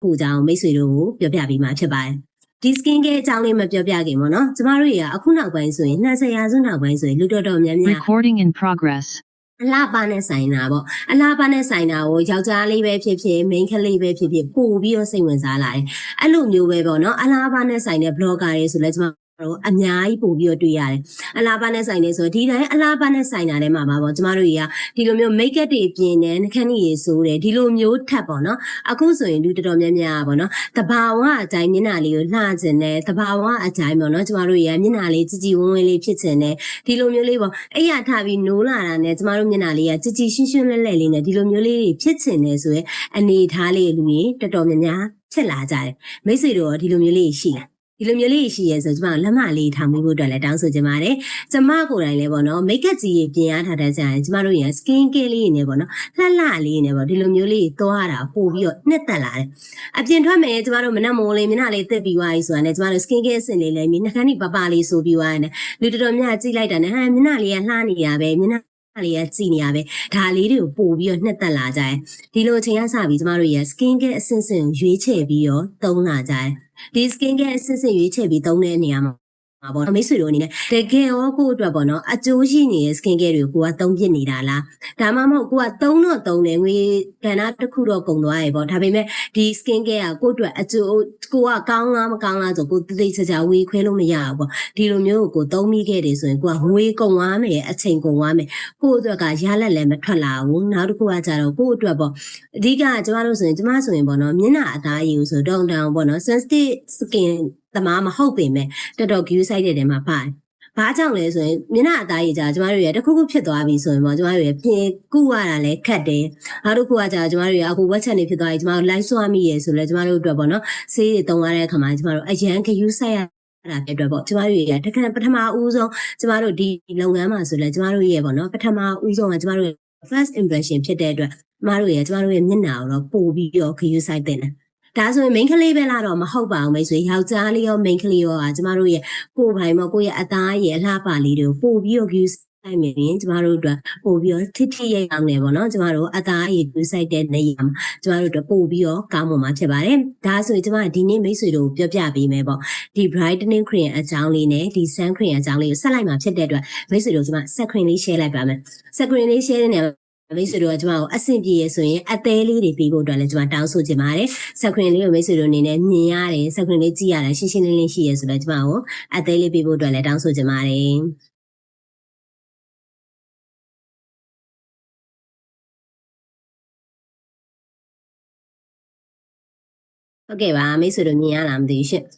ခုကြောင့်မိတ်ဆွေတို့ကိုပြောပြပေးမှာဖြစ်ပါတယ်ဒီ skin care အကြောင်းလေးမပြောပြခင်ပေါ့နော်ကျမတို့ရအခုနောက်ပိုင်းဆိုရင်20ရာစုနောက်ပိုင်းဆိုရင်လူတော်တော်များများ Recording in progress အလားပါနဲ့ဆိုင်တာပေါ့အလားပါနဲ့ဆိုင်တာကိုယောက်ျားလေးပဲဖြစ်ဖြစ် main ကလေးပဲဖြစ်ဖြစ်ပို့ပြီးတော့စိတ်ဝင်စားလာတယ်အဲ့လိုမျိုးပဲပေါ့နော်အလားပါနဲ့ဆိုင်တဲ့ blogger တွေဆိုလဲကျမတို့အများကြီးပို့ပြီးတော့တွေ့ရတယ်အလားပါနဲ့ဆိုင်နေဆိုဒီတိုင်းအလားပါနဲ့ဆိုင်တာထဲမှာပါပေါ့ကျမတို့ကြီးကဒီလိုမျိုး make up တွေပြင်တယ်နှခမ်းကြီးဆိုးတယ်ဒီလိုမျိုးထပ်ပေါ့နော်အခုဆိုရင်လူတော်တော်များများပေါ့နော်တဘာဝအတိုင်းမျက်နှာလေးကိုလှကျင်တယ်တဘာဝအတိုင်းပေါ့နော်ကျမတို့ကြီးကမျက်နှာလေးကြည်ကြည်ဝန်းဝန်းလေးဖြစ်ကျင်တယ်ဒီလိုမျိုးလေးပေါ့အဲ့ရထပြီးနိုးလာတာနဲ့ကျမတို့မျက်နှာလေးကကြည်ကြည်ရှင်းရှင်းလဲလဲလေးနဲ့ဒီလိုမျိုးလေးတွေဖြစ်ကျင်တယ်ဆိုရင်အနေထားလေးလူကြီးတော်တော်များများဖြစ်လာကြတယ်မိတ်ဆွေတို့ဒီလိုမျိုးလေးရှိလားဒီလိုမျိုးလေးရှိရဲဆိုကျမလက်မလေးထောင်ပြီးဖို့အတွက်လည်းတောင်းဆိုချင်ပါတယ်ကျမကိုယ်တိုင်လည်းပေါ့နော် make up ကြီးပြင်ရထားတဲ့ကြရင်ကျမတို့ရ skin care လေးနေပေါ့နော်လှလှလေးနေပေါ့ဒီလိုမျိုးလေးသွားတာပို့ပြီးတော့နှစ်သက်လာတယ်အပြင်ထွက်မယ်ကျမတို့မနက်မိုးလေးမျက်နှာလေးတက်ပြီးသွားပြီဆိုတာနဲ့ကျမတို့ skin care အဆင့်လေးလည်းမြနှခမ်းဒီပပလေးဆိုပြီးသွားတယ်လူတော်တော်များကြည့်လိုက်တာနဲ့ဟာမျက်နှာလေးကလှနေရပဲမျက်နှာလေးကကြည်နေရပဲဒါလေးတွေကိုပို့ပြီးတော့နှစ်သက်လာကြတယ်ဒီလိုအချိန်ကစပြီးကျမတို့ရ skin care အဆင့်ဆင့်ရွေးချယ်ပြီးတော့သုံးလာကြတယ်ဒီ skin care အစစ်စစ်ရွေးချယ်ပြီးသုံးတဲ့နေရာမှာပေါ့မိတ်ဆွေတို့အနေနဲ့တကယ်ရောကိုယ့်အတွက်ပေါ့နော်အကျိုးရှိနေတဲ့ skin care တွေကိုကိုကသုံးပြနေတာလားဒါမှမဟုတ်ကိုကသုံးတော့သုံးတယ်ငွေကဏ္ဍတစ်ခုတော့ကုန်သွားရေပေါ့ဒါပေမဲ့ဒီ skin care ကကိုယ့်အတွက်အကျိုးကိုကကောင်းလားမကောင်းလားဆိုကိုတိတ်ချာချာဝေခွဲလို့မရဘူးပေါ့ဒီလိုမျိုးကိုသုံးမိခဲ့တယ်ဆိုရင်ကိုကငွေကုန်သွားမယ်အချိန်ကုန်သွားမယ်ကိုယ့်အတွက်ကရလက်လည်းမထွက်လာဘူးနောက်တစ်ခုကကြတော့ကိုယ့်အတွက်ပေါ့အဓိကကျမတို့ဆိုရင်ကျမဆိုရင်ပေါ့နော်မျက်နှာအသားရည်ဆိုတော့တောင်ပေါ့နော် sensitive skin တမားမဟုတ်ပေမဲ့တော်တော် view site တဲ့ထဲမှာပါတယ်။ဘာကြောင့်လဲဆိုရင်မျက်နှာအသားရည်ကြာကျမတို့ရတစ်ခုခုဖြစ်သွားပြီဆိုရင်ပေါ့ကျမတို့ရပြင်ကုရတာလည်းခက်တယ်။နောက်တစ်ခုကကြာကျမတို့ရအခုဝက်ချက်နေဖြစ်သွားပြီကျမတို့ live ဆွားမိရဆိုလဲကျမတို့အတွက်ပေါ့နော်။ဆေးတွေတုံးရတဲ့အခါမှာကျမတို့အရန် view site ရတာတဲ့အတွက်ပေါ့ကျမတို့ရတကယ်ပထမဦးဆုံးကျမတို့ဒီလုပ်ငန်းမှာဆိုလဲကျမတို့ရပေါ့နော်ပထမဦးဆုံးကကျမတို့ first impression ဖြစ်တဲ့အတွက်ကျမတို့ရမျက်နှာကိုတော့ပို့ပြီးတော့ view site တင်တယ်ဒါဆိုရင် main ကလေးပဲလားတော့မဟုတ်ပါဘူးမိတ်ဆွေယောက်ျားလေးရော main ကလေးရောကျမတို့ရဲ့ကိုယ်ပိုင်မကိုယ့်ရဲ့အသားရဲ့အလှပလေးတွေကိုပို့ပြီးတော့ view site မြင်ရင်ကျမတို့အတွက်ပို့ပြီးတော့ထိရအောင်နေပေါ့နော်ကျမတို့အသားရဲ့ view site တဲ့နေရာမှာကျမတို့အတွက်ပို့ပြီးတော့ကောင်းမှမှာဖြစ်ပါတယ်ဒါဆိုရင်ကျမဒီနေ့မိတ်ဆွေတို့ပြောပြပေးမယ်ပေါ့ဒီ brightening cream အကြောင်းလေးနဲ့ဒီ sun cream အကြောင်းလေးကိုဆက်လိုက်မှာဖြစ်တဲ့အတွက်မိတ်ဆွေတို့ကျမ set cream လေး share လိုက်ပါမယ် set cream လေး share တဲ့နေရာမိတ်ဆွေတို့ကကျမကိုအဆင်ပြေရဆိုရင်အသေးလေးတွေပြီးဖို့အတွက်လည်းကျမတောင်းဆိုချင်ပါတယ်။ screen လေးကိုမိတ်ဆွေတို့အနေနဲ့မြင်ရတယ် screen လေးကြည့်ရတယ်ရှင်းရှင်းလင်းလင်းရှိရဆိုတော့ကျမကိုအသေးလေးပြီးဖို့အတွက်လည်းတောင်းဆိုချင်ပါတယ်။ဟုတ်ကဲ့ပါမိတ်ဆွေတို့မြင်ရလားမသိဘူးရှင့်။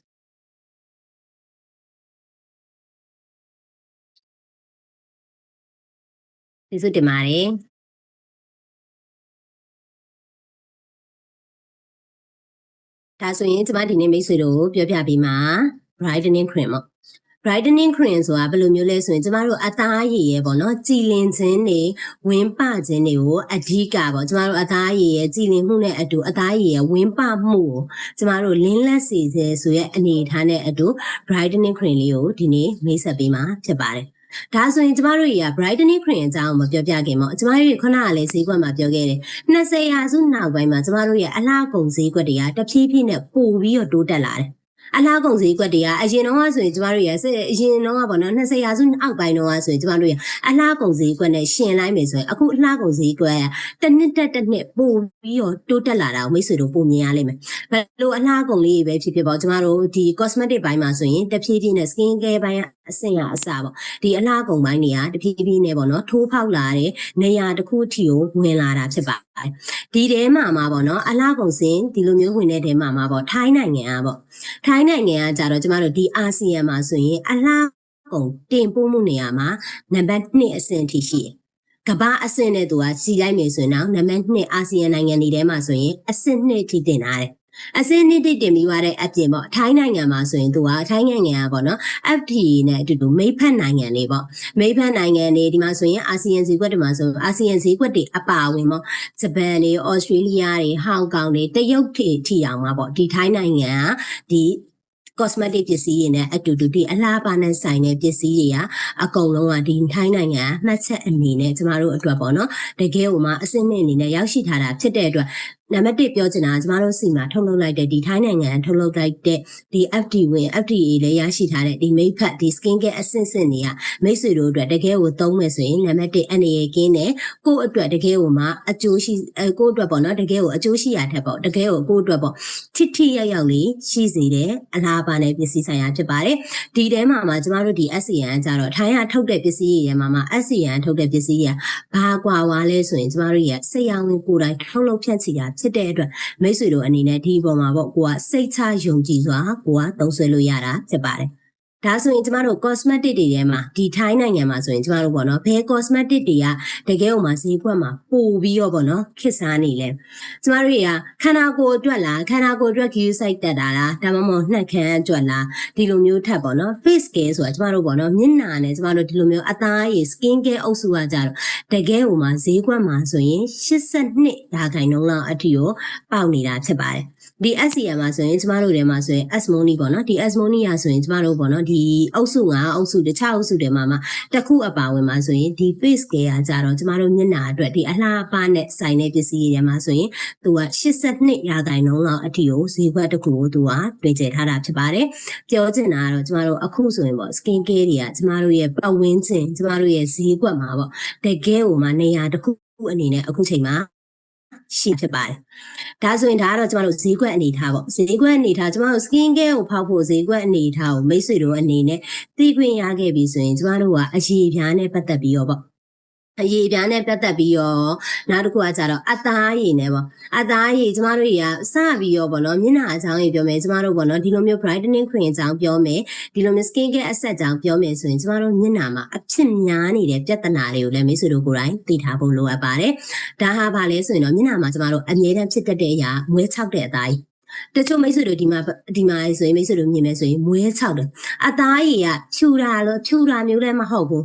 ကျေးဇူးတင်ပါတယ်။ဒါဆိုရင်ကျမဒီနေ့မိတ်ဆွေတို့ပြောပြပေးမှာ brightening cream ပေါ့ brightening cream ဆိုတာဘယ်လိုမျိုးလဲဆိုရင်ကျမတို့အသားရည်ရဲ့ပေါ့နော်ကြည်လင်ခြင်းတွေဝင်းပခြင်းတွေကိုအဓိကပေါ့ကျမတို့အသားရည်ရဲ့ကြည်လင်မှုနဲ့အတူအသားရည်ရဲ့ဝင်းပမှုကိုကျမတို့လင်းလက်စေစေဆိုရဲ့အနေအထားနဲ့အတူ brightening cream လေးကိုဒီနေ့မိတ်ဆက်ပေးမှာဖြစ်ပါတယ်ဒါဆိုရင်ကျမတို့ကြီးက brightening cream အကြောင်းမပြောပြခင်ပေါ့ကျမတို့ခုနကလည်းဈေးကွက်မှာပြောခဲ့တယ်20ရာစုနောက်ပိုင်းမှာကျမတို့ရဲ့အလားကုန်ဈေးကွက်တွေကတဖြည်းဖြည်းနဲ့ပိုပြီးတော့တိုးတက်လာတယ်အလားကုန်ဈေးကွက်တွေကအရင်တော့ဆိုရင်ကျမတို့ရအရင်တော့ပေါ့နော်20ရာစုအောက်ပိုင်းတော့ဆိုရင်ကျမတို့ရအလားကုန်ဈေးကွက်နဲ့ရှင်လိုက်မယ်ဆိုရင်အခုအလားကုန်ဈေးကွက်ကတစ်နှစ်ပို့ပြီးတော့တိုးတက်လာတာကိုမိတ်ဆွေတို့ပုံမြင်ရလိမ့်မယ်ဘယ်လိုအလားကုန်လေးပဲဖြစ်ဖြစ်ပေါ့ကျမတို့ဒီ cosmetic ဘိုင်းမှာဆိုရင်တဖြည်းဖြည်းနဲ့ skin care ဘိုင်းအဆင့်ရအစပေါ့ဒီအလားကုန်ဘိုင်းတွေကတဖြည်းဖြည်းနဲ့ပေါ့နော်ထိုးဖောက်လာတဲ့နေရာတစ်ခုအထိကိုဝင်လာတာဖြစ်ပါတယ်ဒီထဲမှာပေါ့နော်အလားကုန်စင်ဒီလိုမျိုးဝင်တဲ့ထဲမှာပေါ့ထိုင်းနိုင်ငံကပေါ့ထိုင်းနိုင်ငံကကြတော့ကျမတို့ဒီအာဆီယံမှာဆိုရင်အလားကုန်တင်ပို့မှုနေရာမှာနံပါတ်2အဆင့်ထိရှိတယ်ကမ္ဘာအဆင့်နဲ့သူကစီလိုက်မယ်ဆိုရင်တော့နံပါတ်2အာဆီယံနိုင်ငံတွေထဲမှာဆိုရင်အဆင့်2ထိတင်ထားတယ်အစင်းနှစ်တင်ပြီးသွားတဲ့အပြင်ပေါ့ထိုင်းနိုင်ငံမှာဆိုရင်သူကထိုင်းနိုင်ငံကပေါ့နော် FTA နဲ့အတူတူမိတ်ဖက်နိုင်ငံတွေပေါ့မိတ်ဖက်နိုင်ငံတွေဒီမှာဆိုရင်အာဆီယံဈေးကွက်တွေမှာဆိုအာဆီယံဈေးကွက်တွေအပါအဝင်ပေါ့ဂျပန်တွေဩစတြေးလျတွေဟောင်ကောင်တွေတရုတ်တွေထိအောင်မှာပေါ့ဒီထိုင်းနိုင်ငံကဒီ cosmetic ပစ္စည်းတွေနဲ့အတူတူဒီအလားပါနဲ့ဆိုင်တဲ့ပစ္စည်းတွေကအကုန်လုံးကဒီထိုင်းနိုင်ငံမှတ်ချက်အနေနဲ့ကျမတို့အတွက်ပေါ့နော်တကယ်ဟိုမှာအစင်းနဲ့အနေနဲ့ရောက်ရှိထားတာဖြစ်တဲ့အတွက် နံပါတ်1ပြောချင်တာကျမတို့စီမှာထုတ်လုပ်လိုက်တဲ့ဒီထိုင်းနိုင်ငံထုတ်လုပ်လိုက်တဲ့ဒီ FDA လည်းရရှိထားတဲ့ဒီ make up ဒီ skin care အဆင့်တွေကမိတ်ဆွေတို့အတွက်တကယ်ကိုသုံးမယ်ဆိုရင်နံပါတ်1အနေရကင်းနဲ့ကိုယ့်အတွက်တကယ်ကိုမှအကျိုးရှိကိုယ့်အတွက်ပေါ့နော်တကယ်ကိုအကျိုးရှိရထက်ပေါ့တကယ်ကိုကိုယ့်အတွက်ပေါ့ထိရောက်လေးရှိစေတဲ့အလားပါနဲ့ပစ္စည်းဆိုင်ရာဖြစ်ပါတယ်ဒီထဲမှာကျမတို့ဒီ SCN ကြတော့ထိုင်းကထုတ်တဲ့ပစ္စည်းတွေထဲမှာ SCN ထုတ်တဲ့ပစ္စည်းတွေကဘာကွာဝါလဲဆိုရင်ကျမတို့ရဲ့စိတ်ရောင်ဝင်ကိုယ်တိုင်ထုတ်လုပ်ဖြန့်ချီတာဖြစ်တဲ့အတွက်မိတ်ဆွေတို့အနေနဲ့ဒီပေါ်မှာပေါ့ကိုကစိတ်ချယုံကြည်စွာကိုကသုံးဆွဲလို့ရတာဖြစ်ပါတယ်ဒါဆိုရင်ကျမတို့ cosmetic တွေထဲမှာဒီထိုင်းနိုင်ငံမှာဆိုရင်ကျမတို့ပေါ့နော်ဘယ် cosmetic တွေကတကယ်ဟိုမှာဈေးကွက်မှာပို့ပြီးတော့ပေါ့နော်ခစ်စားနေလဲကျမတို့တွေကခန္ဓာကိုယ်အတွက်လားခန္ဓာကိုယ်အတွက် queue site တက်တာလားဒါမှမဟုတ်နှက်ခမ်းအတွက်လားဒီလိုမျိုးထပ်ပေါ့နော် face care ဆိုတာကျမတို့ပေါ့နော်မျက်နှာနဲ့ကျမတို့ဒီလိုမျိုးအသားရည် skin care အုပ်စုကကြတော့တကယ်ဟိုမှာဈေးကွက်မှာဆိုရင်82%လောက်အထိကိုပေါက်နေတာဖြစ်ပါတယ်ဒီ SCM မှာဆိုရင်ကျမတို့ထဲမှာဆိုရင် Asmoni ပေါ့နော်ဒီ Asmoni ရဆိုရင်ကျမတို့ပေါ့နော်ဒီအုပ်စုကအုပ်စုတခြားအုပ်စုတွေမှာတစ်ခုအပါဝင်မှာဆိုရင်ဒီ face care ကကြတော့ကျမတို့မျက်နှာအတွက်ဒီအလှအပနဲ့ဆိုင်တဲ့ပစ္စည်းတွေထဲမှာဆိုရင်သူက82%လောက်အထိကိုဈေးကွက်တစ်ခုကိုသူကတွေ့ကျထားတာဖြစ်ပါတယ်ပြောချင်တာကတော့ကျမတို့အခုဆိုရင်ပေါ့ skin care တွေကကျမတို့ရဲ့ပတ်ဝန်းကျင်ကျမတို့ရဲ့ဈေးကွက်မှာပေါ့တကယ်ဟိုမှာနေရာတစ်ခုအနေနဲ့အခုချိန်မှာရှိဖြစ်ပါတယ်။ဒါဆိုရင်ဒါကတော့ကျမတို့ဈေးကွက်အနေထားပေါ့။ဈေးကွက်အနေထားကျမတို့ skin care ကိုဖောက်ဖို့ဈေးကွက်အနေထားကိုမိတ်ဆွေတို့အနေနဲ့သိခွင့်ရခဲ့ပြီဆိုရင်ကျမတို့ကအရေးပြားနဲ့ပတ်သက်ပြီးတော့ပေါ့အရေးပြားနဲ့ပတ်သက်ပြီးတော့နောက်တစ်ခုကကြတော့အသားရည်နဲ့ပေါ့အသားရည်ကျမတို့တွေကစပြီးတော့ပေါ့နော်မျက်နှာအကြောင်းကြီးပြောမယ်ကျမတို့ပေါ့နော်ဒီလိုမျိုး brightening cream အကြောင်းပြောမယ်ဒီလိုမျိုး skin care အဆက်အကြောင်းပြောမယ်ဆိုရင်ကျမတို့မျက်နှာမှာအဖြစ်များနေတဲ့ပြဿနာတွေကိုလည်းမိတ်ဆွေတို့ကိုယ်တိုင်သိထားဖို့လိုအပ်ပါတယ်ဒါဟာဘာလဲဆိုရင်တော့မျက်နှာမှာကျမတို့အမြဲတမ်းဖြစ်တတ်တဲ့အရာမွေးချောက်တဲ့အသားကြီးတချို့မိတ်ဆွေတို့ဒီမှာဆိုရင်မိတ်ဆွေတို့မြင်မယ်ဆိုရင်မွေးချောက်တယ်အသားရည်ကဖြူတာမျိုးလည်းမဟုတ်ဘူး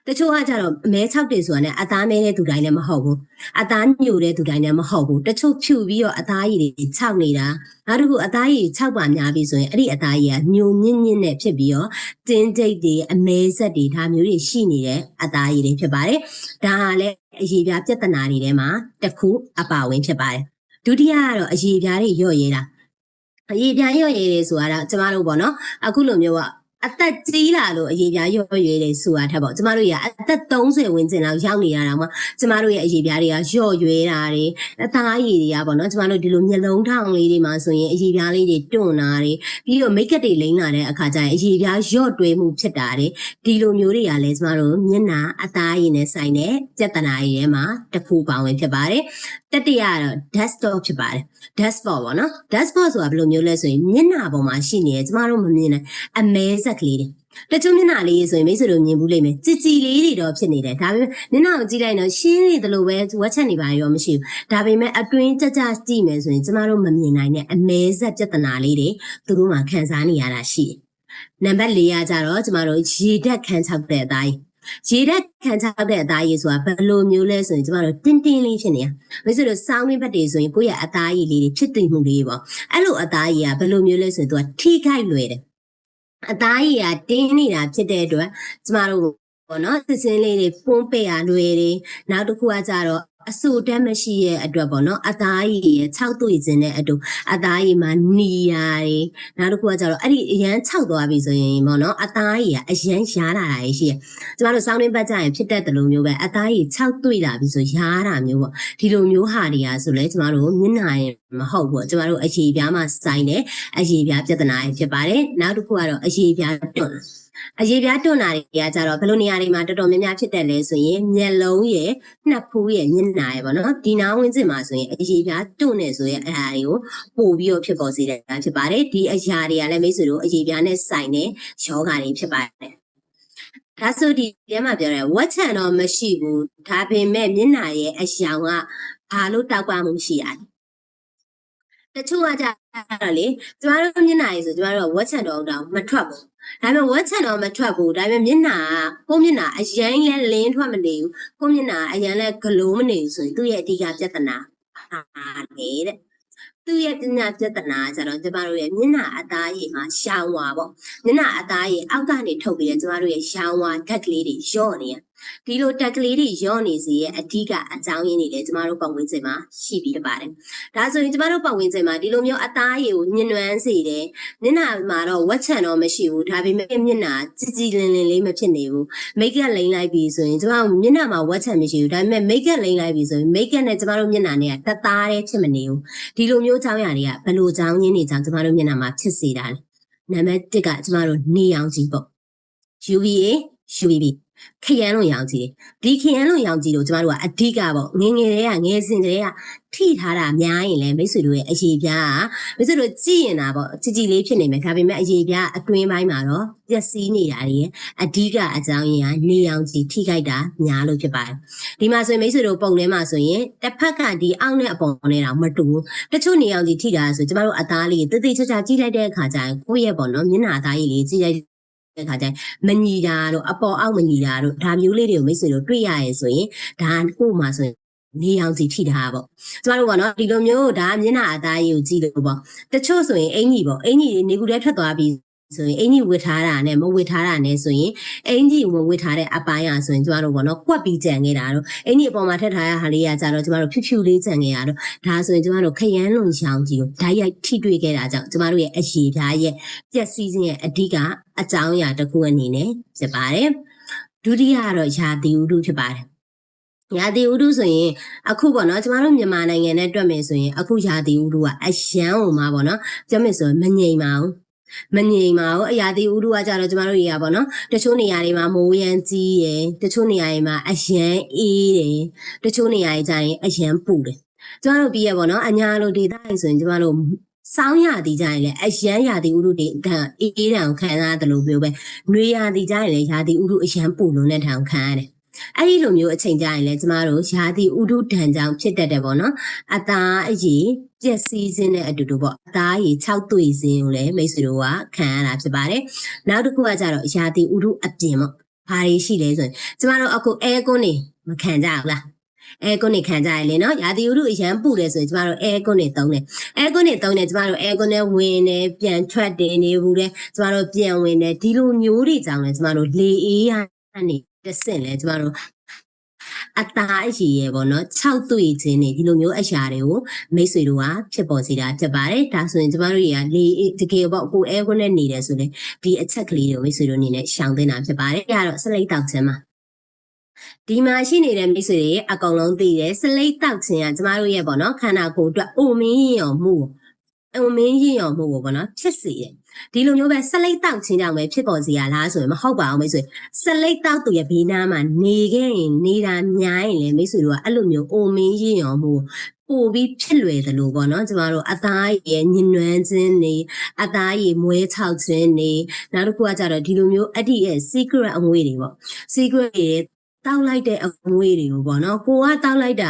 တချို့ကကြတော့အမဲ6တယ်ဆိုတာနဲ့အသားမဲတဲ့သူတိုင်းလည်းမဟုတ်ဘူးအသားညိုတဲ့သူတိုင်းလည်းမဟုတ်ဘူးတချို့ဖြူပြီးတော့အသားရည်တွေ6နေတာနောက်တစ်ခုအသားရည်6ပါများပြီဆိုရင်အဲ့ဒီအသားရည်ကညိုညင်းနဲ့ဖြစ်ပြီးတော့တင်းတိတ်တွေအမဲဆက်တွေဒါမျိုးတွေရှိနေတဲ့အသားရည်တွေဖြစ်ပါတယ်ဒါဟာလည်းအရေးပြားပြဿနာတွေထဲမှာတစ်ခုအပါဝင်ဖြစ်ပါတယ်ဒုတိယကတော့အရေးပြားတွေညော့ရဲတာအရေးပြားညော့ရဲတယ်ဆိုတာကျမတို့ပေါ့နော်အခုလိုမျိုးကအသက်ကြီးလာလို့အရေးပြားရွရွရဲတယ်ဆိုတာထက်ပေါ့ကျမတို့ကအသက်30ဝန်းကျင်လောက်ရောက်နေရတာမှာကျမတို့ရဲ့အရေးပြားတွေကရွရွဲတာတွေအသားရည်တွေကပေါ့နော်ကျမတို့ဒီလိုမျက်လုံးထောင်လေးတွေမှာဆိုရင်အရေးပြားလေးတွေတွန့်တာတွေပြီးတော့ make up တွေလိမ့်လာတဲ့အခါကျရင်အရေးပြားရွတွဲမှုဖြစ်တာတွေဒီလိုမျိုးတွေကလည်းကျမတို့မျက်နှာအသားရည်နဲ့ဆိုင်တဲ့ပြဿနာတွေထဲမှာတစ်ခုပါဝင်ဖြစ်ပါတယ်တတိယကတော့ desktop ဖြစ်ပါတယ် desktop ပေါ့နော် desktop ဆိုတာဘယ်လိုမျိုးလဲဆိုရင်မျက်နှာပေါ်မှာရှိနေတယ်ကျမတို့မမြင်နိုင်အမဲဆက်ကလေးတွေတချို့မျက်နှာလေးဆိုရင်မိတ်ဆွေတို့မြင်ဘူးလိမ့်မယ်ကြည်လေးတွေတော့ဖြစ်နေတယ်ဒါပေမဲ့မျက်နှာကိုကြည့်လိုက်တော့ရှင်းနေတယ်လို့ပဲဝက်ချက်နေပါရောမရှိဘူးဒါပေမဲ့အတွင်းကြကြည့်မယ်ဆိုရင်ကျမတို့မမြင်နိုင်တဲ့အမဲဆက်ပြဿနာလေးတွေသူတို့မှခံစားနေရတာရှိတယ်နံပါတ်4ကကြတော့ကျမတို့ရေဓာတ်ခန်းချောက်တဲ့အတိုင်းရေဓာတ်ခန်းချောက်တဲ့အသားရည်ဆိုတာဘယ်လိုမျိုးလဲဆိုရင်ကျမတို့တင်းလေးဖြစ်နေတာမိတ်ဆွေတို့စောင်းရင်းဘက်တွေဆိုရင်ကိုယ့်ရဲ့အသားရည်လေးတွေဖြစ်တည်မှုလေးပေါ့အဲ့လိုအသားရည်ကဘယ်လိုမျိုးလဲဆိုရင်သူကထိခိုက်လွယ်တယ်အသားရည်ကတင်းနေတာဖြစ်တဲ့အတွက်ကျမတို့ပေါ့နော်စစ်စင်းလေးတွေပွန်းပက်ရလွယ်တယ်နောက်တစ်ခုကကြတော့အဆူတက်မရှိရဲ့အတွက်ပေါ့နော်အသားရည်ရဲ့6တွေ့ခြင်းတဲ့အတူအသားရည်မှာနီရတယ်နောက်တစ်ခုကကြတော့အဲ့ဒီအရန်6သွားပြီဆိုရင်ပေါ့နော်အသားရည်ကအရန်ရားလာတာရှိတယ်ကျမတို့စောင်းရင်းပတ်ကြရင်ဖြစ်တတ်တယ်လို့မျိုးပဲအသားရည်6တွေ့လာပြီဆိုရားတာမျိုးပေါ့ဒီလိုမျိုးဟာတွေကဆိုလဲကျမတို့မျက်နှာရင်မဟုတ်ဘူးကျမတို့အရေပြားမှာစိုင်းတဲ့အရေပြားပြဿနာဖြစ်ပါတယ်နောက်တစ်ခုကတော့အရေပြားတွန့်အရေးပြားတွန့်တာတွေကကြတော့ဘယ်လိုနေရာတွေမှာတော်တော်များများဖြစ်တတ်လဲဆိုရင်မျက်လုံးရဲ့နှာဖူးရဲ့မျက်နှာရဲ့ပေါ့နော်ဒီနားဝန်းကျင်မှာဆိုရင်အရေးပြားတွန့်နေဆိုရင်အဲ့ဒါတွေကိုပို့ပြီးတော့ဖြစ်ပေါ်စေတာဖြစ်ပါတယ်ဒီအရာတွေကလည်းမိတ်ဆွေတို့အရေးပြားနဲ့ဆိုင်တဲ့ယောဂါတွေဖြစ်ပါတယ်ဒါဆိုဒီထဲမှာပြောတယ်ဝက်ချန်တော့မရှိဘူးဒါပေမဲ့မျက်နှာရဲ့အယောင်ကဘာလို့တောက်ပမှုရှိရလဲတချို့ကကြတော့လေကျမတို့မျက်နှာရေးဆိုကျမတို့ကဝက်ချန်တော့တောင်မထွက်ဘူးဒါပေမဲ့ဝက်ချန်တော့မထွက်ဘူးဒါပေမဲ့မျက်နှာကိုမျက်နှာအရန်လဲလင်းထွက်မနေဘူးကိုမျက်နှာအရန်လဲဂလိုးမနေဘူးဆိုရင်သူ့ရဲ့အဓိကပြဿနာဟာလေတဲ့သူ့ရဲ့ပညာပြဿနာကျတော့ကျမတို့ရဲ့မျက်နှာအသားရည်မှာရှောင်းဝါပေါ့မျက်နှာအသားရည်အောက်ကနေထုတ်ပြီးတော့ကျမတို့ရဲ့ရှောင်းဝါဓာတ်ကလေးတွေလျော့နေရ ဒီလိုတက်ကလေးတွေရော့နေစေရဲ့အဓိကအကြောင်းရင်းတွေလည်းကျမတို့ပတ်ဝန်းကျင်မှာရှိပြီးပါတယ်။ဒါဆိုရင်ကျမတို့ပတ်ဝန်းကျင်မှာဒီလိုမျိုးအသားရည်ကိုညှဉ်းနှွမ်းစေတယ်။မျက်နှာမှာတော့ဝက်ချံတော့မရှိဘူး။ဒါပေမဲ့မျက်နှာကြည်ကြည်လင်လင်လေးမဖြစ်နေဘူး။မိတ်ကပ်လိမ့်လိုက်ပြီဆိုရင်ကျမတို့မျက်နှာမှာဝက်ချံမရှိဘူး။ဒါပေမဲ့မိတ်ကပ်လိမ့်လိုက်ပြီဆိုရင်မိတ်ကပ်နဲ့ကျမတို့မျက်နှာနဲ့တသားတည်းဖြစ်မနေဘူး။ဒီလိုမျိုးအကြောင်းအရာတွေကဘယ်လိုအကြောင်းရင်းတွေကြောင့်ကျမတို့မျက်နှာမှာဖြစ်စေတာလဲ။နံပါတ်1ကကျမတို့နေရောင်ခြည်ပေါ့။ UVA UVB ခရမ်းလို့ရောင်ကြည့်တယ်ဒီခရမ်းလို့ရောင်ကြည့်လို့ကျမတို့ကအဓိကပေါ့ငငယ်တွေကငယ်စဉ်ကလေးကထိထားတာများရင်လည်းမိတ်ဆွေတို့ရဲ့အရေးပြားမိတ်ဆွေတို့ကြည့်ရင်တာပေါ့ကြည်ကြည်လေးဖြစ်နေမယ်ဒါပေမဲ့အရေးပြားအတွင်းပိုင်းမှာတော့ပျက်စီးနေတာတွေအဓိကအကြောင်းရင်းကနေရောင်ကြည့်ထိခိုက်တာများလို့ဖြစ်ပါတယ်ဒီမှာဆိုရင်မိတ်ဆွေတို့ပုံထဲမှာဆိုရင်တစ်ဖက်ကဒီအောက်နဲ့အပေါ်နဲ့တော့မတူဘူးတချို့နေရောင်ကြည့်ထိတာဆိုကျမတို့အသားလေးတိတိကျကျကြည့်လိုက်တဲ့အခါကျရင်ကိုယ့်ရဲ့ပေါ့နော်မျက်နှာသားကြီးလေးကြည့်လိုက်တဲ့ခါကျရင်မညီတာတို့အပေါ်အောက်မညီတာတို့ဒါမျိုးလေးတွေကိုမိတ်ဆွေတို့တွေ့ရရင်ဆိုရင်ဒါကို့မှာဆိုရင်နေအောင်စီထိတာပေါ့ကျမတို့ပေါ့နော်ဒီလိုမျိုးဒါမျက်နှာအသားကြီးကိုကြည့်လို့ပေါ့တချို့ဆိုရင်အင်ကြီးပေါ့အင်ကြီးနေကူထဲထွက်သွားပြီးဆိုရင်အင်ကြီးဝစ်ထားတာနဲ့မဝစ်ထားတာနဲ့ဆိုရင်အင်ကြီးဝစ်ထားတဲ့အပိုင်းอ่ะဆိုရင်ကျမတို့ပေါ့နော်ကွက်ပြီးကြံခဲ့တာတို့အင်ကြီးအပေါ်မှာထည့်ထားရဟာလေးကကြတော့ကျမတို့ဖြူဖြူလေးကြံခဲ့ရတော့ဒါဆိုရင်ကျမတို့ခရမ်းလုံရောင်ကြီးကိုဓာတ်ရိုက်ထိတွေ့ခဲ့တာကြောင့်ကျမတို့ရဲ့အရှိဓာတ်ရဲ့ပျက်စီးခြင်းရဲ့အဓိကအကြောင်းအရာတစ်ခုအနေနဲ့ဖြစ်ပါတယ်ဒုတိယကတော့ရာသီဥတုဖြစ်ပါတယ်ရာသီဥတုဆိုရင်အခုပေါ့နော်ကျမတို့မြန်မာနိုင်ငံနဲ့တွက်မယ်ဆိုရင်အခုရာသီဥတုကအရန်ဟိုမှာပေါ့နော်ပြောမယ်ဆိုရင်မငြိမ်ပါဘူးမငြိမ်ပါဘူးအရာဒီဥတုကကြတော့ကျမတို့တွေကပေါ့နော်တချို့နေရာတွေမှာမိုးရမ်းကြီးရယ်တချို့နေရာတွေမှာအရန်အေးတယ်တချို့နေရာတွေကျရင်အရန်ပူတယ်ကျမတို့ပြီးရပေါ့နော်အညာလိုဒေသတွေဆိုရင်ကျမတို့စောင်းရသည်ကြရင်လည်းအရန်ရာသီဥတုတွေအေးတံခံရတယ်လို့ပြောပဲနွေရာသီကြရင်လည်းရာသီဥတုအရန်ပူလို့နဲ့ထောင်ခံရတယ်အဲ့ဒီလိုမျိုးအချိန်ကြရင်လည်းကျမတို့ရာသီဥတုဒဏ်ကြောင့်ဖြစ်တတ်တယ်ပေါ့နော်အသားအရည်ပျက်စီးခြင်းနဲ့အတူတူပေါ့အသားရည်6တွေ့ခြင်းကိုလည်းမိတ်ဆွေတို့ကခံရတာဖြစ်ပါတယ်နောက်တစ်ခုကကြတော့ရာသီဥတုအပြင်ပေါ့ဘာတွေရှိလဲဆိုရင်ကျမတို့အခုအဲကွန်းနေမခံကြဘူးလားအဲကွန်းနေခံကြရလေနော်ရာသီဥတုအရန်ပူတယ်ဆိုရင်ကျမတို့အဲကွန်းနေသုံးတယ်အဲကွန်းနေသုံးတယ်ကျမတို့အဲကွန်းနဲ့ဝင်တယ်ပြန်ထွက်တယ်နေဘူးလေကျမတို့ပြန်ဝင်တယ်ဒီလိုမျိုးတွေကြောင့်လည်းကျမတို့လေအေးရနေတဆင့်လဲကျမတို့အသားအရည်ရဲ့ပေါ့နော်6တွေ့ခြင်းနေဒီလိုမျိုးအရာတွေကိုမိတ်ဆွေတို့ကဖြစ်ပေါ်စေတာဖြစ်ပါတယ်ဒါဆိုရင်ကျမတို့တွေကလေတကယ်ပေါ့ကိုအဲကွန်းနဲ့နေတယ်ဆိုရင်ဒီအချက်ကလေးတွေကိုမိတ်ဆွေတို့အနေနဲ့ရှောင်သင့်တာဖြစ်ပါတယ်အဲ့တော့စလိတ်တောက်ခြင်းမှာဒီမှာရှိနေတဲ့မိတ်ဆွေတွေအကုန်လုံးသိတယ်စလိတ်တောက်ခြင်းကကျမတို့ရဲ့ပေါ့နော်ခန္ဓာကိုယ်အတွက်အိုမင်းရင်ရောမှုကိုပေါ့နော်ဖြစ်စေတယ်ဒီလိုမျိုးပဲစလိတ်တောက်ခြင်းကြောင့်ပဲဖြစ်ပေါ်စေရလားဆိုရင်မဟုတ်ပါဘူးမိတ်ဆွေစလိတ်တောက်သူရဲ့ဘေးနားမှာနေခဲ့ရင်နေတာများရင်လေမိတ်ဆွေတို့ကအဲ့လိုမျိုးအိုမင်းရင်ရောမှုပို့ပြီးဖြစ်လွယ်တယ်လို့ပေါ့နော်ကျမတို့အသားရဲ့ညှဉ်းနှွမ်းခြင်းနေအသားရဲ့မွဲခြောက်ခြင်းနေနောက်တစ်ခုကကြတော့ဒီလိုမျိုးအဲ့ဒီရဲ့ secret အငွေတွေပေါ့ secret တွေတောက်လိုက်တဲ့အငွေတွေကိုပေါ့နော်ကိုကတောက်လိုက်တာ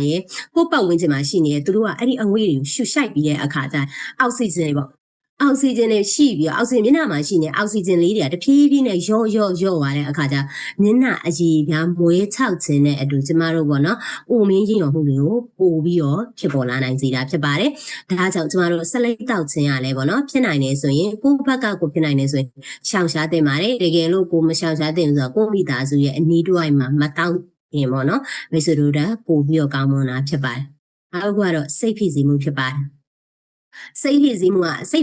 ရဲ့ကိုပတ်ဝန်းကျင်မှာရှိနေတယ်သူတို့ကအဲ့ဒီအငွေတွေကိုရှူရှိုက်ပြီးတဲ့အခါကျအောက်ဆီဂျင်တွေပေါ့အောက်ဆီဂျင်တွေရှိပြီးအောက်ဆီဂျင်မျက်နှာမှာရှိနေအောက်ဆီဂျင်လေးတွေကတဖြည်းဖြည်းနဲ့ရော့သွားတဲ့အခါကျမျက်နှာအရည်ပြားမွေးခြောက်ခြင်းနဲ့အတူကျမတို့ပေါ့နော်အိုမင်းရင်ရောမှုတွေကိုပို့ပြီးတော့ဖြစ်ပေါ်လာနိုင်စေတာဖြစ်ပါတယ်ဒါကြောင့်ကျမတို့ဆက်လက်တောက်ခြင်းရလဲပေါ့နော်ဖြစ်နိုင်နေဆိုရင်ကိုယ့်ဘက်ကကိုဖြစ်နိုင်နေဆိုရင်ရှောင်ရှားတင်ပါတယ်တကယ်လို့ကိုမရှောင်ရှားတင်ဆိုတော့ကိုမိသားစုရဲ့အနီးတစ်ဝိုက်မှာမတောက်ရင်ပေါ့နော်မိတ်ဆွေတို့ကပို့ပြီးတော့ကောင်းမွန်တာဖြစ်ပါတယ်အခုကတော့စိတ်ဖိစီးမှုဖြစ်ပါတယ်စိတ်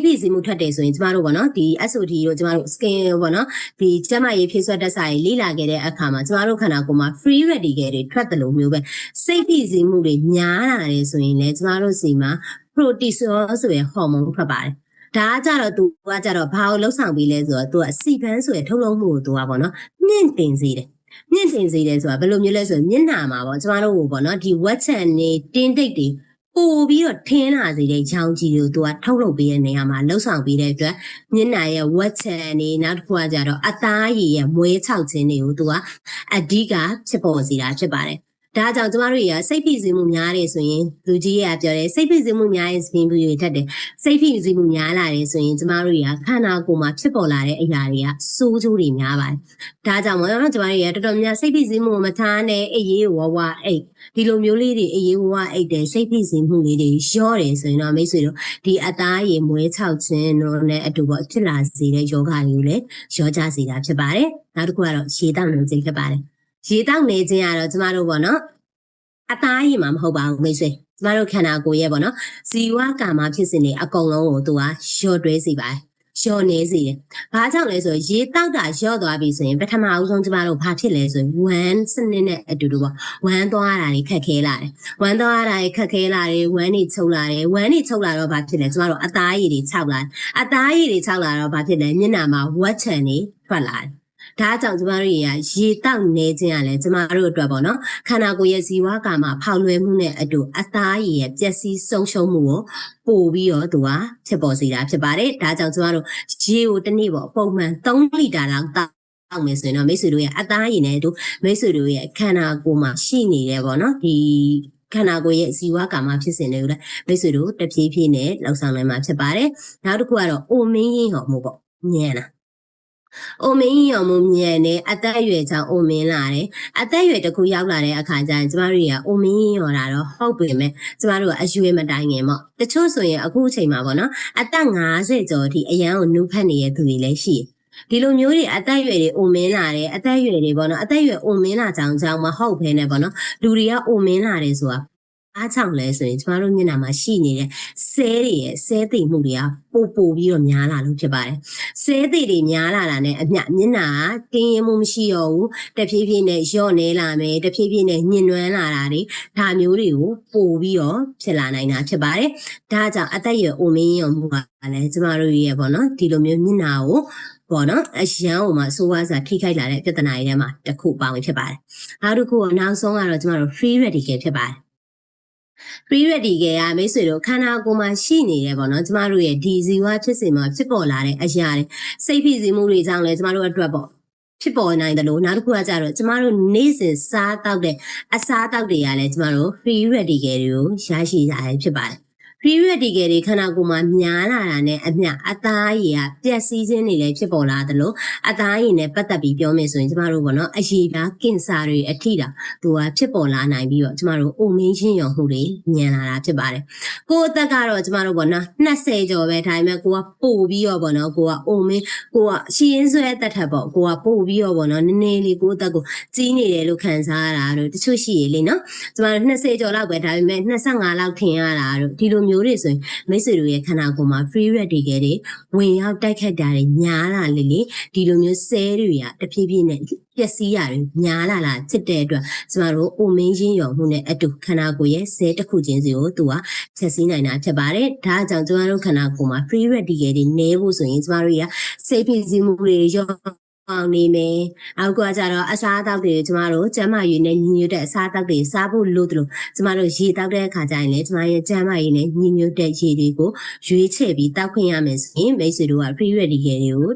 ဖိစီးမှုထွက်တယ်ဆိုရင်ကျမတို့ပေါ့နော်ဒီ SOD တို့ကျမတို့ skin ပေါ့နော်ဒီကျမရေးဖြည့်ဆွတ်တက်စာရေးလေ့လာခဲ့တဲ့အခါမှာကျမတို့ခန္ဓာကိုယ်မှာ free radical တွေထွက်တယ်လို့မျိုးပဲစိတ်ဖိစီးမှုတွေများလာတယ်ဆိုရင်လည်းကျမတို့စီမှာ cortisol ဆိုတဲ့ဟော်မုန်းထွက်ပါတယ်ဒါကကြတော့သူကကြတော့ဘာကိုလှုပ်ဆောင်ပြီးလဲဆိုတော့သူကစီပန်းဆိုရထုတ်လုပ်မှုကိုသူကပေါ့နော်မြင့်တင်စေတယ်ဆိုတာဘယ်လိုမျိုးလဲဆိုရင်မျက်နှာမှာပေါ့ကျမတို့ကိုပေါ့နော်ဒီဝက်ချန်နေတင်းတိတ်တွေပို့ပြီးတော့ထင်းလာစေတဲ့ချောင်းကြီးကိုသူကထုတ်လုပ်ပေးတဲ့နေရာမှာလှုပ်ဆောင်ပေးတဲ့အတွက်မျက်နှာရဲ့ဝက်ချန်နေနောက်တစ်ခုကကြတော့အသားရည်ရဲ့မွေးခြောက်ခြင်းတွေကိုသူကအဓိကဖြစ်ပေါ်စေတာဖြစ်ပါတယ် ဒါကြောင့်ကျမတို့တွေကစိတ်ဖိစီးမှုများတယ်ဆိုရင်လူကြီးကပြောတယ်စိတ်ဖိစီးမှုများရင်စပင်းဘူးတွေထက်တယ်စိတ်ဖိစီးမှုများလာတယ်ဆိုရင်ကျမတို့တွေကခန္ဓာကိုယ်မှာဖြစ်ပေါ်လာတဲ့အရာတွေကစိုးကျိုးတွေများပါတယ်ဒါကြောင့်မို့လို့ကျမတို့တွေကတော်တော်များစိတ်ဖိစီးမှုမထားနဲ့အေးရေးဝဝအိတ်ဒီလိုမျိုးလေးတွေအေးရေးဝဝအိတ်တယ်စိတ်ဖိစီးမှုလေးတွေရော့တယ်ဆိုရင်တော့မိတ်ဆွေတို့ဒီအသားရည်မွေးချောက်ခြင်းတို့နဲ့အတူပေါ့ဖြစ်လာစေတဲ့ယောဂတွေကိုလည်းရောကြစေတာဖြစ်ပါတယ်နောက်တစ်ခုကတော့ရေတောက်နေခြင်းဖြစ်ပါတယ်ရေတောက်နေခြင်းကတော့ကျမတို့ပေါ့နော်အသားရည်မှာမဟုတ်ပါဘူးမိတ်ဆွေကျမတို့ခန္ဓာကိုယ်ရဲ့ပေါ့နော်ဇီဝကာမဖြစ်စဉ်တွေအကုန်လုံးကိုသူကရော့တွဲစေပါတယ်ရော့နေစေတယ်။ဘာကြောင့်လဲဆိုရေတောက်တာရော့သွားပြီဆိုရင်ပထမအဆုံးကျမတို့ဘာဖြစ်လဲဆိုရင်ဝမ်းစနစ်နဲ့အတူတူပေါ့ဝမ်းသွားတာတွေခက်ခဲလာတယ်။ဝမ်းသွားတာတွေခက်ခဲလာတယ်ဝမ်းတွေချုပ်လာတယ်ဝမ်းတွေချုပ်လာတော့ဘာဖြစ်လဲကျမတို့အသားရည်တွေခြောက်လာတယ်။အသားရည်တွေခြောက်လာတော့ဘာဖြစ်လဲမျက်နှာမှာဝက်ချံတွေထွက်လာတယ်။ဒါကြောင့်ကျမတို့ရေတောက်နေခြင်းကလည်းကျမတို့အတွက်ပေါ့နော်ခန္ဓာကိုယ်ရဲ့ဇီဝကာမဖောက်လွှဲမှုနဲ့အတူအသားရည်ရဲ့ပျက်စီးဆုံးရှုံးမှုကိုပို့ပြီးတော့သူကဖြစ်ပေါ်စေတာဖြစ်ပါတယ်ဒါကြောင့်ကျမတို့ရေကိုတစ်နေ့ပေါ့ပုံမှန်3လီတာလောက်တောက်မယ်ဆိုရင်တော့မိတ်ဆွေတို့ရဲ့အသားရည်နဲ့အတူမိတ်ဆွေတို့ရဲ့ခန္ဓာကိုယ်မှာရှိနေတယ်ပေါ့နော်ဒီခန္ဓာကိုယ်ရဲ့ဇီဝကာမဖြစ်စဉ်တွေကိုလည်းမိတ်ဆွေတို့တဖြည်းဖြည်းနဲ့လှောင်ဆောင်နိုင်မှာဖြစ်ပါတယ်နောက်တစ်ခုကတော့အိုမင်းရင်ဟော်မှုပေါ့ညံ့တာအိုမင်းရောင်မှုမြင်နေအသက်အရွယ်ကြောင့်အိုမင်းလာတယ်အသက်အရွယ်တစ်ခုရောက်လာတဲ့အခါကျရင်ကျမတို့တွေကအိုမင်းရော်တာတော့ဟုတ်ပေမဲ့ကျမတို့ကအရွယ်မတိုင်ခင်ပေါ့တချို့ဆိုရင်အခုအချိန်မှာပေါ့နော်အသက်50ကျော်အထိအရန်ကိုနုဖက်နေတဲ့သူတွေလည်းရှိတယ်ဒီလိုမျိုးတွေအသက်အရွယ်တွေအိုမင်းလာတယ်အသက်အရွယ်တွေပေါ့နော်အသက်အရွယ်အိုမင်းလာကြောင်မဟုတ်ဘဲနဲ့ပေါ့နော်လူတွေကအိုမင်းလာတယ်ဆိုတာအားချောင်းလဲဆိုရင်ကျမတို့မျက်နှာမှာရှိနေတဲ့ဆဲတွေရဲ့ဆဲသိမှုတွေကပိုပြီးတော့များလာလို့ဖြစ်ပါတယ်ဆဲသိတွေများလာတာနဲ့အမျှမျက်နှာကတင်းရင်မှုမရှိတော့ဘူးတဖြည်းဖြည်းနဲ့ယော့နေလာမယ်တဖြည်းဖြည်းနဲ့ညှဉ်းနှွမ်းလာတာတွေဒါမျိုးတွေကိုပိုပြီးတော့ဖြစ်လာနိုင်တာဖြစ်ပါတယ်ဒါကြောင့်အသက်အရွယ်အိုမင်းရောမှုကလည်းကျမတို့ရဲ့ပေါ့နော်ဒီလိုမျိုးမျက်နှာကိုပေါ့နော်အရန်ဟိုမှာဆိုးဝါးစွာထိခိုက်လာတဲ့ပြဿနာတွေထဲမှာတစ်ခုပါဝင်ဖြစ်ပါတယ်နောက်တစ်ခုကနောက်ဆုံးကတော့ကျမတို့ free radical ဖြစ်ပါတယ်free radical ကမိတ်ဆွေတို့ခန္ဓာကိုယ်မှာရှိနေတယ်ပေါ့နော်ကျမတို့ရဲ့ဒီဇီဝဖြစ်စဉ်မှာဖြစ်ပေါ်လာတဲ့အရာတွေစိတ်ဖိစီးမှုတွေကြောင့်လည်းကျမတို့အတွက်ပေါ့ဖြစ်ပေါ်နိုင်တယ်လို့နောက်တစ်ခုကကြတော့ကျမတို့နေ့စဉ်စားတောက်တဲ့အစားတောက်တွေကလည်းကျမတို့ free radical တွေကိုရရှိရဖြစ်ပါတယ်free radical တွေခန္ဓာကိုယ်မှာများလာတာနဲ့အမျှအသားရည်ကပျက်စီးခြင်းတွေလည်းဖြစ်ပေါ်လာတယ်လို့အသားရည်နဲ့ပတ်သက်ပြီးပြောမယ်ဆိုရင်ကျမတို့ပေါ့နော်အရေပြားကင်ဆာတွေအထိတာသူကဖြစ်ပေါ်လာနိုင်ပြီးတော့ကျမတို့အိုမင်းချင်းရောင်မှုတွေညံလာတာဖြစ်ပါတယ်ကိုယ်အသက်ကတော့ကျမတို့ပေါ့နော်20ကျော်ပဲဒါပေမဲ့ကိုကပို့ပြီးတော့ပေါ့နော်ကိုကအိုမင်းကိုကရှည်ရင်းဆွဲအသက်ထက်ပေါ့ကိုကပို့ပြီးတော့ပေါ့နော်နည်းနည်းလေးကိုယ်အသက်ကိုကြီးနေတယ်လို့ခံစားရတာတို့တချို့ရှိရလေနော်ကျမတို့20ကျော်လောက်ပဲဒါပေမဲ့25လောက်ထင်ရတာတို့ဒီလိုမျိုးတွေဆိုရင်မိတ်ဆွေတို့ရဲ့ခန္ဓာကိုယ်မှာ free radical တွေဝင်ရောက်တိုက်ခတ်တာတွေများလာလေဒီလိုမျိုးဆဲတွေကတဖြည်းဖြည်းနဲ့ပျက်စီးရတယ်များလာဖြစ်တဲ့အတွက်ကျမတို့အိုမင်းချင်းရော်မှုနဲ့အတူခန္ဓာကိုယ်ရဲ့ဆဲတစ်ခုချင်းစီကိုသူကဖြည့်ဆည်းနိုင်တာဖြစ်ပါတယ်ဒါကြောင့်ကျမတို့ခန္ဓာကိုယ်မှာ free radical တွေနည်းဖို့ဆိုရင်ကျမတို့ရစိတ်ဖိစီးမှုတွေရောအောင်နေမယ်အောက်ကကြတော့အစားအသောက်တွေကျမတို့ကျန်းမာရေးနဲ့ညီညွတ်တဲ့အစားအသောက်တွေစားဖို့လို့တို့ကျမတို့ရေတောက်တဲ့အခါကျရင်လည်းကျမရဲ့ကျန်းမာရေးနဲ့ညီညွတ်တဲ့ရေတွေကိုရွေးချယ်ပြီးတောက်ခွင့်ရမယ်ဆိုရင်မိတ်ဆွေတို့က free radical တွေကို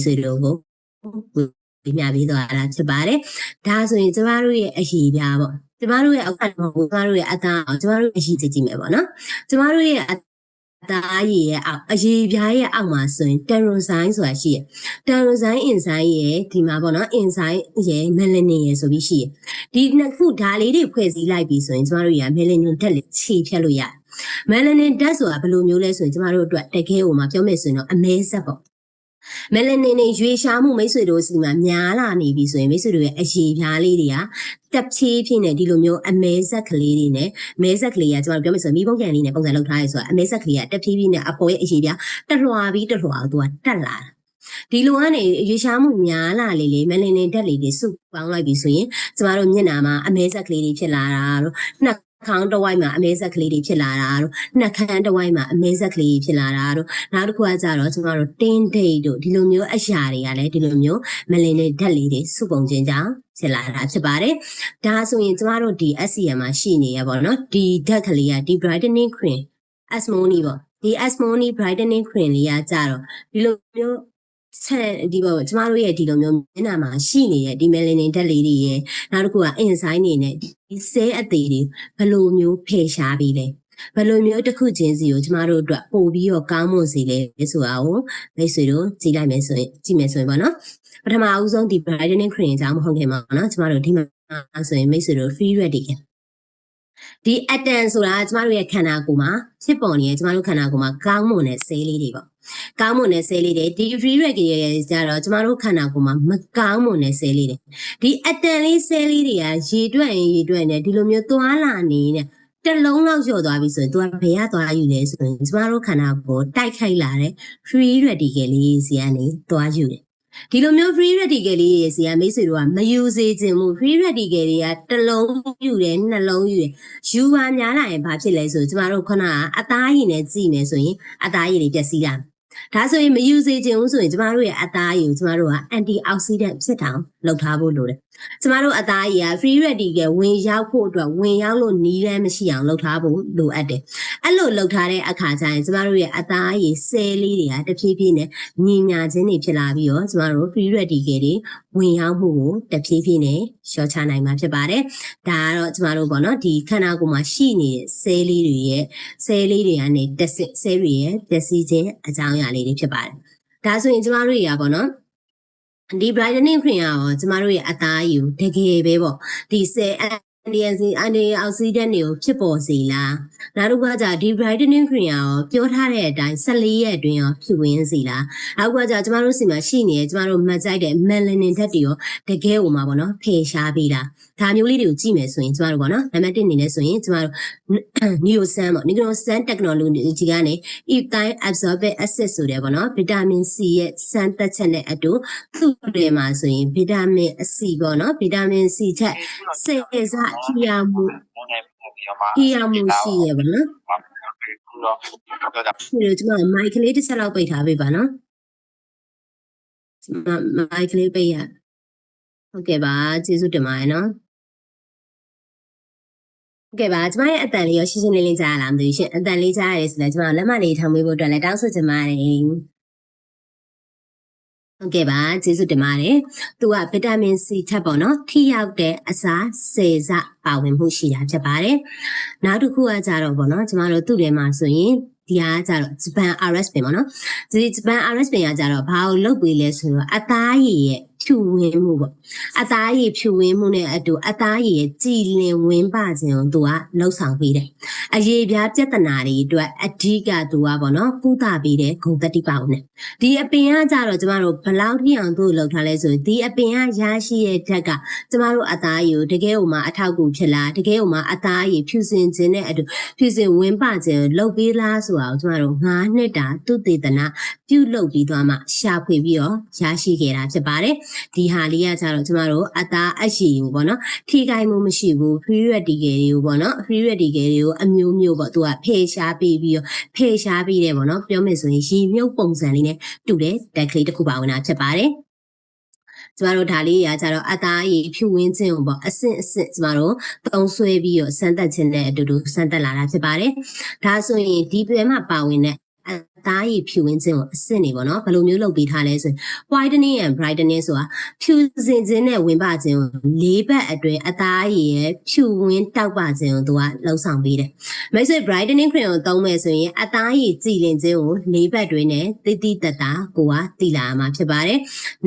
ဆွေတို့ကိုပြပြပြီးသွားတာဖြစ်ပါတယ်ဒါဆိုရင်ကျမတို့ရဲ့အရည်ပြားပေါ့ကျမတို့ရဲ့အောက်မှာကျမတို့ရဲ့အသားကျမတို့အရည်ကြည့်မယ်ပေါ့နော်ကျမတို့ရဲ့အသားရည်ရဲ့အောက်အရည်ပြားရဲ့အောက်မှာဆိုရင်တယ်ရိုဆိုင်းဆိုတာရှိရတယ်ရိုဆိုင်းအင်ဇိုင်းရဲ့ဒီမှာပေါ့နော်အင်ဇိုင်းရဲ့မယ်လနင်ရဲ့ဆိုပြီးရှိရဒီနှစ်ခုဓာလေးတွေဖွဲ့စည်းလိုက်ပြီးဆိုရင်ကျမတို့ရမယ်လနင်ဓာတ်လေးခြေဖြတ်လို့ရတယ်မယ်လနင်ဓာတ်ဆိုတာဘယ်လိုမျိုးလဲဆိုရင်ကျမတို့အတွက်တကယ်ဟိုမှာပြောမယ်ဆိုရင်တော့အမဲဆက်ပေါ့မယ်လနင်နဲ့ရွေးရှားမှုမိတ်ဆွေတို့စီမှာများလာနေပြီဆိုရင်မိတ်ဆွေတို့ရဲ့အရည်ပြားလေးတွေကတက်ဖြည်းဖြည်းနဲ့ဒီလိုမျိုးအမဲဆက်ကလေးတွေနဲ့မဲဆက်ကလေးကကျွန်တော်ပြောမယ်ဆိုရင်မိဘကန်လေးနဲ့ပုံစံလုပ်ထားရဲဆိုတာအမဲဆက်ကလေးကတက်ဖြည်းဖြည်းနဲ့အပေါ်ရဲ့အရည်ပြားတက်လွှာပြီးတက်လွှာကိုသူကတက်လာတာဒီလိုကနေရွေးရှားမှုများလာလေမယ်လနင်ဓာတ်လေးတွေစုပေါင်းလိုက်ပြီဆိုရင်ကျမတို့မျက်နှာမှာအမဲဆက်ကလေးတွေဖြစ်လာတာတို့နှာ ခေါင်းတစ်ဝိုက်မှာအမဲဆက်ကလေးတွေဖြစ်လာတာတို့နှက်ခမ်းတစ်ဝိုက်မှာအမဲဆက်ကလေးဖြစ်လာတာတို့နောက်တစ်ခုကကြတော့ကျမတို့တင်းဒိတ်တို့ဒီလိုမျိုးအရာတွေကလည်းဒီလိုမျိုးမလင်တဲ့ဓာတ်လေးတွေစုပုံခြင်းကြောင့်ဖြစ်လာတာဖြစ်ပါတယ်ဒါဆိုရင်ကျမတို့ဒီ SCM မှာရှိနေရပါတော့ဒီဓာတ်ကလေးကဒီ brightening cream Asmoni ပေါ့ဒီ Asmoni brightening cream လေးကကြတော့ဒီလိုမျိုးဆက်ဒီပေါ့ကျမတို့ရဲ့ဒီလိုမျိုးမျက်နှာမှာရှိနေတဲ့ဒီ melanin ဓာတ်လေးတွေရဲ့နောက်တစ်ခုက enzyme တွေနဲ့ဒီဆဲအသေးတွေဘယ်လိုမျိုးဖယ်ရှားပြီးလဲဘယ်လိုမျိုးတစ်ခုချင်းစီကိုကျမတို့အတွက်ပို့ပြီးတော့ကောင်းမွန်စေလဲဆိုတာကိုမိတ်ဆွေတို့ကြည့်လိုက်မယ်ဆိုရင်ကြည့်မယ်ဆိုရင်ပေါ့နော်ပထမအဦးဆုံးဒီ brightening cream အကြောင်းမဟုတ်ခင်ပါနော်ကျမတို့ဒီမှာဆိုရင်မိတ်ဆွေတို့ free radicalဒီ atom ဆိုတာကျမတို့ရဲ့ခန္ဓာကိုယ်မှာဖြစ်ပေါ်နေတဲ့ကျမတို့ခန္ဓာကိုယ်မှာကောင်းမွန်တဲ့ဆေးလေးတွေပေါ့ကောင်းမွန်တဲ့ဆေးလေးတွေဒီ free radical ရဲ့ကြတော့ကျမတို့ခန္ဓာကိုယ်မှာမကောင်းမွန်တဲ့ဆေးလေးတွေဒီ atom လေးဆေးလေးတွေကရေတွက်ရင်ရေတွက်နေဒီလိုမျိုးသွားလာနေတဲ့တစ်လုံးလောက်လျော့သွားပြီဆိုရင်သူကဘယ်ရသွားယူလဲဆိုရင်ကျမတို့ခန္ဓာကိုယ်တိုက်ခိုက်လာတဲ့ free radical လေးစီကနေသွားယူတယ်ဒီလိုမျိုး free radical လေးတွေစီကမိတ်ဆွေတို့ကမယူစေချင်ဘူး free radical တွေကတစ်လုံးယူတယ်နှလုံးယူတယ်ယူပါများလာရင်ဘာဖြစ်လဲဆိုကျမတို့ခုနကအသားရည်နဲ့ကြည့်မယ်ဆိုရင်အသားရည်တွေပျက်စီးလာဒါဆိုရင်မယူစေချင်ဘူးဆိုရင်ကျမတို့ရဲ့အသားရည်ကိုကျမတို့က antioxidant ဖြစ်အောင်လုပ်ထားဖို့လိုတယ်ကျမတို့အသားရည်က free radical ဝင်ရောက်ဖို့အတွက်ဝင်ရောက်လို့နီးလန်းမရှိအောင်လုပ်ထားဖို့လိုအပ်တယ်အဲ့လိုလုပ်ထားတဲ့အခါကျရင်ကျမတို့ရဲ့အသားရည် cell လေးတွေကတဖြည်းဖြည်းနဲ့ညီညာခြင်းတွေဖြစ်လာပြီးတော့ကျမတို့ free radical တွေဝင်ရောက်မှုကိုတဖြည်းဖြည်းနဲ့လျှော့ချနိုင်မှာဖြစ်ပါတယ်ဒါကတော့ကျမတို့ပေါ့နော်ဒီခန္ဓာကိုယ်မှာရှိနေတဲ့ cell လေးတွေရဲ့ cell လေးတွေကနေတက်စစ် cell တွေရဲ့ပျက်စီးခြင်းအကြောင်းအရာလေးတွေဖြစ်ပါတယ်ဒါဆိုရင်ကျမတို့တွေကပေါ့နော်ဒီ brightening cream ရောကျမတို့ရဲ့အသားရည်ကိုတကယ်ပဲပေါ့ဒီ cell antioxidant တွေကိုဖြစ်ပေါ်စေလားနောက်တစ်ခါကျဒီ brightening cream ရောပြောထားတဲ့အတိုင်း14ရက်အတွင်းရောဖြူဝင်းစေလားနောက်ကကျကျမတို့စီမှာရှိနေကျမတို့မှတ်ကြိုက်တဲ့ melanin ဓာတ်တွေရောတကယ်ဟိုမှာပေါ့နော်ဖယ်ရှားပေးလားဒါမျိုးလေးတွေကိုကြည့်မယ်ဆိုရင်ကျမတို့ပေါ့နော်နံပါတ်1အနေနဲ့ဆိုရင်ကျမတို့ neosan ပေါ့ neosan technology ကနေ ethyl absorbate acid ဆိုတဲ့ပေါ့နော် vitamin C ရဲ့စမ်းသပ်ချက်နဲ့အတူသူ့တွေမှာဆိုရင် vitamin C ပေါ့နော် vitamin C ချက်စေစားထီယာမှုရှိရပါနော်ဒီလိုကျမမိုက်ကလေးတစ်ချက်လောက်ပိတ်ထားပေးပါနော်မိုက်ကလေးပိတ်ရဟုတ်ကဲ့ပါကျေးဇူးတင်ပါတယ်နော်ဟုတ်ကဲ့ပါကျမရဲ့အတန်လေးရောရှင်းရှင်းလင်းလင်းကြားရလားမသိဘူးရှင်အတန်လေးကြားရတယ်ဆိုတော့ကျမလက်မလေးထောင်ပေးဖို့အတွက်လည်းတောင်းဆိုချင်ပါတယ်ဟုတ်ကဲ့ပါကျေးဇူးတင်ပါတယ်သူကဗီတာမင် C ထပ်ပေါ့နော်ထိရောက်တဲ့အစာစေစပါဝင်မှုရှိတာဖြစ်ပါတယ်နောက်တစ်ခုကကြတော့ပေါ့နော်ကျမတို့သူ့ထဲမှာဆိုရင်ဒီဟာကြတော့ဂျပန် RS ပင်ပေါ့နော်ဒီဂျပန် RS ပင်ကကြတော့ဘာကိုလုပ်ပေးလဲဆိုတော့အသားရည်ရဲ့ဖြူဝင်းမှုပေါ့အသားရည်ဖြူဝင်းမှုနဲ့အတူအသားရည်ရဲ့ကြည်လင်ဝင်းပခြင်းကိုသူကလှုပ်ဆောင်ပေးတယ်အရေးပြားပြဿနာတွေအတွက်အဓိကသူကပေါ့နော်ကုသပေးတဲ့ဂုဏ်သတ္တိပါဝင်တယ်ဒီအပင်ကကြတော့ကျမတို့ဘလောက်ထိအောင်သူ့ကိုလှုပ်ထားလဲဆိုရင်ဒီအပင်ကရရှိတဲ့ဓာတ်ကကျမတို့အသားရည်ကိုတကယ်ဟိုမှာအထောက်အကူဖြစ်လားတကယ်ဟိုမှာအသားရည်ဖြူစင်ခြင်းနဲ့အတူဖြူစင်ဝင်းပခြင်းကိုလှုပ်ပေးလားဆိုတာကိုကျမတို့9နှစ်တာသူတေသနာပြုလုပ်ပြီးသွားမှရှာဖွေပြီးတော့ရရှိခဲ့တာဖြစ်ပါတယ်ဒီဟာလေးကကြတော့ကျမတို့အသားအရှိကိုပေါ့နော်ထိခိုက်မှုမရှိဘူး free radical တွေကိုပေါ့နော် free radical တွေကိုအမျိုးမျိုးပေါ့သူကဖယ်ရှားပြီးပြီးတော့ဖယ်ရှားပြီးတယ်ပေါ့နော်ပြောမယ်ဆိုရင်ရေမြုပ်ပုံစံလေးနဲ့တူတဲ့ဓာတ်ကလေးတစ်ခုပါဝင်တာဖြစ်ပါတယ်ကျမတို့ဒါလေးရာကြတော့အသားရည်ဖြူဝင်းခြင်းပေါ့အဆင့်အဆင့်ကျမတို့သုံးဆွဲပြီးတော့စမ်းသပ်ခြင်းနဲ့အတူတူစမ်းသပ်လာတာဖြစ်ပါတယ်ဒါဆိုရင်ဒီပြဲမှာပါဝင်တဲ့အသားရည်ဖြူဝင်းခြင်းကိုအဆင့်နေပေါ့နော်ဘယ်လိုမျိုးလုပ်ပေးထားလဲဆိုရင် whitening and brightening ဆိုတာဖြူစင်ခြင်းနဲ့ဝင်းပခြင်းကို၄ဘက်အတွင်းအသားရည်ရဲ့ဖြူဝင်းတောက်ပခြင်းကိုသူကလှုပ်ဆောင်ပေးတယ်မိတ်ဆွေ brightening cream ကိုသုံးမယ်ဆိုရင်အသားရည်ကြည်လင်ခြင်းကို၄ဘက်တွင်းနဲ့တိတိတတ်တာကိုကသိလာမှာဖြစ်ပါတယ်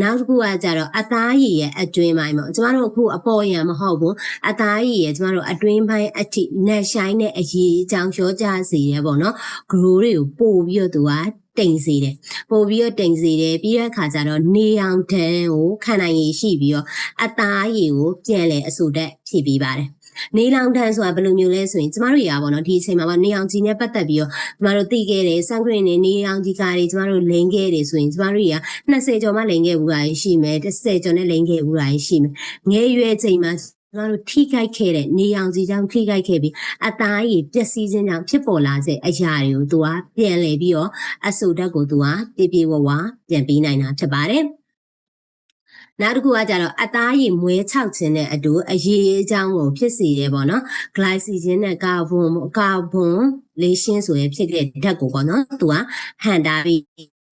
နောက်တစ်ခုကကြတော့အသားရည်ရဲ့အတွင်းပိုင်းပေါ့ကျမတို့အခုအပေါ်ရံမဟုတ်ဘူးအသားရည်ရဲ့ကျမတို့အတွင်းပိုင်းအထိနက်ရှိုင်းတဲ့အရေးအကြောင်းလျှော့ကျစေရပေါ့နော် grow တွေကိုပို့ပြီးတော့သူကတိမ်စေတယ်ပို့ပြီးတော့တိမ်စေတယ်ပြီးတဲ့အခါကျတော့နေအောင်တန်းကိုခံနိုင်ရည်ရှိပြီးတော့အသားရည်ကိုပြန်လဲအဆူတက်ဖြည့်ပေးပါတယ်နေလောင်တန်းဆိုတာဘယ်လိုမျိုးလဲဆိုရင်ကျမတို့ရာပေါ့နော်ဒီအချိန်မှာပေါ့နေအောင်ကြီးနဲ့ပတ်သက်ပြီးတော့ကျမတို့သိခဲ့တယ်ဆန်ခရင်နေနေအောင်ကြီးကားတွေကျမတို့လိန်ခဲ့တယ်ဆိုရင်ကျမတို့ရာ20ကျော်မှလိန်ခဲ့ဘူးတာရှိမယ်30ကျော်နဲ့လိန်ခဲ့ဘူးတာရှိမယ်ငယ်ရွယ်ချိန်မှာ ကျမတို့ထိခိုက်ခဲ့တဲ့နေအောင်စီကြောင့်ထိခိုက်ခဲ့ပြီးအသားရည်ပျက်စီးခြင်းကြောင့်ဖြစ်ပေါ်လာတဲ့အရာတွေကိုသူကပြန်လည်ပြီးတော့အဆုတ်ဓာတ်ကိုသူကပြေပြေဝဝပြန်ပြီးနိုင်တာဖြစ်ပါတယ်။နောက်တစ်ခုကကြတော့အသားရည်မွေးချောက်ခြင်းနဲ့အတူအရေးအကြောင်းကိုဖြစ်စေတယ်ပေါ့နော်။ glycogen နဲ့ကာဗွန်လေးရှင်းဆိုရင်ဖြစ်တဲ့ဓာတ်ကိုပေါ့နော်။သူကဟန်တာပြီး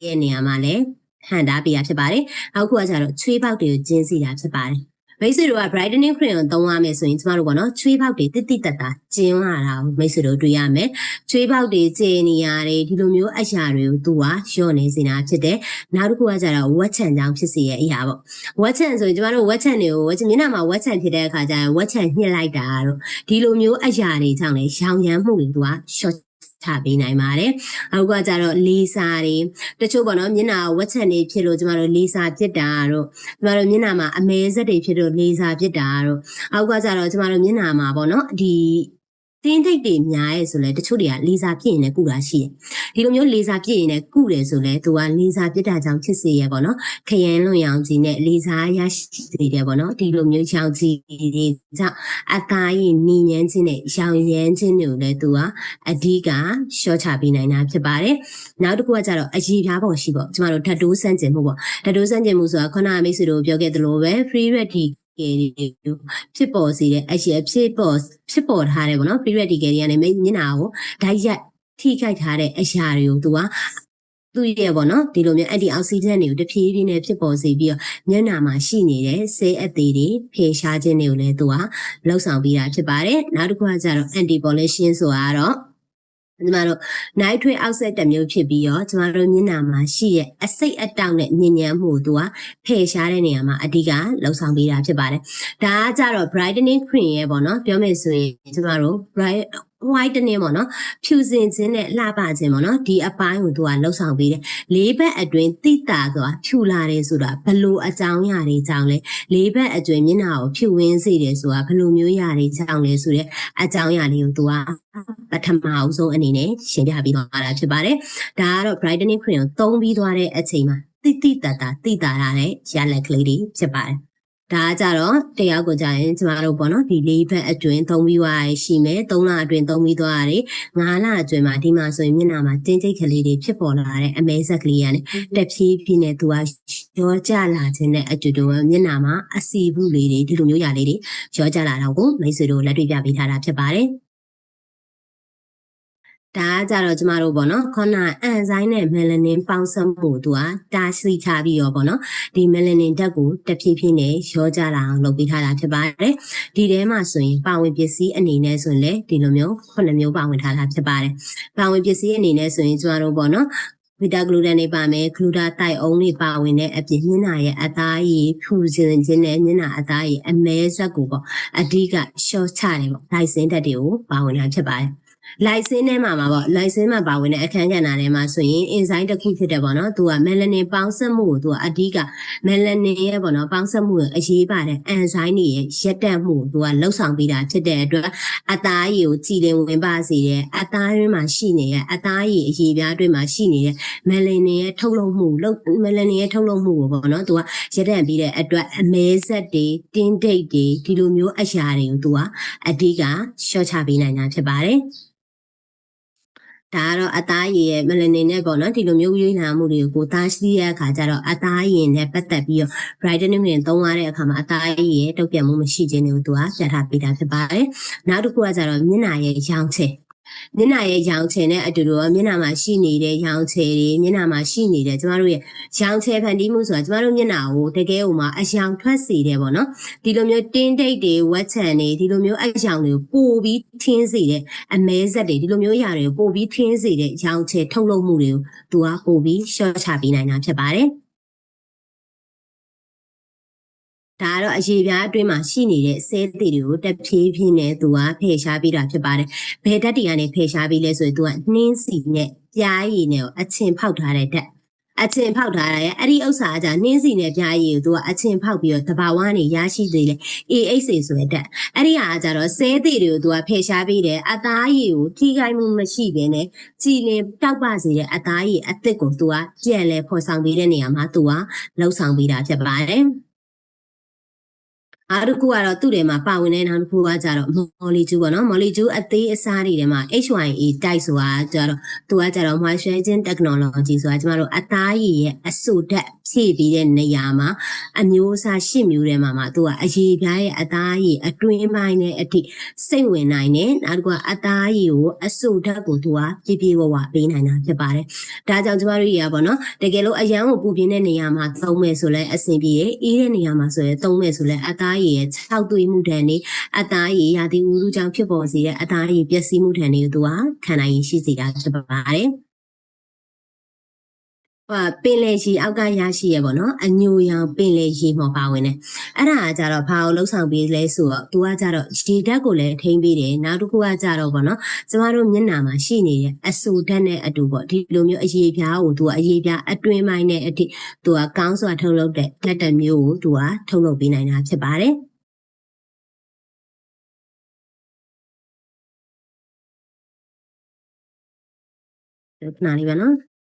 ရဲ့နေရာမှာလည်းဟန်တာပေးရဖြစ်ပါတယ်။နောက်တစ်ခုကကြတော့ချွေးပေါက်တွေကိုကျင်းစီတာဖြစ်ပါတယ်။မိတ်ဆွေတို့က brightening cream ကိုသုံးရမယ်ဆိုရင်ကျမတို့ပေါ့နော်ချွေးပေါက်တွေတိတိတတ်တာကျင်းလာတာကိုမိတ်ဆွေတို့တွေ့ရမယ်ချွေးပေါက်တွေကျေနေရတယ်ဒီလိုမျိုးအရာတွေကိုသူကလျှော့နေစေတာဖြစ်တယ်နောက်တစ်ခုကကြတော့ဝက်ချံကြောင့်ဖြစ်စေရဲ့အရာပေါ့ဝက်ချံဆိုရင်ကျမတို့ဝက်ချံတွေကိုမျက်နှာမှာဝက်ချံဖြစ်တဲ့အခါကျရင်ဝက်ချံညှစ်လိုက်တာတို့ဒီလိုမျိုးအရာတွေကြောင့်လေရောင်ရမ်းမှုတွေသူကလျှော့ချပေးနိုင်ပါတယ်။အခုကကြတော့လေးစားတွေတချို့ပေါ့နော်မျက်နှာဝက်ချံတွေဖြစ်လို့ကျမတို့လေးစားဖြစ်တာတို့ကျမတို့မျက်နှာမှာအမဲဆက်တွေဖြစ်လို့လေးစားဖြစ်တာတို့အခုကကြတော့ကျမတို့မျက်နှာမှာပေါ့နော်ဒီတင်းထိတ်တွေများရဲဆိုလဲတချို့တွေကလေးစားဖြစ်ရင်လည်းကုတာရှိတယ်။ဒီလိုမျိုးလေးစားဖြစ်ရင်လည်းကုတယ်ဆိုလဲသူကလေးစားဖြစ်တာကြောင့်ဖြစ်စေရပေါ့နော်။ခရမ်းလွန်ရောင်ကြီးနဲ့လေးစားရရှိစေတယ်ပေါ့နော်။ဒီလိုမျိုးရောင်ကြီးတွေကြောင့်အသားရည်နီညမ်းခြင်းနဲ့ရောင်ရမ်းခြင်းတွေကိုလည်းသူကအဓိကရှော့ချပေးနိုင်တာဖြစ်ပါတယ်။နောက်တစ်ခုကကြတော့အရေးပြားပေါ်ရှိပေါ့ကျမတို့ဓာတ်တိုးစမ်းကျင်မှုပေါ့ဓာတ်တိုးစမ်းကျင်မှုဆိုတာခုနကမိတ်ဆွေတို့ပြောခဲ့သလိုပဲ free radical ဖြစ်ပေါ်စေတဲ့အရေးဖြစ်ပေါ်ထားတယ်ပေါ့နော် free radical တွေကနေမျက်နှာကိုဓာတ်ရိုက်ထိခိုက်ထားတဲ့အရာတွေကိုသူကသူ့ရဲ့ပေါ့နော်ဒီလိုမျိုး antioxidant တွေကိုတဖြည်းဖြည်းနဲ့ဖြစ်ပေါ်စေပြီးတော့မျက်နှာမှာရှိနေတဲ့ဆေးအသေးတွေဖယ်ရှားခြင်းတွေကိုလည်းသူကလှုပ်ဆောင်ပေးတာဖြစ်ပါတယ်နောက်တစ်ခုကကြတော့ anti pollution ဆိုတာကတော့ကျမတို့ nitrate oxide တစ်မျိုးဖြစ်ပြီးတော့ကျမတို့မျက်နှာမှာရှိတဲ့အဆိပ်အတောက်နဲ့ညဉ့်ညမ်းမှုကိုသူကဖယ်ရှားတဲ့နေရာမှာအဓိကလှုပ်ဆောင်ပေးတာဖြစ်ပါတယ်။ဒါကကြတော့ brightening cream ရဲ့ပေါ့နော်ပြောမယ်ဆိုရင်ကျမတို့ whitening ပေါ့နော်ဖြူစင်ခြင်းနဲ့လှပခြင်းပေါ့နော်ဒီအပိုင်းကိုသူကလှုပ်ဆောင်ပေးတယ်။လေးဘက်အတွင်းတိတာဆိုတာဖြူလာတယ်ဆိုတာဘလို့အကြောင်းအရာတွေကြောင့်လဲလေးဘက်အတွင်းမျက်နှာကိုဖြူဝင်းစေတယ်ဆိုတာဘလို့မျိုးအရာတွေကြောင့်လဲဆိုတဲ့အကြောင်းအရာလေးကိုသူကပထမအဆုံးအနေနဲ့ရှင်းပြပြီးသွားတာဖြစ်ပါတယ်။ဒါကတော့ brightening cream ကိုသုံးပြီးသွားတဲ့အချိန်မှာတိတာတာနဲ့ရလက်ကလေးတွေဖြစ်ပါတယ်။ဒါကကြတော့တယောက်ကိုကြာရင်ကျမတို့ပေါ့နော်ဒီ၄ဘက်အတွင်းသုံးပြီးသွားရရှိမယ်၃လအတွင်းသုံးပြီးသွားရတယ်၅လအတွင်းမှာဒီမှာဆိုရင်မျက်နှာမှာတင်းကျိတ်ကလေးတွေဖြစ်ပေါ်လာတဲ့အမဲဆက်ကလေးကနေတဖြည်းဖြည်းနဲ့သူကရောကျလာခြင်းနဲ့အတူတူမျက်နှာမှာအစီဘူးလေးတွေဒီလိုမျိုးຢာလေးတွေရောကျလာတော့ကိုမိတ်ဆွေတို့လက်တွေ့ပြပေးထားတာဖြစ်ပါတယ်ဒါကကြတော့ကျမတို့ပေါ့နော်ခုနအန်ဇိုင်းနဲ့မယ်လနင်ပေါင်းစပ်မှုသူကတားဆီးချပြီးရောပေါ့နော်ဒီမယ်လနင်ဓာတ်ကိုတဖြည်းဖြည်းနဲ့ရောကြလာအောင်လုပ်ပေးထားတာဖြစ်ပါတယ်ဒီထဲမှာဆိုရင်ပါဝင်ပစ္စည်းအနေနဲ့ဆိုရင်လည်းဒီလိုမျိုး9မျိုးပါဝင်ထားတာဖြစ်ပါတယ်ပါဝင်ပစ္စည်းအနေနဲ့ဆိုရင်ကျမတို့ပေါ့နော်ဗီတာဂလူတန်တွေပါမယ်ဂလူတာတိုက်အုံးတွေပါဝင်တဲ့အပြင်မျက်နှာရဲ့အသားရည်ဖြူစင်ခြင်းနဲ့မျက်နှာအသားရည်အမဲဆက်ကိုပေါ့အဓိကရှော့ချတယ်ပေါ့လိုက်စင်းဓာတ်တွေကိုပါဝင်တာဖြစ်ပါတယ်လိုက်စင်းထဲမှာပေါ့လိုက်စင်းမှာပါဝင်တဲ့အခန်းကဏ္ဍထဲမှာဆိုရင် enzyme တစ်ခုဖြစ်တယ်ပေါ့နော်သူက melanin ပေါင်းစပ်မှုကိုသူကအဓိက melanin ရဲ့ပေါ့နော်ပေါင်းစပ်မှုကိုအရေးပါတဲ့ enzyme တွေရဲ့ရက်တက်မှုကိုသူကလှုပ်ဆောင်ပေးတာဖြစ်တဲ့အတွက်အသားရည်ကိုကြည်လင်ဝင်ပါစေတယ်အသားရင်းမှာရှိနေတဲ့အသားရည်အရေးပြားတွေမှာရှိနေတဲ့ melanin ရဲ့ထုတ်လုပ်မှုကိုပေါ့နော်သူကရက်တက်ပြီးတဲ့အတွက်အမဲဆက်တွေတင်းတိတ်တွေဒီလိုမျိုးအရာတွေကိုသူကအဓိကရှော့ချပေးနိုင်တာဖြစ်ပါတယ်ဒါကတော့အသားရည်ရဲ့မလနေနဲ့ပေါ့နော်ဒီလိုမျိုးရွေးလာမှုတွေကိုသားရှိတဲ့အခါကျတော့အသားရည်နဲ့ပတ်သက်ပြီးတော့ brightening တွေသုံးရတဲ့အခါမှာအသားရည်ရဲ့တုံ့ပြန်မှုမရှိခြင်းတွေကိုသူကပြထားပေးတာဖြစ်ပါတယ်နောက်တစ်ခုကကျတော့မျက်နှာရဲ့ရောင်ချယ်မျက်နှာရဲ့ရောင်ချယ်နဲ့အတူတူမျက်နှာမှာရှိနေတဲ့ရောင်ချယ်တွေမျက်နှာမှာရှိနေတဲ့ကျမတို့ရဲ့ရောင်ချယ်ဖန်တီးမှုဆိုတာကျမတို့မျက်နှာကိုတကယ်ဟိုမှာအရောင်ထွက်စေတယ်ပေါ့နော်ဒီလိုမျိုးတင်းတိတ်တွေဝက်ချံတွေဒီလိုမျိုးအရောင်တွေကိုပို့ပြီးထင်းစေတဲ့အမဲဆက်တွေဒီလိုမျိုးအရာတွေကိုပို့ပြီးထင်းစေတဲ့ရောင်ချယ်ထုတ်လုပ်မှုတွေကိုသူကပို့ပြီးရှော့ချပေးနိုင်တာဖြစ်ပါတယ်ဒါကတော့အရေးပြားအတွင်းမှာရှိနေတဲ့ဆဲသီတွေကိုတဖြည်းဖြည်းနဲ့သူကဖယ်ရှားပေးတာဖြစ်ပါတယ်။ဘယ်ဓာတ်တွေကနေဖယ်ရှားပေးလဲဆိုရင်သူကနှင်းစီနဲ့ပြားရည်နဲ့အချင်ဖောက်ထားတဲ့ဓာတ်အချင်ဖောက်ထားရရဲ့အဲ့ဒီဥစ္စာကနှင်းစီနဲ့ပြားရည်ကိုသူကအချင်ဖောက်ပြီးတော့တဘာဝကနေရရှိသေးတယ် AHA ဆိုတဲ့ဓာတ်အဲ့ဒီဟာကကြတော့ဆဲသီတွေကိုသူကဖယ်ရှားပေးတယ်အသားရည်ကိုထိခိုက်မှုမရှိဘဲနဲ့ကြည်လင်တောက်ပစေတဲ့အသားရည်အသစ်ကိုသူကကြံ့လဲဖော်ဆောင်ပေးတဲ့နေရာမှာသူကလှုပ်ဆောင်ပေးတာဖြစ်ပါတယ် အားတစ်ခုကတော့သူ့ထဲမှာပါဝင်တဲ့နောက်တစ်ခုကကြတော့မော်လီကျူးပေါ့နော်မော်လီကျူးအသေးအစားတွေထဲမှာ HYA တိုက်ဆိုတာကြတော့သူကကြတော့ moisturizing technology ဆိုတာကျမတို့အသားရည်ရဲ့အဆိုဓာတ်ဖြည့်ပြီးတဲ့နေရာမှာအမျိုးအစား၈မျိုးထဲမှာသူကအရေပြားရဲ့အသားရည်အတွင်းပိုင်းနဲ့အထိစိတ်ဝင်နိုင်တယ်နောက်တစ်ခုကအသားရည်ကိုအဆိုဓာတ်ကိုသူကပြည့်ပြည့်ဝဝပေးနိုင်တာဖြစ်ပါတယ်ဒါကြောင့်ကျမတို့ကြီးကပေါ့နော်တကယ်လို့အရန်ကိုပူပြင်းတဲ့နေရာမှာသုံးမယ်ဆိုလဲအဆင်ပြေတယ်အေးတဲ့နေရာမှာဆိုရင်သုံးမယ်ဆိုလဲအသားရည်ရဲ့ခြောက်သွေးမှုဒဏ်တွေအသားရည်ရာသီဥတုကြောင့်ဖြစ်ပေါ်စေတဲ့အသားရည်ပျက်စီးမှုဒဏ်တွေကိုသူကခံနိုင်ရရှိစေတာဖြစ်ပါတယ်ပင်လယ်ရေအောက်ကရရှိရပေါ့နော်အညိုရောင်ပင်လယ်ရေမှာပါဝင်တယ်အဲ့ဒါကကြတော့ဘာကိုလှုပ်ဆောင်ပေးလဲဆိုတော့သူကကြတော့ရေဓာတ်ကိုလည်းထိန်းပေးတယ်နောက်တစ်ခုကကြတော့ပေါ့နော်ကျမတို့မျက်နှာမှာရှိနေတဲ့အဆူဓာတ်နဲ့အတူပေါ့ဒီလိုမျိုးအရေပြားကိုသူကအရေပြားအတွင်းပိုင်းနဲ့အထိသူကကောင်းစွာထုတ်လုပ်တဲ့ဓာတ်မျိုးကိုသူကထုတ်လုပ်ပေးနိုင်တာဖြစ်ပါတယ်ခဏလေးပါနော်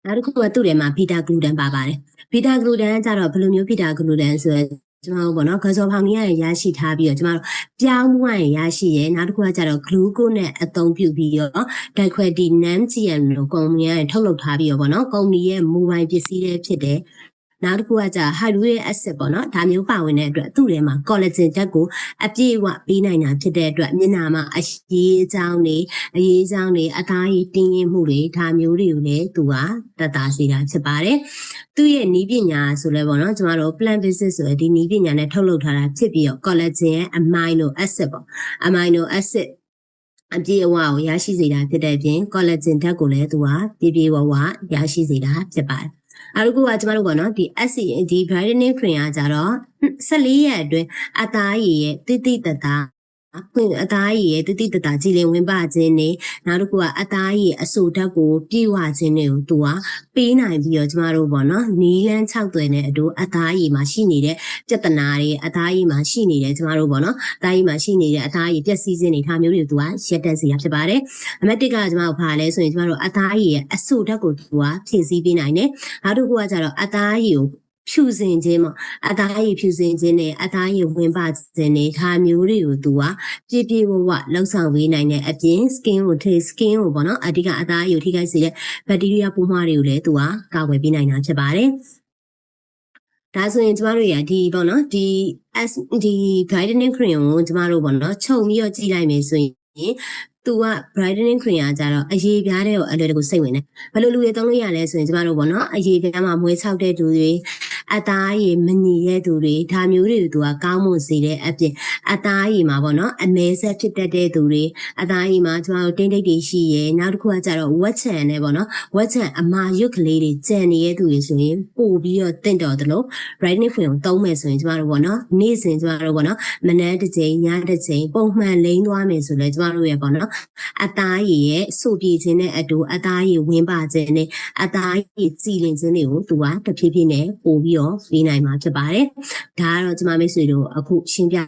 နောက်တစ်ခုကသူ့ထဲမှာဘီတာဂလူတန်ပါပါတယ်ဘီတာဂလူတန်ကကြတော့ဘယ်လိုမျိုးဘီတာဂလူတန်ဆိုတော့ကျမတို့ပေါ့နော်ဂဇော်ဖောင်ကြီးရရှိထားပြီးတော့ကျမတို့ပြောင်းမှုရရှိရနောက်တစ်ခုကကြတော့ glucose နဲ့အသုံးပြုပြီးတော့ diquetinam GM လို့ကုမ္ပဏီကထုတ်လုပ်ထားပြီးတော့ပေါ့နော်ကုမ္ပဏီရဲ့မူပိုင်ပစ္စည်းတွေဖြစ်တဲ့နောက်တစ်ခုကကြ hyaluronic acid ပေါ့နော်ဒါမျိုးပါဝင်တဲ့အတွက်သူ့ထဲမှာ collagen ဓာတ်ကိုအပြည့်အဝပေးနိုင်တာဖြစ်တဲ့အတွက်မျက်နှာမှာအရေးအကြောင်းတွေအသားရည်တင်းရင်မှုတွေဒါမျိုးတွေကိုလည်းသူကတတ်တာစေတာဖြစ်ပါတယ်သူ့ရဲ့နီးပညာဆိုလဲပေါ့နော်ကျမတို့ plant based ဆိုတဲ့ဒီနီးပညာနဲ့ထုတ်လုပ်ထားတာဖြစ်ပြီးတော့ collagen ရဲ့ amino acid ပေါ့ amino acid အပြည့်အဝကိုရရှိစေတာဖြစ်တဲ့အပြင် collagen ဓာတ်ကိုလည်းသူကပြည့်ပြည့်ဝဝရရှိစေတာဖြစ်ပါတယ်အခုကကျမတို့ပေါ့နော်ဒီ acid ဒီ brightening cream ကကြတော့14ရက်အတွင်းအသားရည်ရဲ့တိတိတတ်အသားရည်ရဲ့တိတိတတ်ကြည်လင်ဝင်ပါခြင်းနဲ့နောက်တစ်ခုကအသားရည်အဆိုဓာတ်ကိုပြည့်ဝခြင်းတွေကိုသူကပေးနိုင်ပြီးတော့ကျမတို့ပေါ့နော်နီးလန်း6သွဲနဲ့အတူအသားရည်မှာရှိနေတဲ့ပြဿနာတွေအသားရည်မှာရှိနေတဲ့ကျမတို့ပေါ့နော်အသားရည်မှာရှိနေတဲ့အသားရည်ပျက်စီးခြင်းတွေဒါမျိုးတွေကိုသူကရက်တက်စေရဖြစ်ပါတယ်အမတ်တစ်ကကျမတို့ဖာလဲဆိုရင်ကျမတို့အသားရည်ရဲ့အဆိုဓာတ်ကိုသူကဖြည့်ဆည်းပေးနိုင်တယ်နောက်တစ်ခုကကျတော့အသားရည်ကိုဖြူစင်ခြင်းပေါ့အသားရည်ဖြူစင်ခြင်းနဲ့အသားရည်ဝင်ပါခြင်းနဲ့ဒါမျိုးတွေကိုသူကပြည့်ပြည့်ဝဝလှုပ်ဆောင်ပေးနိုင်တဲ့အပြင် skin ကိုပေါ့နော်အဓိကအသားရည်ကိုထိခိုက်စေတဲ့ဘက်တီးရီးယားပိုးမွှားတွေကိုလည်းသူကကာကွယ်ပေးနိုင်တာဖြစ်ပါတယ်ဒါဆိုရင်ကျမတို့ရဒီပေါ့နော်ဒီ brightening cream ကိုကျမတို့ပေါ့နော်ခြုံပြီးတော့ကြည့်လိုက်မယ်ဆိုရင်သူက brightening cream ကကြတော့အရေးပြားတဲ့ကိုအလွယ်တကူစိတ်ဝင်တယ်ဘယ်လိုလူတွေသုံးလို့ရလဲဆိုရင်ကျမတို့ပေါ့နော်အရေးပြားမှာမွေးချောက်တဲ့သူတွေအသားရည်မညီတဲ့သူတွေဒါမျိုးတွေကိုသူကကောင်းမွန်စေတဲ့အပြင်အသားရည်မှာပေါ့နော်အမဲဆက်ဖြစ်တတ်တဲ့သူတွေအသားရည်မှာကျမတို့တင်းတိတ်တွေရှိရဲနောက်တစ်ခုကကြတော့ဝက်ချန်နဲ့ပေါ့နော်ဝက်ချန်အမာရွက်ကလေးတွေကြံနေတဲ့သူတွေဆိုရင်ပို့ပြီးတော့တင့်တော်တယ်လို့ brightening cream ကိုသုံးမယ်ဆိုရင်ကျမတို့ပေါ့နော်နေ့စဉ်ကျမတို့ပေါ့နော်မနက်တစ်ချိန်ညတစ်ချိန်ပုံမှန်လိမ့်သွားမယ်ဆိုလဲကျမတို့ရဲ့ပေါ့နော်အသားရည်ရဲ့စုပ်ပြည့်ခြင်းနဲ့အတူအသားရည်ဝင်ပါခြင်းနဲ့အသားရည်ကြည်လင်ခြင်းတွေကိုသူကတဖြည်းဖြည်းနဲ့ပို့ပြီးတော့ပေးနိုင်မှာဖြစ်ပါတယ်ဒါကတော့ကျမမိတ်ဆွေတို့အခုရှင်းပြ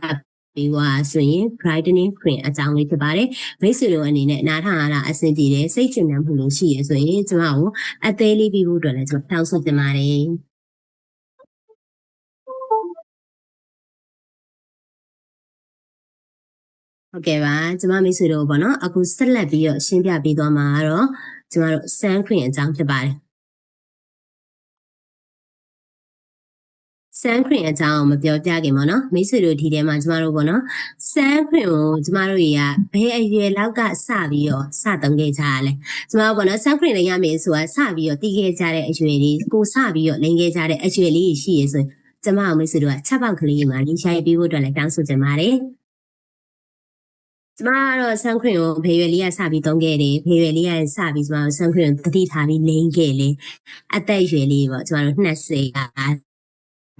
ပြီးွားဆိုရင် brightening cream အကြောင်းလေးဖြစ်ပါတယ်မိတ်ဆွေတို့အနေနဲ့နားထောင်ရတာအဆင်ပြေတယ်စိတ်ချနှံမှုလို့ရှိရဆိုရင်ကျမကိုအသေးလေးပြီးဖို့အတွက်လည်းကျမတောင်းဆိုတင်ပါတယ်ဟုတ်ကဲ့ပါကျမမိတ်ဆွေတို့ပေါ့နော်အခုဆက်လက်ပြီးတော့ရှင်းပြပေးသွားမှာကတော့ကျမတို့ sun cream အကြောင်းဖြစ်ပါတယ်sun cream အကြောင်းမပြောပြခင်ပေါ့နော်မိတ်ဆွေတို့ဒီထဲမှာကျမတို့ပေါ့နော် sun cream ကိုကျမတို့တွေကဘယ်အရွယ်လောက်ကစပြီးတော့စသုံးခဲ့ကြရလဲကျမတို့ပေါ့နော် sun cream လိမ်ရမယ်ဆိုတာစပြီးတော့တည်ခဲ့ကြတဲ့အရွယ်လေးကိုစပြီးတော့လိမ်ခဲ့ကြတဲ့အရွယ်လေးရှိရဆိုရင်ကျမတို့မိတ်ဆွေတို့ကချက်ပေါက်ကလေးမှာလင်းရှားပေးဖို့အတွက်လည်းတောင်းဆိုကြပါတယ်ကျမကတော့ sun cream ကိုဖေရွယ်လေးကစပြီးသုံးခဲ့တယ်ဖေရွယ်လေးကစပြီးကျမတို့ sun cream ကိုတတိထားပြီးလိမ်ခဲ့လေအသက်ရွယ်လေးပေါ့ကျမတို့20က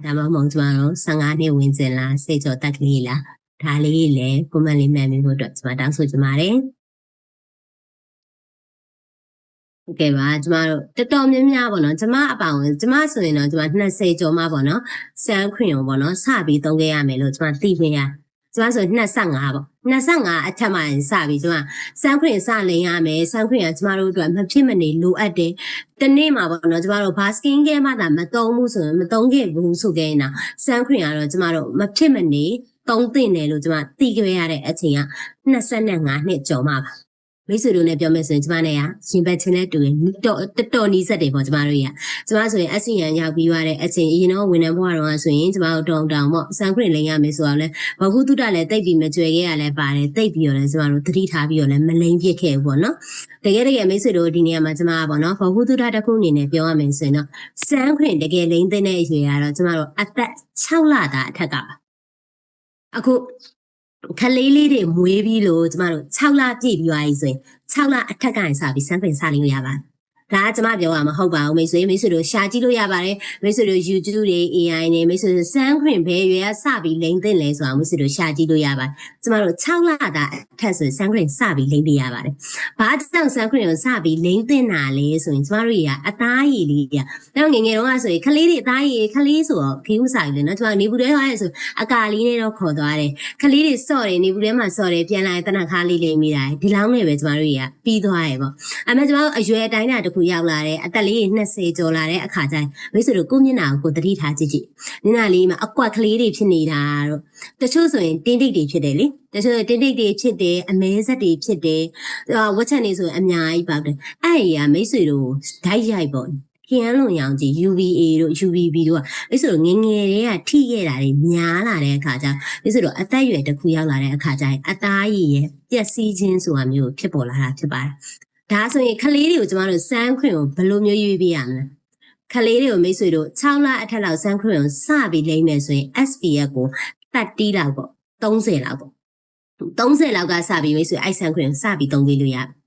ဒါမှမဟုတ်ကျမတို့15နှစ်ဝန်းကျင်လားစိတ်ကြောတက်ကလေးလားဒါလေးလည်းကွန်မန့်လေးမှန်ပြီးဖို့အတွက်ကျမတောင်းဆိုကြပါတယ်ဟုတ်ကဲ့ပါကျမတို့တော်တော်များများပေါ့နော်ကျမအပောင်ကျမဆိုရင်တော့ကျမ20ကျော်မှပေါ့နော် sun cream ကိုပေါ့နော်စပြီးသုံးခဲ့ရမယ်လို့ကျမသိခွင့်ရ ကျမဆို25ပေါ့25အထက်မှစပြီကျမစမ်းခွင့်စလိန်ရမယ်စမ်းခွင့်ကကျမတို့အတွက်မဖြစ်မနေလိုအပ်တယ်တနေ့မှာပေါ့နော်ကျမတို့ဘာစကင်ကဲမှသာမသုံးဘူးဆိုရင်မသုံးခဲ့ဘူးဆိုခဲ့ရင်တော့စမ်းခွင့်ကတော့ကျမတို့မဖြစ်မနေသုံးသင့်တယ်လို့ကျမသိခဲ့ရတဲ့အချိန်က25နှစ်ကျော်မှပါမိတ်ဆွေတို့နဲ့ပြောမယ်ဆိုရင်ကျမနဲ့ရှင်ဘက်ချင်းနဲ့တူရင်တော်နီးစက်တယ်ပေါ့ကျမတို့ကျမဆိုရင်အစီရန်ရောက်ပြီးရတဲ့အချိန်အရင်တော့ဝန်ထမ်းဘဝတော့ဆိုရင်ကျမတို့တောင်းပေါ့စမ်းခွင့်လိန်ရမယ်ဆိုတော့လဲဘဟုတုတလည်းတိတ်ပြီးမကြွယ်ခဲ့ရလဲပါတယ်တိတ်ပြီးတော့လဲကျမတို့သတိထားပြီးတော့လဲမလိန်ပြစ်ခဲ့ဘူးပေါ့နော်တကယ်မိတ်ဆွေတို့ဒီနေရာမှာကျမပေါ့နော်ဘဟုတုတတစ်ခုအနေနဲ့ပြောရမယ်ဆိုရင်တော့စမ်းခွင့်တကယ်လိန်တဲ့အရွယ်ကတော့ကျမတို့အသက်6လသားအထက်ကပါအခုခလေးလေးတွေမွေးပြီးလို့ကျမတို့6လပြည့်ပြီးသွားပြီဆိုရင်6လအထက်ကနေစပြီးစမ်းပင်စလိမ့်လို့ရပါတယ်ဒါကကျမပြောရမှာဟုတ်ပါဘူးမိတ်ဆွေတို့ရှာကြည့်လို့ရပါတယ်မိတ်ဆွေတို့ YouTube တွေ AI တွေမိတ်ဆွေတို့စမ်းခွင့်ဘယ်ရွယ်ကစပြီးလိမ့်သိမ့်လဲဆိုတာမိတ်ဆွေတို့ရှာကြည့်လို့ရပါတယ်ကျမတို့6လတာအထက်ဆိုစမ်းခွင့်စပြီးလိမ့်ပြရပါတယ်ဘာကြောင့်စမ်းခွင့်ကိုစပြီးလိမ့်သိမ့်တာလဲဆိုရင်ကျမတို့ကအသားရည်လေးတော့ငယ်ငယ်တုန်းကဆိုရင်ခလေးတွေအသားရည်ခလေးဆိုတော့ခီးဥစားကြီးလေနော်ကျမနေဘူးတဲသွားရဲဆိုအကာလေးနဲ့တော့ခေါ်သွားတယ်ခလေးတွေစော့တယ်နေဘူးထဲမှာစော့တယ်ပြန်လာရင်တနခါလေးလိမ့်မိတာဒီလောင်းနဲ့ပဲကျမတို့ပြီးသွားရပေါ့အဲ့မဲ့ကျမတို့အရွယ်အတိုင်းတာတစ်ခုရောက်လာတယ်အသက်လေး20ကျော်လာတဲ့အခါကျရင်မိတ်ဆွေတို့ကိုမျက်နှာကိုသတိထားကြည့်မျက်နှာလေးမှာအကွက်ကလေးတွေဖြစ်နေတာတော့တချို့ဆိုရင်တင်းတိတ်တွေဖြစ်တယ်လေတချို့တင်းတိတ်တွေဖြစ်တယ်အမဲဆက်တွေဖြစ်တယ်ဝက်ချက်နေဆိုရင်အများကြီးပေါ့တယ်အဲ့ဒီမိတ်ဆွေတို့ဓာတ်ရိုက်ပေါ့ခရမ်းလွန်ရောင်ကြီး UVA တို့ UVB တို့ကမိတ်ဆွေတို့ငငယ်တွေကထိခဲ့တာတွေများလာတဲ့အခါကျမိတ်ဆွေတို့အသက်အရွယ်တစ်ခုရောက်လာတဲ့အခါကျရင်အသားရည်ရဲ့ပျက်စီးခြင်းဆိုတာမျိုးဖြစ်ပေါ်လာတာဖြစ်ပါတယ်ဒါဆိုရင်ခလေးတွေကိုကျမတို့စမ်းခွင့်ကိုဘယ်လိုမျိုးရွေးပေးရမလဲခလေးတွေကိုမိတ်ဆွေတို့6လအထက်လောက်စမ်းခွင့်ကိုစပြီးလိမ့်မယ်ဆိုရင် SPF ကို30လောက်ပေါ့30လောက်ပေါ့30လောက်ကစပြီးမိတ်ဆွေအိုက်စမ်းခွင့်ကိုစပြီးသုံးပေးလို့ရတယ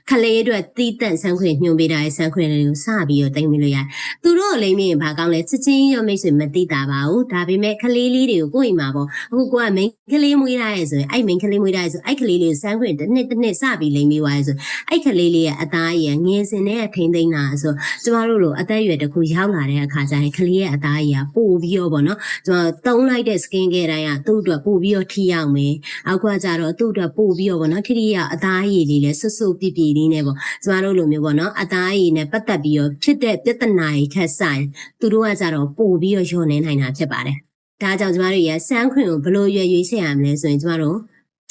်ခလေးအတွက်တီးတန့်ဆန်းခွင့်ညွှန်ပေးတာရဲ့ဆန်းခွင့်တွေကိုစပြီးတော့တင်ပေးလို့ရတယ်။သူတို့လိမ့်မြင်ဘာကောင်းလဲချက်ချင်းရောမိတ်ဆွေမသိတာပါဘူး။ဒါပေမဲ့ခလေးလေးတွေကိုကိုယ့်အိမ်မှာပေါ့အခုကိုကမိန်းကလေးမွေးထားရဲဆိုရင်အဲ့မိန်းကလေးမွေးထားရဲဆိုအဲ့ကလေးလေးကိုဆန်းခွင့်တစ်နှစ်စပြီးလိမ့်ပေးသွားရဲဆိုအဲ့ကလေးလေးရဲ့အသားရည်ငယ်စင်နဲ့ထိမ့်သိမ့်တာဆိုကျမတို့လိုအသက်အရွယ်တစ်ခုရောက်လာတဲ့အခါကျရင်ခလေးရဲ့အသားရည်ကပို့ပြီးတော့ပေါ့နော်ကျမသုံးလိုက်တဲ့ skin care တိုင်းကသူ့အတွက်ပို့ပြီးတော့ထိရောက်မယ်။အောက်ကကြတော့သူ့အတွက်ပို့ပြီးတော့ပေါ့နော်ထိထိရောက်အသားရည်လေးလည်းဆွဆွပြပြလေးနဲ့ပေါ့ကျမတို့လိုမျိုးပေါ့နော်အသားရည်နဲ့ပတ်သက်ပြီးတော့ဖြစ်တဲ့ပြဿနာတွေထက်ဆိုင်သူတို့ကကြတော့ပို့ပြီးတော့ညှော်နေနိုင်တာဖြစ်ပါတယ်။ဒါကြောင့်ကျမတို့ရစမ်းခွင့်ကိုဘယ်လိုရွေးချယ်ရမလဲဆိုရင်ကျမတို့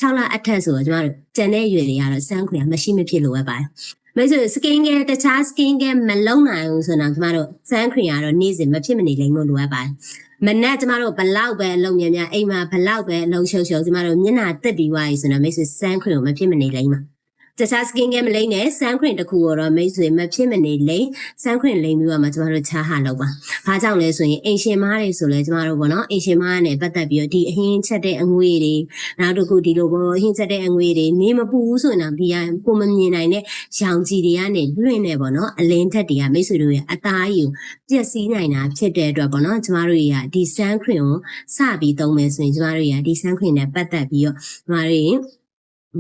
6လအထက်ဆိုတော့ကျမတို့ကျန်တဲ့ရွယ်တွေကတော့စမ်းခွင့်မရှိမဖြစ်လိုအပ်ပါတယ်။မိတ်ဆွေ skin care တခြား skin care မလုံနိုင်ဘူးဆိုတော့ကျမတို့စမ်းခွင့်ကတော့နေ့စဉ်မဖြစ်မနေလိမ့်လို့လိုအပ်ပါတယ်။မနက်ကျမတို့ဘလောက်ပဲအလုံးများအိမ်မှာဘလောက်ပဲအလုံးရှုပ်ကျမတို့မျက်နှာတက်ပြီးွားပြီဆိုတော့မိတ်ဆွေစမ်းခွင့်ကိုမဖြစ်မနေလိမ့်မှာတခြား skin care မလိမ့်နဲ့စမ်းခွင့်တစ်ခုတော့မိတ်ဆွေမဖြစ်မနေလိမ့်စမ်းခွင့်လိမ့်ပြီးတော့မှကျမတို့ချားဟာလောက်ပါ။ဘာကြောင့်လဲဆိုရင်အင်ရှင်မားတွေဆိုလဲကျမတို့ပေါ့နော်အင်ရှင်မားနဲ့ပတ်သက်ပြီးတော့ဒီအဟင်းချက်တဲ့အငွေတွေနောက်တစ်ခုဒီလိုပေါ့အဟင်းချက်တဲ့အငွေတွေနေမပူဘူးဆိုရင်တော့ဒီကိုမမြင်နိုင်တဲ့ရောင်ကြီးတွေကနေလွင့်နေပေါ့နော်အလင်းထက်တွေကမိတ်ဆွေတို့ရဲ့အသားယူပျက်စီးနိုင်တာဖြစ်တဲ့အတွက်ပေါ့နော်ကျမတို့ဒီစမ်းခွင့်ကိုစပြီးသုံးမယ်ဆိုရင်ကျမတို့ဒီစမ်းခွင့်နဲ့ပတ်သက်ပြီးတော့ကျမတို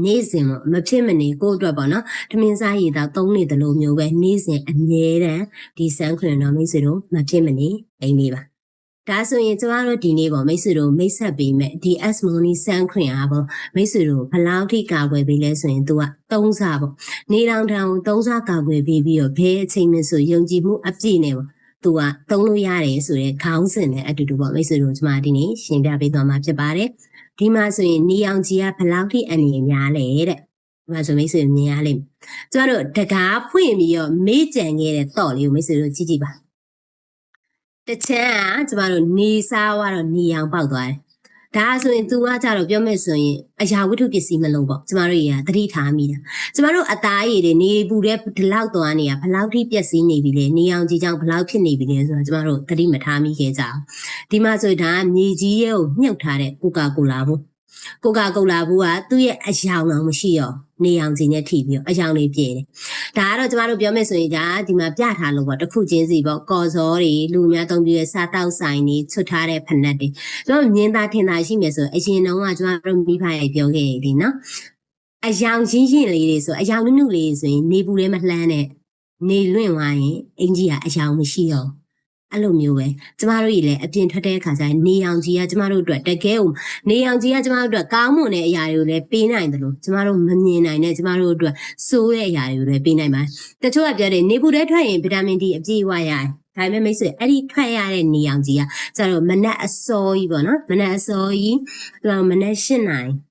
့နေ့စဉ်မဖြစ်မနေကိုယ့်အတွက်ပေါ့နော်ထမင်းစားရည်တော့သုံးနေတယ်လို့မျိုးပဲနေ့စဉ်အမြဲတမ်းဒီစမ်းခွင့်တော့မိတ်ဆွေတို့မဖြစ်မနေအိမ်လေးပါဒါဆိုရင်ကျမတို့ဒီနေ့ပေါ့မိတ်ဆွေတို့မိတ်ဆက်ပေးမယ်ဒီ S-Money စမ်းခွင့်အားပေါ့မိတ်ဆွေတို့ဘလောက်ထိကာကွယ်ပေးလဲဆိုရင် तू က3စားပေါ့နေတောင်တောင်3စားကာကွယ်ပေးပြီးတော့ဘယ်အချိန်မှဆိုယုံကြည်မှုအပြည့်နဲ့ပေါ့သူကသုံးလို့ရတယ်ဆိုတဲ့ခေါင်းစဉ်နဲ့အတူတူပေါ့မိတ်ဆွေတို့ကျမဒီနေ့ရှင်းပြပေးသွားမှာဖြစ်ပါတယ်ဒီမှာဆိုရင်နေအောင်ကြီးကဘလောက်ထိအနေများလဲတဲ့ဒီမှာဆိုမိတ်ဆွေမြင်ရလိမ့်မယ်ကျမတို့တကားဖွင့်ပြီးတော့မေ့ကြံခဲ့တဲ့တော့လေးကိုမိတ်ဆွေတို့ကြည့်ကြည့်ပါတချမ်းကကျမတို့နေစားတော့နေအောင်ပေါက်သွားတယ်ဒါဆိုရင် तू ကကြတော့ပြောမယ်ဆိုရင်အရာဝတ္ထုပစ္စည်းမလို့ပေါ့ကျမတို့သတိထားမိတာကျမတို့အသားရည်တွေနေပူတဲ့ဒီလောက်သွားနေတာဘလောက်ထိပျက်စီးနေပြီလဲနေအောင်ကြီးကြောင့်ဘလောက်ဖြစ်နေပြီလဲဆိုတော့ကျမတို့သတိမထားမိခဲ့ကြအောင်ဒီမှာဆိုဒါကမြေကြီးရဲ့ကိုမြုပ်ထားတဲ့ကိုကာကိုလာဘူးကိုကာကိုလာဘူးကသူ့ရဲ့အယောင်တော့မရှိရောနေအောင်ကြီးနဲ့ထိပြီးတော့အယောင်လေးပြည့်တယ်ဒါကတော့ကျမတို့ပြောမယ်ဆိုရင်ဒါဒီမှာပြထားလို့ပေါ့တစ်ခုချင်းစီပေါ့ကော်စောတွေလူများသုံးပြီးတဲ့စားတောက်ဆိုင်တွေချွတ်ထားတဲ့ဖက်နှက်တွေကျမတို့မြင်သာထင်သာရှိမယ်ဆိုအရင်တော့ကကျမတို့မိဖရဲ့ပြောခဲ့တယ်နော်အယောင်ချင်းချင်းလေးတွေဆိုအယောင်နုနုလေးဆိုရင်နေပူလေးမလှမ်းနဲ့နေလွင့်သွားရင်အင်ကြီးကအယောင်မရှိတော့ အဲ့လိုမျိုးပဲကျမတို့ကြီးလည်းအပြင်ထွက်တဲ့အခါကျရင်နေအောင်ကြီးကကျမတို့အတွက်တကယ်ကိုနေအောင်ကြီးကကျမတို့အတွက်ကောင်းမွန်တဲ့အရာတွေကိုလည်းပေးနိုင်တယ်လို့ကျမတို့မမြင်နိုင်တဲ့ကျမတို့အတွက်စိုးတဲ့အရာတွေကိုလည်းပေးနိုင်ပါတယ်တချို့ကပြောတယ်နေပူတဲ့ထွက်ရင်ဗီတာမင် D အပြည့်အဝရတယ်ဒါပေမဲ့မိတ်ဆွေအဲ့ဒီထွက်ရတဲ့နေအောင်ကြီးကကျတော့မနက်အစောကြီးပေါ့နော်မနက်အစောကြီးမနက်8 နာရီ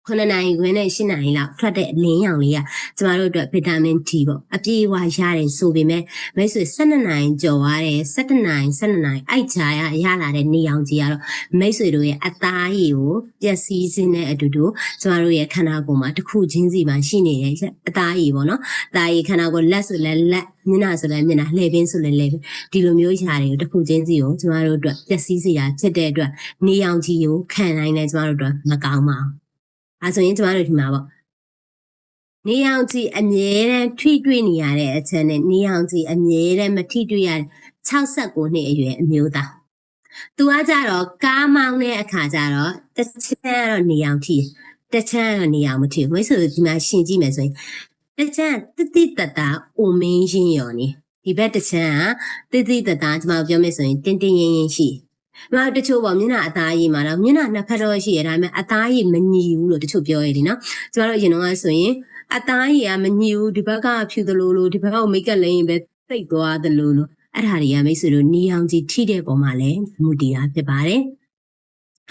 9 နာရီခွဲနဲ့10 နာရီလောက်ထွက်တဲ့အလင်းရောင်လေးကကျမတို့အတွက်ဗီတာမင် D ပေါ့အပြည့်အဝရတယ်ဆိုပေမဲ့မိတ်ဆွေ12 နာရီကျော်သွားတယ်17 နာရီ12 နာရီအိုက်ချာရလာတဲ့နေရောင်ကြီးကတော့မိတ်ဆွေတို့ရဲ့အသားရည်ကိုပျက်စီးခြင်းနဲ့အတူတူကျမတို့ရဲ့ခန္ဓာကိုယ်မှာတစ်ခုချင်းစီမှာရှိနေတဲ့အသားရည်ပေါ့နော်အသားရည်ခန္ဓာကိုယ်လက်ဆိုလည်းလက်မျက်နှာဆိုလည်းမျက်နှာလှည့်ပင်းဆိုလည်းလှည့်ပင်းဒီလိုမျိုးຢာတွေကိုတစ်ခုချင်းစီကိုကျမတို့အတွက်ပျက်စီးစေတာဖြစ်တဲ့အတွက်နေရောင်ကြီးကိုခံနိုင်တယ်ကျမတို့အတွက်မကောင်းပါဘူးအဲဆိုရင်ကျမတို့ဒီမှာပေါ့နေရောင်ကြီးအမြဲတမ်းထိတွေ့နေရတဲ့အချက်နဲ့နေရောင်ကြီးအမြဲတမ်းမထိတွေ့ရ69နှစ်အရွယ်အမျိုးသားသူကကြတော့ကားမောင်းတဲ့အခါကျတော့တစ်ချက်ကတော့နေရောင်ထိတစ်ချက်ကတော့နေရောင်မထိဘူးမိတ်ဆွေဒီမှာရှင်းကြည့်မယ်ဆိုရင်တစ်ချက်တိတအိုမင်းရှင်းရော်နေဒီဘက်တစ်ချက်ကတိတကျမတို့ပြောမယ်ဆိုရင်တင်းတင်းရင်းရင်းရှိမတချို့ပေါ့မျက်နှာအသားရည်မှာတော့မျက်နှာနှစ်ဖက်တော့ရှိရဒါပေမဲ့အသားရည်မညီဘူးလို့တချို့ပြောရတယ်နော်ကျမတို့အရင်တော့ဆိုရင်အသားရည်ကမညီဘူးဒီဘက်ကဖြူသလိုလိုဒီဘက်ကမိတ်ကပ်လိမ့်ရင်ပဲသိပ်သွားသလိုလိုအဲ့ဒါတွေကမိတ်ဆွေတို့နေအောင်ကြည့်ထိတဲ့ပုံမှာလည်းမူတည်တာဖြစ်ပါတယ်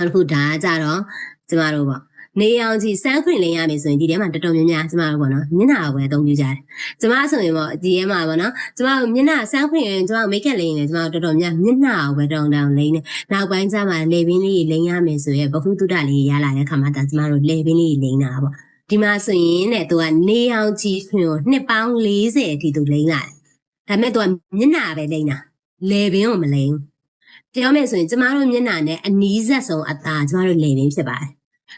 အခုဒါကကြတော့ကျမတို့ပေါ့နေအောင်ကြည့်စမ်းခွင့်လင်းရမယ်ဆိုရင်ဒီထဲမှာတော်တော်များများကျမတို့ပေါ့နော်မျက်နှာကိုပဲအသုံးပြုကြတယ်ကျမဆိုရင်ပေါ့ဒီထဲမှာပေါ့နော်ကျမတို့မျက်နှာစမ်းခွင့်ရင်ကျမတို့မိတ်ကပ်လိမ့်ရင်ကျမတို့တော်တော်များမျက်နှာကိုပဲတောင်းလိမ့်နေနောက်ပိုင်းကျမှလေပင်းလေးလိမ့်ရမယ်ဆိုရင်ဘဟုတုတလေးရလာတဲ့ခါမှဒါကျမတို့လေပင်းလေးလိမ့်တာပေါ့ဒီမှာဆိုရင်တဲ့သူကနေအောင်ကြည့်ခွင့်ကိုနှစ်ပေါင်း40အထိသူလိမ့်လာတယ်ဒါပေမဲ့သူကမျက်နှာပဲလိမ့်တာလေပင်းကိုမလိမ့်ပြောမယ်ဆိုရင်ကျမတို့မျက်နှာနဲ့အနီးဆက်ဆုံးအသားကျမတို့လေပင်းဖြစ်ပါတယ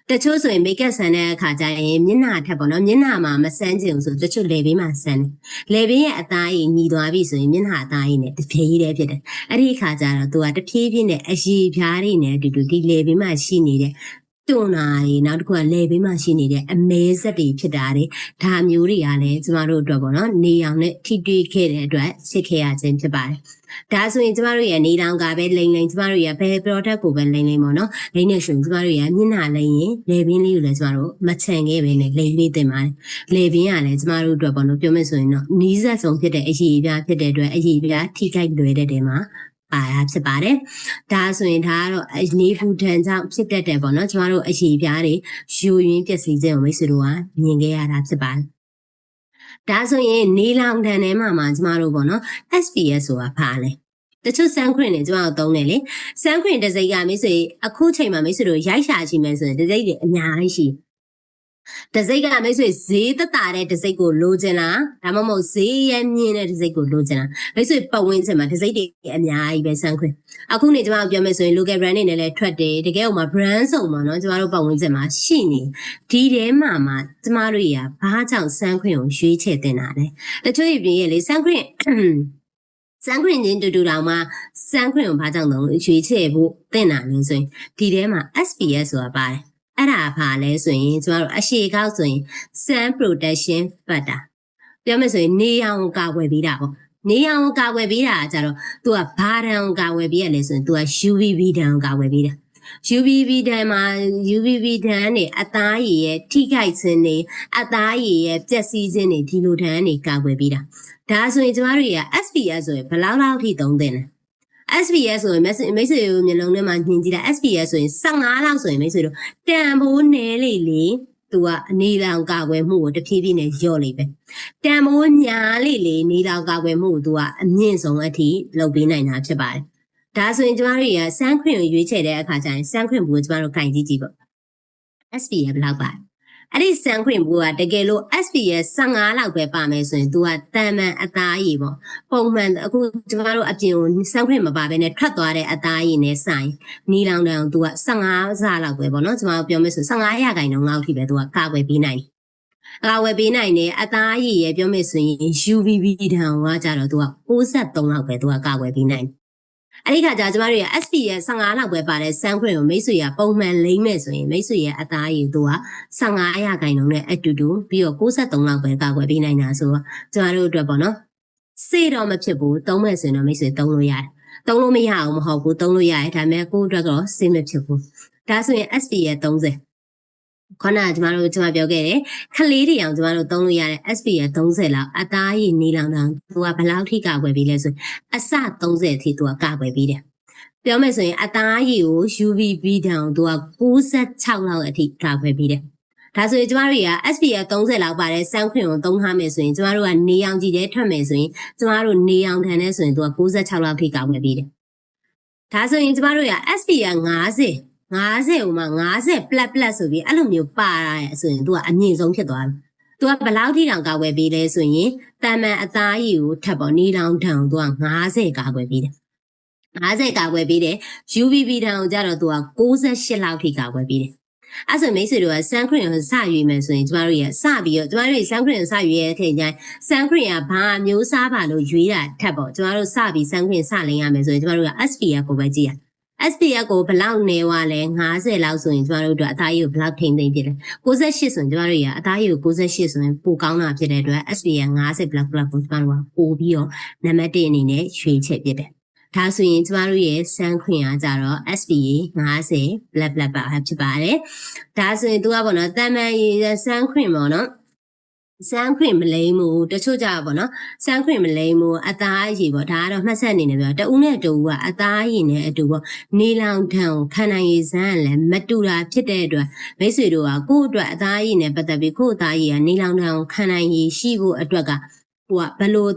်တချို့ဆိုရင်မိတ်ကပ်ဆန်တဲ့အခါကျရင်မျက်နှာထက်ပေါ့နော်မျက်နှာမှာမဆန်းချင်ဘူးဆိုတချို့လေပင်းမှာဆန်းတယ်လေပင်းရဲ့အသားရည်ညီသွားပြီဆိုရင်မျက်နှာအသားရည်နဲ့တဖြည်းဖြည်းဖြစ်တယ်အဲ့ဒီအခါကျတော့သူကတဖြည်းဖြည်းနဲ့အရည်ဖြားတွေနဲ့အတူတူဒီလေပင်းမှာရှိနေတဲ့တွန်းလာတွေနောက်တစ်ခုကလေပင်းမှာရှိနေတဲ့အမဲဆက်တွေဖြစ်တာတွေဒါမျိုးတွေကလည်းကျမတို့အတွက်ပေါ့နော်နေအောင်နဲ့ထိတွေ့ခဲ့တဲ့အတွက်ဖြစ်ခဲ့ရခြင်းဖြစ်ပါတယ်ဒါဆိုရင်ကျမတို့ရဲ့နေတောင်ကပဲလိမ့်လိမ့်ကျမတို့ရဲ့ဘယ် product ကိုပဲလိမ့်လိမ့်ပေါ့နော်လိမ့်နေရှင်ကျမတို့ရဲ့မျက်နှာလိမ့်ရင်လေပင်းလေးကိုလည်းကျမတို့မချန်ခဲ့ပဲနဲ့လိမ့်လေးတင်ပါတယ်လေပင်းကလည်းကျမတို့အတွက်ပေါ့နော်ပြောမယ်ဆိုရင်တော့နီးစပ်ဆုံးဖြစ်တဲ့အရည်ပြားဖြစ်တဲ့အတွက်အရည်ပြားထိခိုက်လွယ်တဲ့တဲမှာပါတာဖြစ်ပါတယ်ဒါဆိုရင်ဒါကတော့နေပူဒဏ်ကြောင့်ဖြစ်တတ်တယ်ပေါ့နော်ကျမတို့အရည်ပြားတွေယိုယွင်းပျက်စီးခြင်းကိုမိတ်ဆွေတို့ကမြင်ခဲ့ရတာဖြစ်ပါတယ်ဒါဆိုရင်နေလောင်တန်ထဲမှာကျမတို့ပေါ့နော် SPS ဆိုတာဘာလဲတချို့စမ်းခွင့်တွေကျမတို့သုံးတယ်လေစမ်းခွင့်တစ်စိတ်ကမိတ်ဆွေအခုချိန်မှာမိတ်ဆွေတို့ရိုက်ရှာရှိမယ်ဆိုရင်တစ်စိတ်တွေအများကြီးရှိတစိတ်ကမိတ်ဆွေဈေးသက်သာတဲ့တစိတ်ကိုလိုချင်လားဒါမှမဟုတ်ဈေးရမြင့်တဲ့တစိတ်ကိုလိုချင်လားမိတ်ဆွေပတ်ဝန်းကျင်မှာတစိတ်တွေအများကြီးပဲစမ်းခွင့်အခုနေကျမတို့ပြောမယ်ဆိုရင် local brand တွေနဲ့လည်းထွက်တယ်တကယ်ဥမာ brand စုံပေါ့နော်ကျမတို့ပတ်ဝန်းကျင်မှာရှိနေဒီထဲမှာကျမတို့ရာဘာကြောင့်စမ်းခွင့်ကိုရွေးချယ်တင်တာလဲတချို့ပြည့်ရဲ့လေစမ်းခွင့်စမ်းခွင့်ချင်းတူတောင်မှစမ်းခွင့်ကိုဘာကြောင့်လဲရွေးချယ်ဖို့တင်တာလဲဆိုရင်ဒီထဲမှာ SPS ဆိုတာပါတယ်အဲ့ဒါဘာလဲဆိုရင်ကျမတို့အရှိကောက်ဆိုရင် sun protection factor ပြောမယ်ဆိုရင်နေရောင်ကိုကာကွယ်ပေးတာပေါ့နေရောင်ကိုကာကွယ်ပေးတာကကြတော့သူကဘာဒဏ်ကိုကာကွယ်ပေးရလဲဆိုရင်သူက UVB ဒဏ်ကိုကာကွယ်ပေးတာ UVB ဒဏ်မှာ UVB ဒဏ်နဲ့အသားရည်ရဲ့ထိခိုက်ခြင်းတွေအသားရည်ရဲ့ပျက်စီးခြင်းတွေဒီလိုဒဏ်တွေကာကွယ်ပေးတာဒါဆိုရင်ကျမတို့ရ SPS ဆိုရင်ဘယ်လောက်ထိသုံးသင့်လဲSPS ဆိုရင်မိတ်ဆွေတို့မျိုးလုံးထဲမှာညင်ကြည့်တာ SPS ဆိုရင်15လောက်ဆိုရင်မိတ်ဆွေတို့တန်ဖိုးနည်းလေသူကအနေလောင်ကာကွယ်မှုကိုတဖြည်းဖြည်းနဲ့လျော့လိမ့်ပဲတန်ဖိုးညာလေနေလောင်ကာကွယ်မှုကိုသူကအမြင့်ဆုံးအထိလုပ်ပေးနိုင်တာဖြစ်ပါတယ်ဒါဆိုရင်ကျမတို့ရစမ်းခွင့်ကိုရွေးချယ်တဲ့အခါကျရင်စမ်းခွင့်ဘူးကိုကျမတို့ကင်ကြည့်ပေါ့ SPS ဘယ်လောက်ပါအဲ့ဒီစမ်းခွင့်ဘူးကတကယ်လို့ SPS 15လောက်ပဲပါမယ်ဆိုရင် तू ကတန်မှန်အသားရည်ပေါ့ပုံမှန်အခုကျမတို့အပြင်ကိုစမ်းခွင့်မပါဘဲနဲ့ထွက်သွားတဲ့အသားရည်နဲ့ဆိုင်နီလောင်တန် तू က15စားလောက်ပဲပေါ့နော်ကျမတို့ပြောမယ်ဆို15ရာခိုင်နှုန်းလောက်ထိပဲ तू ကကာကွယ်ပေးနိုင်ကာကွယ်ပေးနိုင်တယ်အသားရည်ရဲ့ပြောမယ်ဆိုရင် UVB တန်ကကြတော့ तू က63လောက်ပဲ तू ကကာကွယ်ပေးနိုင်အဲ့ဒီခါကျကျမတို့ရ SPS 15လောက်ပဲပါတဲ့စမ်းခွင့်ကိုမိတ်ဆွေရပုံမှန်လိမ့်မယ်ဆိုရင်မိတ်ဆွေရအသားရည်သူက15ရာခိုင်နှုန်းနဲ့အတူတူပြီးတော့63လောက်ပဲကာကွယ်ပေးနိုင်တာဆိုတော့ကျမတို့အတွက်ပေါ့နော်စေတော့မဖြစ်ဘူးသုံးမယ်ဆိုရင်တော့မိတ်ဆွေသုံးလို့ရတယ် တုံးလို့မရအောင်မဟုတ်ဘူးတုံးလို့ရတယ်ဒါပေမဲ့ကိုယ့်အတွက်တော့စိတ်မဖြစ်ဘူးဒါဆိုရင် SPF 30ခုနကကျွန်မပြောခဲ့တယ်ခလေးတွေအောင်ကျွန်တော်တို့သုံးလို့ရတဲ့ SPF 30လောက်အသားရည်နေလောင်တောင်သူကဘယ်လောက်ထိကာကွယ်ပြီးလဲဆိုအစ30အထိသူကကာကွယ်ပြီးတယ်ပြောမယ်ဆိုရင်အသားရည်ကို UVB တောင်သူက96လောက်အထိကာကွယ်ပြီးတယ်ဒါဆိုရင်ကျမတို့က SPF 30လောက်ပါတဲ့ sun cream ကိုသုံးထားမယ်ဆိုရင်ကျမတို့ကနေရောင်ကြည့်တဲ့ထွက်မယ်ဆိုရင်ကျမတို့နေရောင်ထန်တဲ့ဆိုရင်သူက96လောက်ထိကာကွယ်ပြီးတယ်ဒါဆိုရင်ကျမတို့က SPF 50ဟိုမှာ50 plus ဆိုပြီးအဲ့လိုမျိုးပါရဆိုရင် तू ကအမြင့်ဆုံးဖြစ်သွားပြီ။ तू ကဘယ်လောက်ထိတောင်ကာကွယ်ပေးလဲဆိုရင်တာမန်အသားရည်ကိုထပ်ပေါ်နေလောင်ထံ तू က50ကာကွယ်ပေးတယ်။50ကာကွယ်ပေးတယ်။ UVB ထံကိုကြတော့ तू က68လောက်ထိကာကွယ်ပေးတယ်။အဲ့ဆိုမိတ်ဆွေတို့က sun cream ကိုစရွေးမယ်ဆိုရင်ကျမတို့ရစပြီးတော့ကျမတို့ sun cream ကိုစရွေးရတဲ့အချိန်ကျရင် sun cream ကဘာမျိုးစားပါလို့ရွေးတာထပ်ပေါ့ကျမတို့စပြီး sun cream စလင်းရမယ်ဆိုရင်ကျမတို့က SPF ကိုပဲကြည့်ရSPF ကိုဘလောက်နေဝလဲ50လောက်ဆိုရင်ကျမတို့တို့အသားရည်ကိုဘလောက်ထိမ့်သိမ့်ဖြစ်လဲ68ဆိုရင်ကျမတို့ရအသားရည်ကို68ဆိုရင်ပိုကောင်းတာဖြစ်တဲ့အတွက် SPF 50 plus ကိုကျမတို့ကပို့ပြီးတော့နံပါတ်1အနေနဲ့ရွေးချက်ဖြစ်တယ်ဒါဆိုရင်ကျမတို့ရဲ့ sun cream ကကြတော့ SPF 50 plus ပါဖြစ်ပါတယ်ဒါဆိုရင်သူကပေါ့နော်တန်မန်ရည် sun cream ပေါ့နော်sun cream မလိမ့်ဘူးတချို့ကြပါပေါ့နော် sun cream မလိမ့်ဘူးအသားရည်ပေါ့ဒါကတော့မှတ်ဆက်အနေနဲ့ပြောတဦးနဲ့တူကအသားရည်နဲ့အတူပေါ့နေလောင်ထံကိုခန္ဓာရည်စမ်းလည်းမတူတာဖြစ်တဲ့အတွက်မိတ်ဆွေတို့ကကိုယ့်အတွက်အသားရည်နဲ့ပတ်သက်ပြီးကိုယ့်အသားရည်ကနေလောင်ထံကိုခန္ဓာရည်ရှိဖို့အတွက်ကဟိုကဘလို့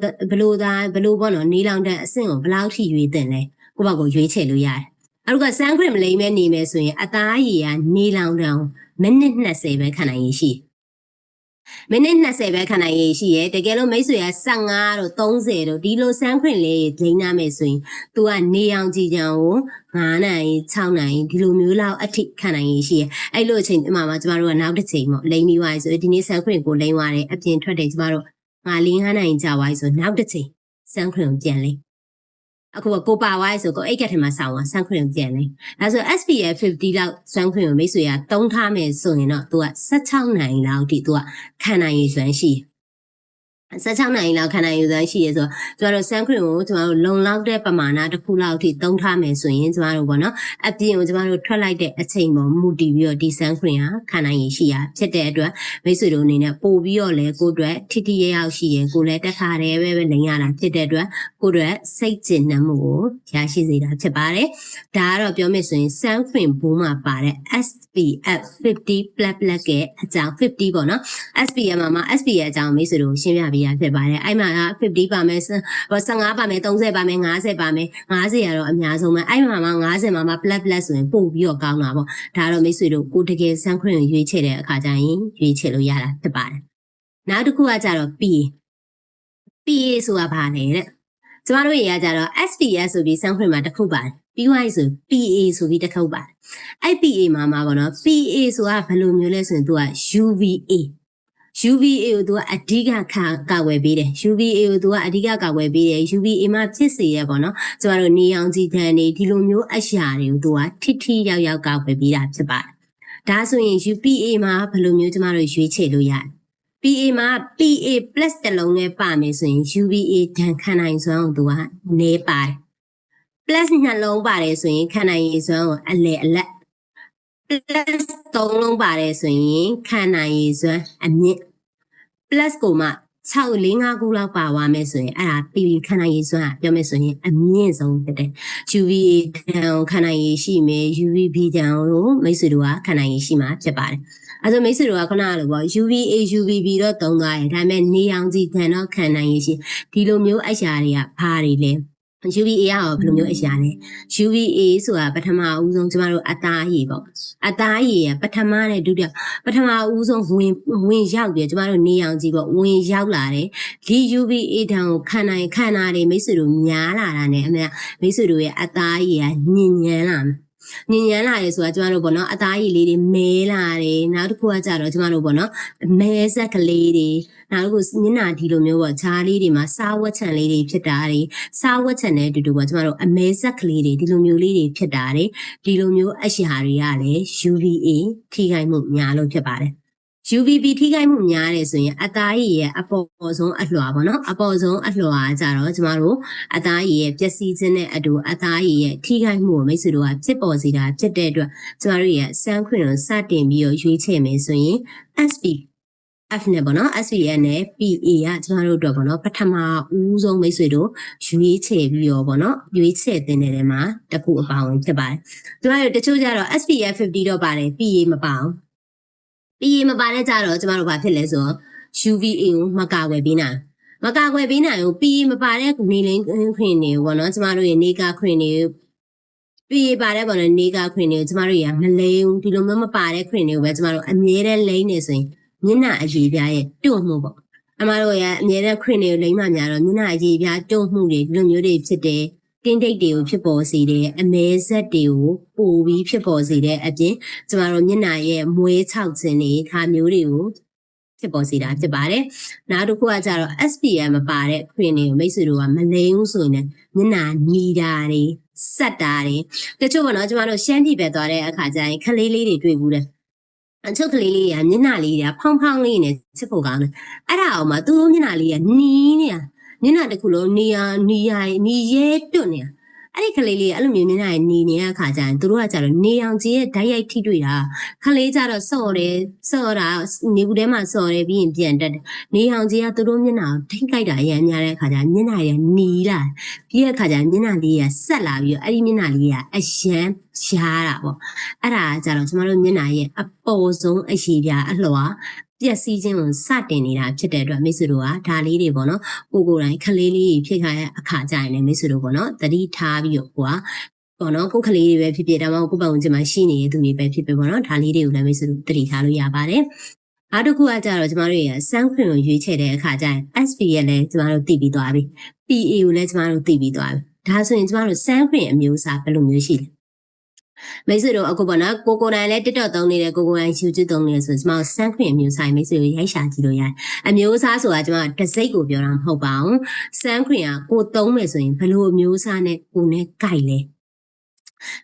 ပေါ့နော်နေလောင်ထံအဆင့်ကိုဘယ်လောက်ထိရွေးတင်လဲကိုယ့်ဘက်ကိုရွေးချယ်လို့ရတယ်အဲ့တော့ sun cream မလိမ့်မဲနေမယ်ဆိုရင်အသားရည်ကနေလောင်ထံမိနစ်20ပဲခန္ဓာရည်ရှိမိနစ်20ပဲခန္ဓာရည်ရှိရဲတကယ်လို့မိတ်ဆွေက15တို့30တို့ဒီလို sun cream လေးဒိန်းနာမယ်ဆိုရင် तू ကနေအောင်ကြည်ကြံကို9နာရီ6နာရီဒီလိုမျိုးလောက်အထိခန္ဓာရည်ရှိရဲအဲ့လိုအချိန်ဒီမှာကျမတို့ကနောက်တစ်ချိန်ပေါ့လိမ့်ပြီးသွားပြီဆိုဒီနေ့ sun cream ကိုလိမ့်သွားတယ်အပြင်ထွက်တယ်ကျမတို့9နာရီကြာသွားပြီဆိုနောက်တစ်ချိန် sun cream ကိုပြန်လိမ့်အခုကိုပါဝိုင်းဆိုကိုအိတ်ကက်ထဲမှာဆောင်းသွား sun cream ပြန်လိမ့်ဒါဆို SPF 50လောက် sun cream ကိုမိတ်ဆွေကတုံးထားမယ်ဆိုရင်တော့ तू က16နာရီလောက်အထိ तू ကခန္ဓာရည်စွမ်းရှိ16နာရီလောက်ခန္ဓာရည်စွမ်းရှိရဲဆိုတော့ကျမတို့ sun cream ကိုကျမတို့လုံလောက်တဲ့ပမာဏတစ်ခုလောက်အထိတုံးထားမယ်ဆိုရင်ကျမတို့ပေါ့နော်အပြင်ကိုကျမတို့ထွက်လိုက်တဲ့အချိန်ပေါ်မူတည်ပြီးတော့ဒီ sun cream ကခန္ဓာရည်ရှိရဖြစ်တဲ့အတွက်မိတ်ဆွေတို့အနေနဲ့ပို့ပြီးတော့လဲကိုယ့်အတွက်ထိထိရရောက်ရှိရင်ကိုယ်လည်းတက်ခါတည်းပဲလိမ့်ရတာဖြစ်တဲ့အတွက်ကိုယ့်အတွက်စိတ်ကျဉ်နှံမှုကိုရရှိစေတာဖြစ်ပါတယ်ဒါကတော့ပြောမယ်ဆိုရင် sun cream ဘိုးမှာပါတဲ့ SPF 50 plus ရဲ့အကြောင်း50ပေါ့နော် SPF မှာ SPF အကြောင်းမိတ်ဆွေတို့ရှင်းပြပေးရဖြစ်ပါတယ်အဲ့မှာ50ပါမယ်15ပါမယ်30ပါမယ်50ပါမယ်50ကတော့အများဆုံးပဲအဲ့မှာ50မှာ plus ဆိုရင်ပို့ပြီးတော့ကောင်းတာပေါ့ဒါတော့မိတ်ဆွေတို့ကိုတကယ် sun cream ကိုရွေးချယ်တဲ့အခါကျရင်ရွေးချယ်လို့ရတာဖြစ်ပါတယ်နောက်တစ်ခုကကြတော့ PA ဆိုတာဘာလဲတဲ့ကျမတို့ရေကကြတော့ SPF ဆိုပြီး sun cream မှာတစ်ခုပါတယ်ပြီးသွားပြီဆို PA ဆိုပြီးတစ်ခုပါတယ်အဲ့ PA မှာပေါ့နော် PA ဆိုတာဘယ်လိုမျိုးလဲဆိုရင်သူက UVA ကိုသူကအဓိကကာကွယ်ပေးတယ် UVA ကိုသူကအဓိကကာကွယ်ပေးတယ် UVA မှာဖြစ်စေရပေါ့နော်ကျမတို့နေအောင်ကြည်ခံနေဒီလိုမျိုးအရာတွေကိုသူကထိရောက်ကာကွယ်ပေးတာဖြစ်ပါတယ်ဒါဆိုရင် UPA မှာဘယ်လိုမျိုးကျမတို့ရွေးချယ်လို့ရတယ် PA မှာ PA+ တစ်လုံးနဲ့ပါမယ်ဆိုရင် UVA ဒဏ်ခံနိုင်စွမ်းကိုသူကနေပါတယ် plus နှလုံးပါတယ်ဆိုရင်ခံနိုင်ရည်စွမ်းကိုအလယ်အလတ် plus 3လုံးပါတယ်ဆိုရင်ခံနိုင်ရည်စွမ်းအမြင့် plus ကိုမှ6-5ခုလောက်ပါသွားမယ်ဆိုရင်အဲ့ဒါပြီးခန္ဓာရည်စွမ်းပြောမယ်ဆိုရင်အမြင့်ဆုံးဖြစ်တယ် UVA တန်ခန္ဓာရည်ရှိမယ် UVB တန်ကိုမိတ်ဆွေတို့ကခန္ဓာရည်ရှိမှာဖြစ်ပါတယ်အဲ့ဆိုမိတ်ဆွေတို့ကခုနကလိုပေါ့ UVA UVB တော့သုံးသွားတယ်ဒါပေမဲ့နေအောင်ကြည်ခံတော့ခန္ဓာရည်ရှိဒီလိုမျိုးအရာတွေကဘာတွေလဲUVA ရောဘယ်လိုမျိုးအရာလဲ UVA ဆိုတာပထမဦးဆုံးကျမတို့အသားရည်ပေါ့အသားရည်ကပထမနဲ့ဒုတိယပထမဦးဆုံးဝင်ရောက်ပြီးကျမတို့နေအောင်ကြည့်ပေါ့ဝင်ရောက်လာတယ်ဒီ UVA တန်ကိုခန္ဓာတွေမိတ်ဆွေတို့များလာတာနဲ့အမေမိတ်ဆွေတို့ရဲ့အသားရည်ကညင်ညမ်းလာညင်ညမ်းလာရဲဆိုတာကျမတို့ပေါ့နော်အသားရည်လေးတွေမဲလာတယ်နောက်တစ်ခုကကြတော့ကျမတို့ပေါ့နော်မဲဆက်ကလေးတွေနောက်တစ်ခုမျက်နှာဒီလိုမျိုးပေါ့ဈာလေးတွေမှာစားဝတ်ချံလေးတွေဖြစ်တာတွေစားဝတ်ချံတဲ့အတူတူပေါ့ကျမတို့အမဲဆက်ကလေးတွေဒီလိုမျိုးလေးတွေဖြစ်တာတွေဒီလိုမျိုးအရာတွေကလည်း UVA ထိခိုက်မှုများလို့ဖြစ်ပါတယ် UVB ထိခိုက်မှုများတယ်ဆိုရင်အသားရည်ရဲ့အပေါ်ဆုံးအလွှာပေါ့နော်အပေါ်ဆုံးအလွှာကြတော့ကျမတို့အသားရည်ရဲ့ပျက်စီးခြင်းနဲ့အတူအသားရည်ရဲ့ထိခိုက်မှုကိုမိတ်ဆွေတို့ကဖြစ်ပေါ်စေတာဖြစ်တဲ့အတွက်ကျမတို့ရဲ့စမ်းခွင့်ကိုစတင်ပြီးတော့ရွေးချယ်မယ်ဆိုရင် SPF နဲ့ပေါ့နော် SPF နဲ့ PA ကကျမတို့အတွက်ပေါ့နော်ပထမဦးဆုံးမိတ်ဆွေတို့ရွေးချယ်ပြီးတော့ပေါ့နော်ရွေးချယ်တဲ့နေရာမှာတစ်ခုအပါဝင်ဖြစ်ပါတယ်ကျမတို့တချို့ကြတော့ SPF 50တော့ပါတယ် PA မပါအောင်PA မပါတဲ့ကြတော့ကျမတို့ဘာဖြစ်လဲဆိုတော့ UVA ကိုမကာကွယ်ပေးနိုင်မကာကွယ်ပေးနိုင်ဘူး PA မပါတဲ့နေလင်းခွင့်တွေပေါ့နော်ကျမတို့ရဲ့နေကခွင့်တွေPA ပါတဲ့ပေါ့နော်နေကခွင့်တွေကိုကျမတို့ရမလိမ့်ဘူးဒီလိုမျိုးမပါတဲ့ခွင့်တွေကိုပဲကျမတို့အမြဲတမ်းလိမ့်နေဆိုရင်မျက်နှာအကြီးပြားရဲ့တွန့်မှုပေါ့အမတို့ရအမြဲတမ်းခွင့်တွေကိုလိမ့်မှများတော့မျက်နှာအကြီးပြားတွန့်မှုတွေဒီလိုမျိုးတွေဖြစ်တယ်တင်းတိတ်တွေကိုဖြစ်ပေါ်စေတယ်အမဲဆက်တွေကိုပိုပြီးဖြစ်ပေါ်စေတဲ့အပြင်ကျမတို့မျက်နှာရဲ့မွေးခြောက်ခြင်းတွေဒါမျိုးတွေကိုဖြစ်ပေါ်စေတာဖြစ်ပါတယ်။နောက်တစ်ခုကကြတော့ SPF မပါတဲ့ခွင့်တွေကိုမိတ်ဆွေတို့ကမလိမ်ဘူးဆိုရင်မျက်နှာနီတာတွေဆက်တာတွေတချို့ပေါ့နော်ကျမတို့ရှမ်းပြည်ပဲသွားတဲ့အခါကျရင်ခလေးလေးတွေတွေ့ဘူးတယ်။အချုပ်ကလေးလေးကမျက်နှာလေးတွေကဖောင်းဖောင်းလေးနဲ့ချစ်ဖို့ကောင်းတယ်။အဲ့ဒါအောင်မှသူတို့မျက်နှာလေးကနီးနေတာမျက်နှာတစ်ခုလုံးနီရဲတွတ်နေတာအဲ့ဒီကလေးလေးအဲ့လိုမျိုးမျက်နှာနီနေတဲ့အခါကျရင်သူတို့ကကြတော့နေအောင်ကြီးရဲ့ဓာတ်ရိုက်ထိတွေ့တာခလေးကြတော့စော့တာနေဘူးထဲမှာစော်တယ်ပြီးရင်ပြန်တက်တယ်နေအောင်ကြီးကသူတို့မျက်နှာကိုထိခိုက်တာအရင်များတဲ့အခါကျမျက်နှာရနီလာပြီးတဲ့အခါကျမျက်နှာလေးကဆက်လာပြီးတော့အဲ့ဒီမျက်နှာလေးကအရန်ရှားတာပေါ့အဲ့ဒါကြတော့ကျမတို့မျက်နှာရဲ့အပေါ်ဆုံးအရှိပြအလွှာပျက်စီးခြင်းကိုစတင်နေတာဖြစ်တဲ့အတွက်မိတ်ဆွေတို့ကဒါလေးတွေပေါ့နော်ကိုယ်တိုင်ခလေးလေးဖြစ်ခိုင်းတဲ့အခါကျရင်လည်းမိတ်ဆွေတို့ပေါ့နော်တတိထားပြီးတော့ပေါ့နော်ကိုယ်ကလေးတွေပဲဖြစ်ဖြစ်ဒါမှမဟုတ်ကိုယ်ပတ်ဝန်းကျင်မှာရှိနေတဲ့သူတွေပဲဖြစ်ဖြစ်ပေါ့နော်ဒါလေးတွေကိုလည်းမိတ်ဆွေတို့တတိထားလို့ရပါတယ်နောက်တစ်ခုကကြတော့ကျမတို့ရဲ့စမ်းခွင့်ကိုရွေးချယ်တဲ့အခါကျရင် SP ရဲ့လည်းကျမတို့သိပြီးသွားပြီ PA ကိုလည်းကျမတို့သိပြီးသွားပြီဒါဆိုရင်ကျမတို့စမ်းခွင့်အမျိုးအစားဘယ်လိုမျိုးရှိလဲမိတ်ဆွေတို့အခုပေါ့နော်ကိုတိုင်လည်း TikTok သုံးနေတယ်ကိုတိုင် YouTube သုံးနေတယ်ဆိုကျွန်မစမ်းခွင့်အမျိုးဆိုင်မိတ်ဆွေတို့ရိုက်ရှာကြည့်လို့ရတယ်အမျိုးအစားဆိုတာကျွန်မတစိတ်ကိုပြောတာမဟုတ်ပါဘူးစမ်းခွင့်ကကိုသုံးမယ်ဆိုရင်ဘယ်လိုအမျိုးအစားနဲ့ကိုနဲ့ကြိုက်လဲ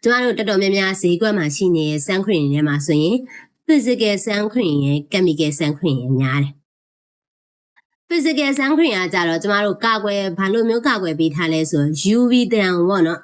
ကျမတို့တော်တော်များများဈေးကွက်မှာရှိနေတဲ့စမ်းခွင့်တွေထဲမှာဆိုရင် physical စမ်းခွင့်ရဲ့ chemical စမ်းခွင့်ရဲ့များတယ် physical စမ်းခွင့်ကကြတော့ကျမတို့ကာကွယ်ဘာလို့မျိုးကာကွယ်ပေးထားလဲဆို UV တံပေါ့နော်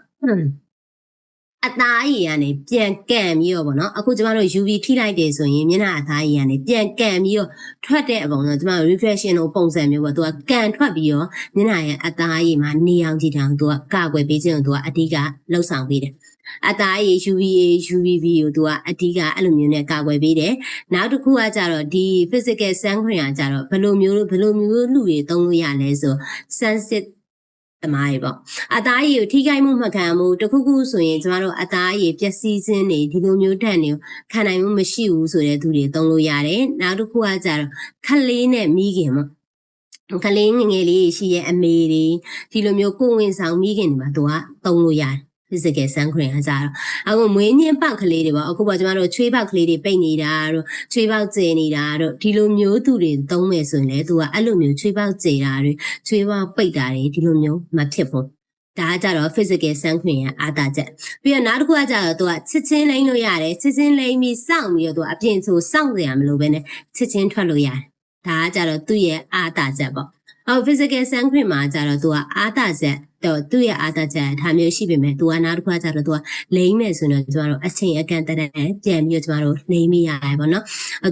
အသားရည်ကနေပြန်ကန်ပြီးတော့ဗောနော်အခုကျမတို့ UV ထိလိုက်တယ်ဆိုရင်မျက်နှာအသားရည်ကနေပြန်ကန်ပြီးတော့ထွက်တဲ့အပုံတော့ကျမတို့ reflection ကိုပုံစံမျိုးပေါ့သူကကန်ထွက်ပြီးတော့မျက်နှာရဲ့အသားရည်မှာနေအောင်ကြည့်တောင်သူကကာကွယ်ပေးခြင်းကိုသူကအဓိကလှုပ်ဆောင်ပေးတယ်အသားရည် UVA UVB ကိုသူကအဓိကအဲ့လိုမျိုးနဲ့ကာကွယ်ပေးတယ်နောက်တစ်ခုကကြတော့ဒီ physical sunscreen ကကြတော့ဘယ်လိုမျိုးလူတွေသုံးလို့ရလဲဆို sensitiveသမားရေပေါ့အသားရည်ကိုထိခိုက်မှုမခံမှုတခုခုဆိုရင်ကျမတို့အသားရည်ပျက်စီးခြင်းတွေဒီလိုမျိုးဓာတ်တွေကိုခံနိုင်မှုမရှိဘူးဆိုတဲ့သူတွေသုံးလို့ရတယ်နောက်တစ်ခုကကြတော့ခလေးနဲ့မိခင်ပေါ့ကလေးငယ်လေးရှိရဲ့အမေတွေဒီလိုမျိုးကိုယ်ဝင်ဆောင်မိခင်တွေမှာသူကသုံးလို့ရတယ် physical sunscreen ကကြတော့အခုမွေးညင်းပေါက်ကလေးတွေပေါ့အခုပေါ့ကျမတို့ချွေးပေါက်ကလေးတွေပိတ်နေတာတို့ချွေးပေါက်ကျနေတာတို့ဒီလိုမျိုးသူတွေသုံးမယ်ဆိုရင်လေသူကအဲ့လိုမျိုးချွေးပေါက်ကျတာတွေချွေးပေါက်ပိတ်တာတွေဒီလိုမျိုးမဖြစ်ဘူးဒါကကြတော့ physical sunscreen ရဲ့အားသာချက်ပြီးတော့နောက်တစ်ခုကကြတော့သူကချစ်ချင်းလိမ့်လို့ရတယ်ချစ်ချင်းလိမ့်ပြီးစောင့်ပြီးတော့သူကအပြင်ဆိုစောင့်ကြရမလို့ပဲနဲ့ချစ်ချင်းထွက်လို့ရတယ်ဒါကကြတော့သူ့ရဲ့အားသာချက်ပေါ့အော် physical sunscreen မှာကြတော့သူကအားသာချက်တော့သူ့ရဲ့အားသာချက်ဒါမျိုးရှိပေမဲ့သူကနောက်တစ်ခုကကြတော့သူကလိမ့်မယ်ဆိုရင်ကျမတို့အချိန်အကန့်တည်းပြန်ပြီးတော့ကျမတို့လိမ့်မိရတယ်ပေါ့နော်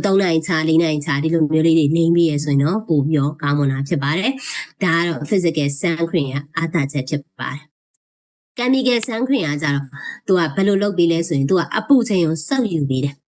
3နိုင်ချ4နိုင်ချဒီလိုမျိုးလေးတွေလိမ့်ပြီးရဆိုရင်တော့ပိုပြီးတော့ကောင်းမွန်တာဖြစ်ပါတယ်ဒါကတော့ physical sunscreen ရဲ့အားသာချက်ဖြစ်ပါတယ်chemical sunscreen ကကြတော့သူကဘယ်လိုလုပ်ပေးလဲဆိုရင်သူကအပူချိန်ကိုစောက်ယူပေးတယ်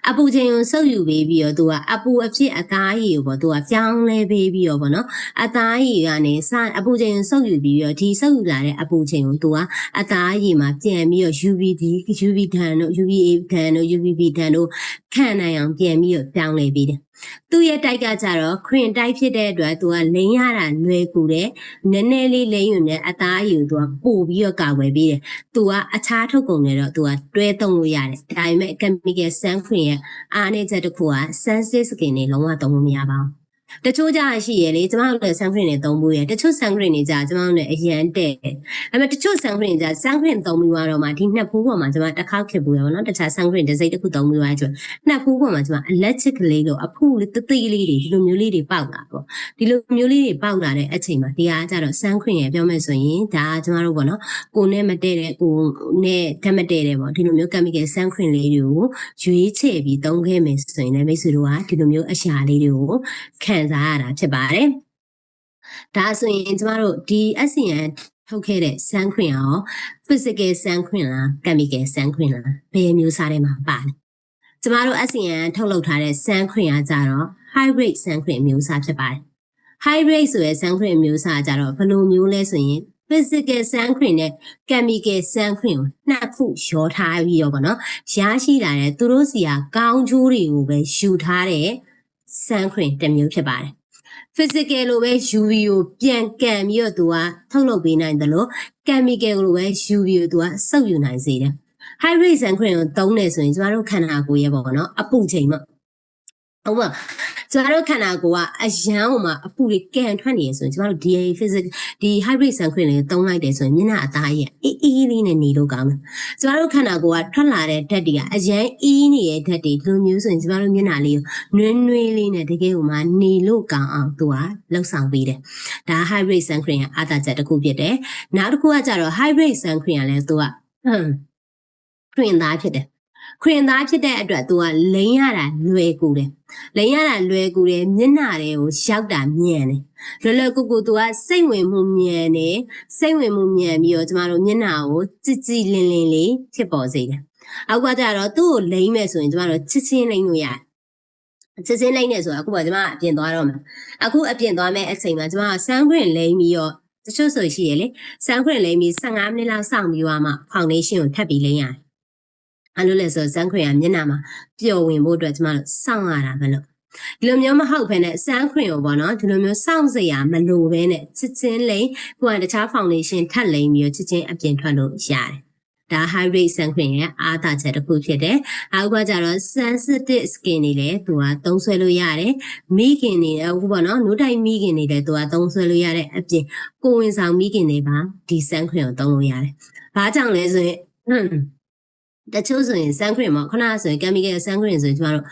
အပူချိန်ကိုစုပ်ယူပေးပြီးတော့သူကအပူအဖြစ်အသားရည်ကိုပေါ့သူကပြောင်းလဲပေးပြီးတော့ပေါ့နော်အသားရည်ကနေအပူချိန်ကိုစုပ်ယူပြီးတော့ဒီစုပ်ယူလာတဲ့အပူချိန်ကိုသူကအသားရည်မှာပြန်ပြီးတော့ UV ဓာတ်တို့ UVA ဓာတ်တို့ UVB ဓာတ်တို့ခံနိုင်အောင်ပြန်ပြီးတော့ပြောင်းလဲပေးတယ်သူ့ရဲ့တိုက်ကကြတော့ခရင်တိုက်ဖြစ်တဲ့အတွက်သူကလိန်ရတာလွယ်ကူတယ်နည်းနည်းလေးလိန်ယူနေအသားရည်ကိုသူကပို့ပြီးတော့ကာကွယ်ပေးတယ်သူကအခြားထုတ်ကုန်တွေတော့သူကတွဲသုံးလို့ရတယ်ဒါပေမဲ့ chemical sunscreen ရဲ့အားနည်းချက်တစ်ခုက sensitive skin တွေလုံးဝသုံးလို့မရပါဘူး တချို့ကြရှိရလေကျမတို့လည်း sunscreen တွေသုံးဖို့ရတချို့ sunscreen တွေကြကျမတို့လည်းအရန်တဲ့ဒါပေမဲ့တချို့ sunscreen ကြ sunscreen သုံးပြီးတော့မှဒီနှစ်ဖူးပေါ်မှာကျမတစ်ခေါက်ခစ်ဘူးရပါတော့တခြား sunscreen တစ်စိမ့်တစ်ခုသုံးပြီးသွားကျနှစ်ဖူးပေါ်မှာကျမ allergic ကလေးလို့အဖူးလေးတသိလေးတွေဒီလိုမျိုးလေးတွေပေါက်လာပေါ့ဒီလိုမျိုးလေးတွေပေါက်လာတဲ့အချိန်မှာဒီအားကြတော့ sunscreen ရပြောမယ်ဆိုရင်ဒါကျမတို့ပေါ့နော်ကိုနဲ့မတည့်တဲ့ကိုနဲ့ဓာတ်မတည့်တဲ့ပေါ့ဒီလိုမျိုး chemical sunscreen လေးတွေကိုရွေးချယ်ပြီးသုံးခဲ့မယ်ဆိုရင်လည်းမိတ်ဆွေတို့ကဒီလိုမျိုးအရာလေးတွေကိုခံစားရတာဖြစ်ပါတယ်။ဒါဆိုရင်ကျမတို့ဒီ SCN ထုတ်ခဲ့တဲ့ sunscreen ရော physical sunscreen လား chemical sunscreen လားဘယ်မျိုးစားထဲမှာပါလဲ။ကျမတို့ SCN ထုတ်လုပ်ထားတဲ့ sunscreen ကကြတော့ hybrid sunscreen မျိုးစားဖြစ်ပါတယ်။ hybrid ဆိုတဲ့ sunscreen မျိုးစားကြတော့ဘယ်လိုမျိုးလဲဆိုရင် physical sunscreen နဲ့ chemical sunscreen ကိုနှစ်ခုရောထားပြီးတော့ပေါ့နော်ရရှိလာတဲ့သူတို့စီကကောင်းကျိုးတွေကိုပဲယူထားတဲ့ sunscreen တစ်မျိုးဖြစ်ပါတယ် physical လိုပဲ UV ကိုပြန်ကန်ပြီးတော့သူကထုတ်လုပ်ပေးနိုင်တယ်လို့ chemical လိုပဲ UV ကိုသူကစုပ်ယူနိုင်စေတယ် hybrid sunscreen ကိုသုံးနေဆိုရင်ကျမတို့ခန္ဓာကိုယ်ရဲ့ပေါ့နော်အပူချိန်မှာဟုတ်ပါကျမတို့ခန္ဓာကိုယ်ကအရန်ဟိုမှာအပူတွေကန်ထွက်နေရဆိုရင်ကျမတို့ဒီ physical ဒီ hybrid sunscreen လေးသုံးလိုက်တယ်ဆိုရင်မျက်နှာအသားကြီးအေးလေးနဲ့နေလို့ကောင်းတယ်ကျမတို့ခန္ဓာကိုယ်ကထွက်လာတဲ့ဓာတ်တွေကအရန်အေးနေတဲ့ဓာတ်တွေဒီလိုမျိုးဆိုရင်ကျမတို့မျက်နှာလေးကိုနွေးနွေးလေးနဲ့တကယ်ဟိုမှာနေလို့ကောင်းအောင်သူကလှုပ်ဆောင်ပေးတယ်ဒါ hybrid sunscreen ကအားသာချက်တစ်ခုဖြစ်တယ်နောက်တစ်ခုကကြတော့ hybrid sunscreen ကလည်းသူကခရင်သားဖြစ်တယ်ခရင်သားဖြစ်တဲ့အတွက်သူကလိန်ရတာလွယ်ကူတယ်လိန်ရတာလွယ်ကူတယ်မျက်နှာတွေကိုရောက်တာမြန်တယ်လွယ်လွယ်ကူကူသူကစိတ်ဝင်မှုမြန်တယ်စိတ်ဝင်မှုမြန်ပြီးတော့ကျမတို့မျက်နှာကိုကြည်ကြည်လင်လင်လေးဖြစ်ပေါ်စေတယ်အောက်ကကြတော့သူ့ကိုလိန်မယ်ဆိုရင်ကျမတို့ချစ်ချင်းလိန်လို့ရတယ်စစ်စင်းလိုက်နေဆိုတော့အခုကကျမအပြင်သွားတော့မှာအခုအပြင်သွားမဲ့အချိန်မှာကျမက sunscreen လိမ့်ပြီးတော့တချို့ဆိုရှိရလေ sunscreen လိမ့်ပြီး15မိနစ်လောက်စောင့်ပြီးသွားမှ foundation ကိုထပ်ပြီးလိမ့်ရတယ်အဲ့လိုလဲဆို sunscreen ကမျက်နှာမှာပျော်ဝင်ဖို့အတွက်ကျမတို့စောင့်ရတာမလို့ဒီလိုမျိုးမဟုတ်ဘဲနဲ့ sunscreen ကိုပေါ့နော်ဒီလိုမျိုးစောင့်စရာမလိုဘဲနဲ့ချစ်ချင်းလိမ့်ကိုကတခြား foundation ထပ်လိမ့်ပြီးတော့ချစ်ချင်းအပြင်ထွက်လို့ရတယ်ဒါ hybrid sunscreen ရဲ့အားသာချက်တစ်ခုဖြစ်တယ်။အခုကကြတော့ sensitive skin တွေလည်းသူကသုံးဆွဲလို့ရတယ်။မိခင်တွေအခုပေါ့နော်နိုးတိုက်မိခင်တွေလည်းသူကသုံးဆွဲလို့ရတဲ့အပြင်ကိုဝင်ဆောင်မိခင်တွေပါဒီ sunscreen ကိုသုံးလို့ရတယ်။ဘာကြောင့်လဲဆိုရင်တချို့ဆိုရင် sunscreen မှာခုနကဆိုရင် chemical sunscreen ဆိုရင်ကျမတို့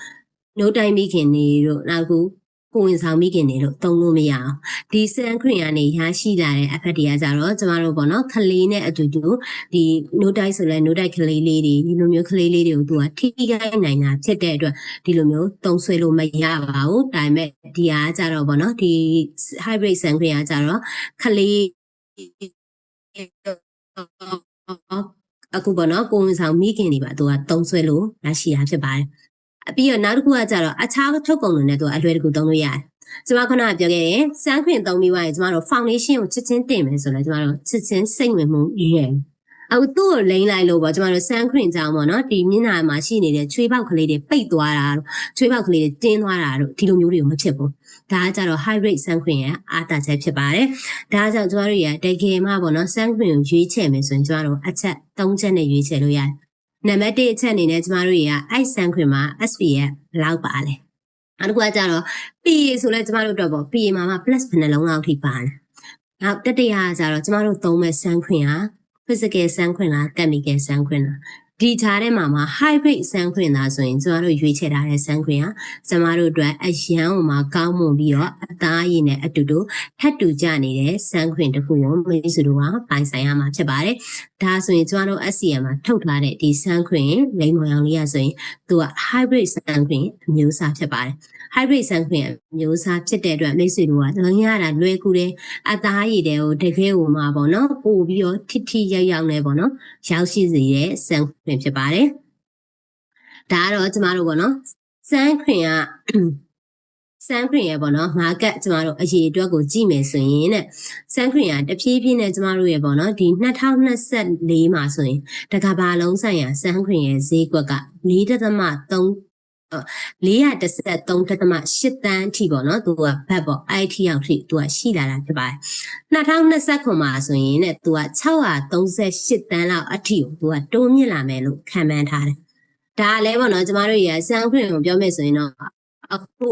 နိုးတိုက်မိခင်တွေတို့နောက်ကိုဝင်ဆောင်မိခင်တွေတို့သုံးလို့မရအောင်ဒီ sunscreen ကနေရရှိလာတဲ့အဖက်တွေကကြတော့ကျမတို့ပေါ့နော်ခလေးနဲ့အတူတူဒီနိုးတိုက်ဆိုလဲနိုးတိုက်ကလေးလေးတွေဒီလိုမျိုးကလေးလေးတွေကိုသူကထိခိုက်နိုင်တာဖြစ်တဲ့အတွက်ဒီလိုမျိုးသုံးဆွဲလို့မရပါဘူးဒါပေမဲ့ဒီအားကြတော့ပေါ့နော်ဒီ hybrid sunscreen ကကြတော့ခလေးအခုပေါ့နော်ကိုဝင်ဆောင်မိခင်တွေပါသူကသုံးဆွဲလို့ရရှိတာဖြစ်ပါတယ်ပြီးတော့နောက်တစ်ခုကကြတော့အခြားထုတ်ကုန်တွေနဲ့သူကအလွယ်တကူသုံးလို့ရတယ်။ကျမခုနကပြောခဲ့တယ် sunscreen သုံးပြီးသွားရင်ကျမတို့ foundation ကိုချစ်ချင်းတင်မယ်ဆိုတော့ကျမတို့ချစ်ချင်းစိတ်ဝင်မှုရယ်။အခုသူ့ကိုလိမ့်လိုက်လို့ပေါ့ကျမတို့ sunscreen ကြောင့်ပေါ့နော်ဒီမျက်နှာမှာရှိနေတဲ့ချွေးပေါက်ကလေးတွေပိတ်သွားတာတို့ချွေးပေါက်ကလေးတွေတင်းသွားတာတို့ဒီလိုမျိုးတွေကိုမဖြစ်ဘူး။ဒါကကြတော့ hybrid sunscreen ရဲ့အားသာချက်ဖြစ်ပါတယ်။ဒါကြောင့်ကျမတို့ရတကယ်မှပေါ့နော် sunscreen ကိုရွေးချယ်မယ်ဆိုရင်ကျမတို့အချက်၃ချက်နဲ့ရွေးချယ်လို့ရတယ်။နံပါတ်1အချက်အနေနဲ့ကျမတို့တွေကအဲ့ sunscreen မှာ SPF ဘယ်လောက်ပါလဲနောက်တစ်ခုကကြတော့ PA ဆိုလဲကျမတို့တော့ပေါ့ PA မှာမှ plus ဘယ်နှလုံးလောက်ထိပါတယ်နောက်တတိယကကြတော့ကျမတို့သုံးမဲ့ sunscreen က physical sunscreen လား chemical sunscreen လားဒီထားထဲမှာ hybrid sunscreen သာဆိုရင်ကျမတို့ရွေးချယ်ထားတဲ့ sunscreen ကကျမတို့အတွက်အရန်ဟိုမှာကောင်းမွန်ပြီးတော့အသားရည်နဲ့အတူတူထပ်တူကြနေတဲ့ sunscreen တစ်ခုကိုမိတ်ဆွေတို့ကပိုင်ဆိုင်ရမှာဖြစ်ပါတယ်ဒါဆိုရင်ကျမတို့ SCM မှာထုတ်ထားတဲ့ဒီ sunscreen လိမ့်မော်ရောင်လေးရဆိုရင်သူက hybrid sunscreen အမျိုးအစားဖြစ်ပါတယ် hybrid sunscreen အမျိုးအစားဖြစ်တဲ့အတွက်မိတ်ဆွေတို့ကလိမ့်ရတာလွယ်ကူတယ်အသားရည်တွေကိုတကယ်ဟိုမှာပေါ့နော်ပို့ပြီးတော့ထိထိရောက်ရောက်နဲ့ပေါ့နော်ရောက်ရှိစေတဲ့ sunscreen ဖြစ်ပါတယ်ဒါကတော့ကျမတို့ပေါ့နော် sunscreen ကsunscreen ရပေါ့နော် market ကျမတို့အရေးအတွက်ကိုကြည့်မယ်ဆိုရင်တဲ့ sunscreen ကတဖြည်းဖြည်းနဲ့ကျမတို့ရပေါ့နော်ဒီ2024မှာဆိုရင်တကဘာလုံးဆိုင်ရာ sunscreen ရဲ့ဈေးကွက်က4.3 413.8 တန်းအထိပေါ့နော်သူကဘတ်ပေါ့ IT ရောက်ထိသူကရှိလာတာဖြစ်ပါတယ်2029မှာဆိုရင်ねသူက638တန်းလောက်အထိကိုသူကတိုးမြင့်လာမယ်လို့ခန့်မှန်းထားတယ်ဒါလည်းပေါ့နော်ကျမတို့ရ sunscreen ကိုပြောမယ်ဆိုရင်တော့အခု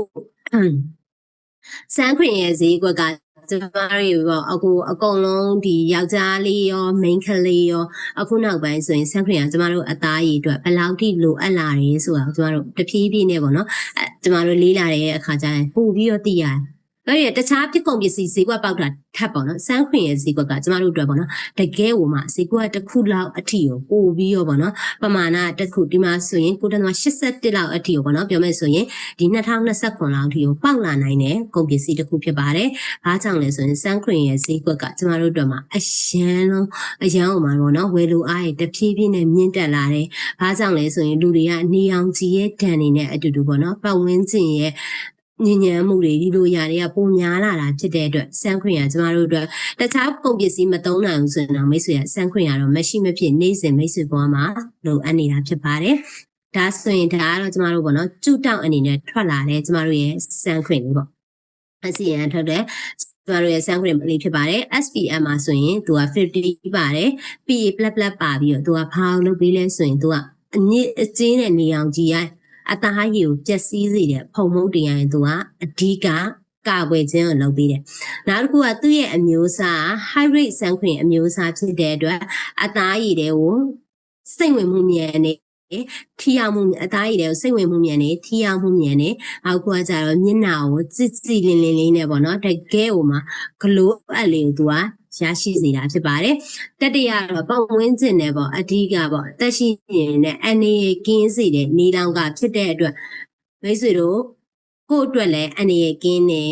San Queen ရဲ့ဈေးကွက်ကကျမတို့ပေါ့အခုအကုန်လုံးဒီယောက်ျားလေးရော main ကလေးရောအခုနောက်ပိုင်းဆိုရင် San Queen ကကျမတို့အသားရည်အတွက်ဘယ်လောက်ထိလိုအပ်လာတယ်ဆိုတာကိုကျမတို့တဖြည်းဖြည်းနဲ့ပေါ့နော်ကျမတို့လေးလာတဲ့အခါကျရင်ပို့ပြီးတော့သိရတယ်အဲ့ဒီတခြားပြစ်ကုန်ပစ္စည်းဈေးကွက်ပေါက်တာထပ်ပေါ့နော်စမ်းခွင်ရဲ့ဈေးကွက်ကကျမတို့အတွက်ပေါ့နော်တကယ်ကိုမှဈေးကွက်တစ်ခုလောက်အထိကိုပို့ပြီးတော့ပေါ့နော်ပမာဏတစ်ခုဒီမှာဆိုရင်9.81လောက်အထိကိုပေါ့နော်ပြောမယ်ဆိုရင်ဒီ2029လောက်အထိကိုပေါက်လာနိုင်တဲ့ကုန်ပစ္စည်းတစ်ခုဖြစ်ပါတယ်။အားကြောင့်လဲဆိုရင်စမ်းခွင်ရဲ့ဈေးကွက်ကကျမတို့အတွက်မှာအရန်လုံးအရန်အောင်ပါပေါ့နော်ဝယ်လိုအားရတဖြည်းဖြည်းနဲ့မြင့်တက်လာတယ်။အားကြောင့်လဲဆိုရင်လူတွေကနေအောင်ကြီးရဲ့ဒဏ်နေနဲ့အတူတူပေါ့နော်ပတ်ဝန်းကျင်ရဲ့ညဉ့်ညမ်းမှုတွေဒီလိုຢာတွေကပုံများလာတာဖြစ်တဲ့အတွက်စမ်းခွင့်ရကျမတို့အတွက်တခြားကုန်ပစ္စည်းမသုံးနိုင်ဘူးဆိုရင်တော့မိတ်ဆွေရစမ်းခွင့်ရတော့မရှိမဖြစ်နေ့စဉ်မိတ်ဆွေပေါ်မှာလိုအပ်နေတာဖြစ်ပါတယ်ဒါဆိုရင်ဒါကတော့ကျမတို့ပေါ့နော်ကျူတောက်အနေနဲ့ထွက်လာတဲ့ကျမတို့ရဲ့စမ်းခွင့်လေးပေါ့အစီရင်ထုတ်တဲ့ကျမတို့ရဲ့စမ်းခွင့်မလေးဖြစ်ပါတယ် SPM မှာဆိုရင်သူက50ပါတယ် PA ပါပြီးတော့သူကဖောင်းလုပ်ပေးလဲဆိုရင်သူကအညစ်အကြေးနဲ့နေအောင်ကြည်ရအသားရည်ကိုပျက်စီးစေတဲ့ဖုံမုတ်တရားရင်သူကအဓိကကာကွယ်ခြင်းကိုလုပ်ပေးတယ်။နောက်တစ်ခုကသူ့ရဲ့အမျိုးအစား hybrid ဆန်းခွင်အမျိုးအစားဖြစ်တဲ့အတွက်အသားရည်တွေကိုစိတ်ဝင်မှုမြန်နေထီအောင်မှုအသားရည်တွေကိုစိတ်ဝင်မှုမြန်နေထီအောင်မှုမြန်နေအောက်ကကြတော့မျက်နှာကိုစစ်လင်းလေးနဲ့ပေါ့နော်တကယ်ကိုမှဂလိုးအပ်လေးကိုသူကရရှိစေတာဖြစ်ပါတယ်တတိယတော့ပတ်ဝန်းကျင်နဲ့ပေါ့အဓိကပေါ့တက်ရှိနေတဲ့အနေကင်းစေတဲ့နေလောင်ကဖြစ်တဲ့အတွက်မိတ်ဆွေတို့ကိုယ့်အတွက်လည်းအနေကင်းနေ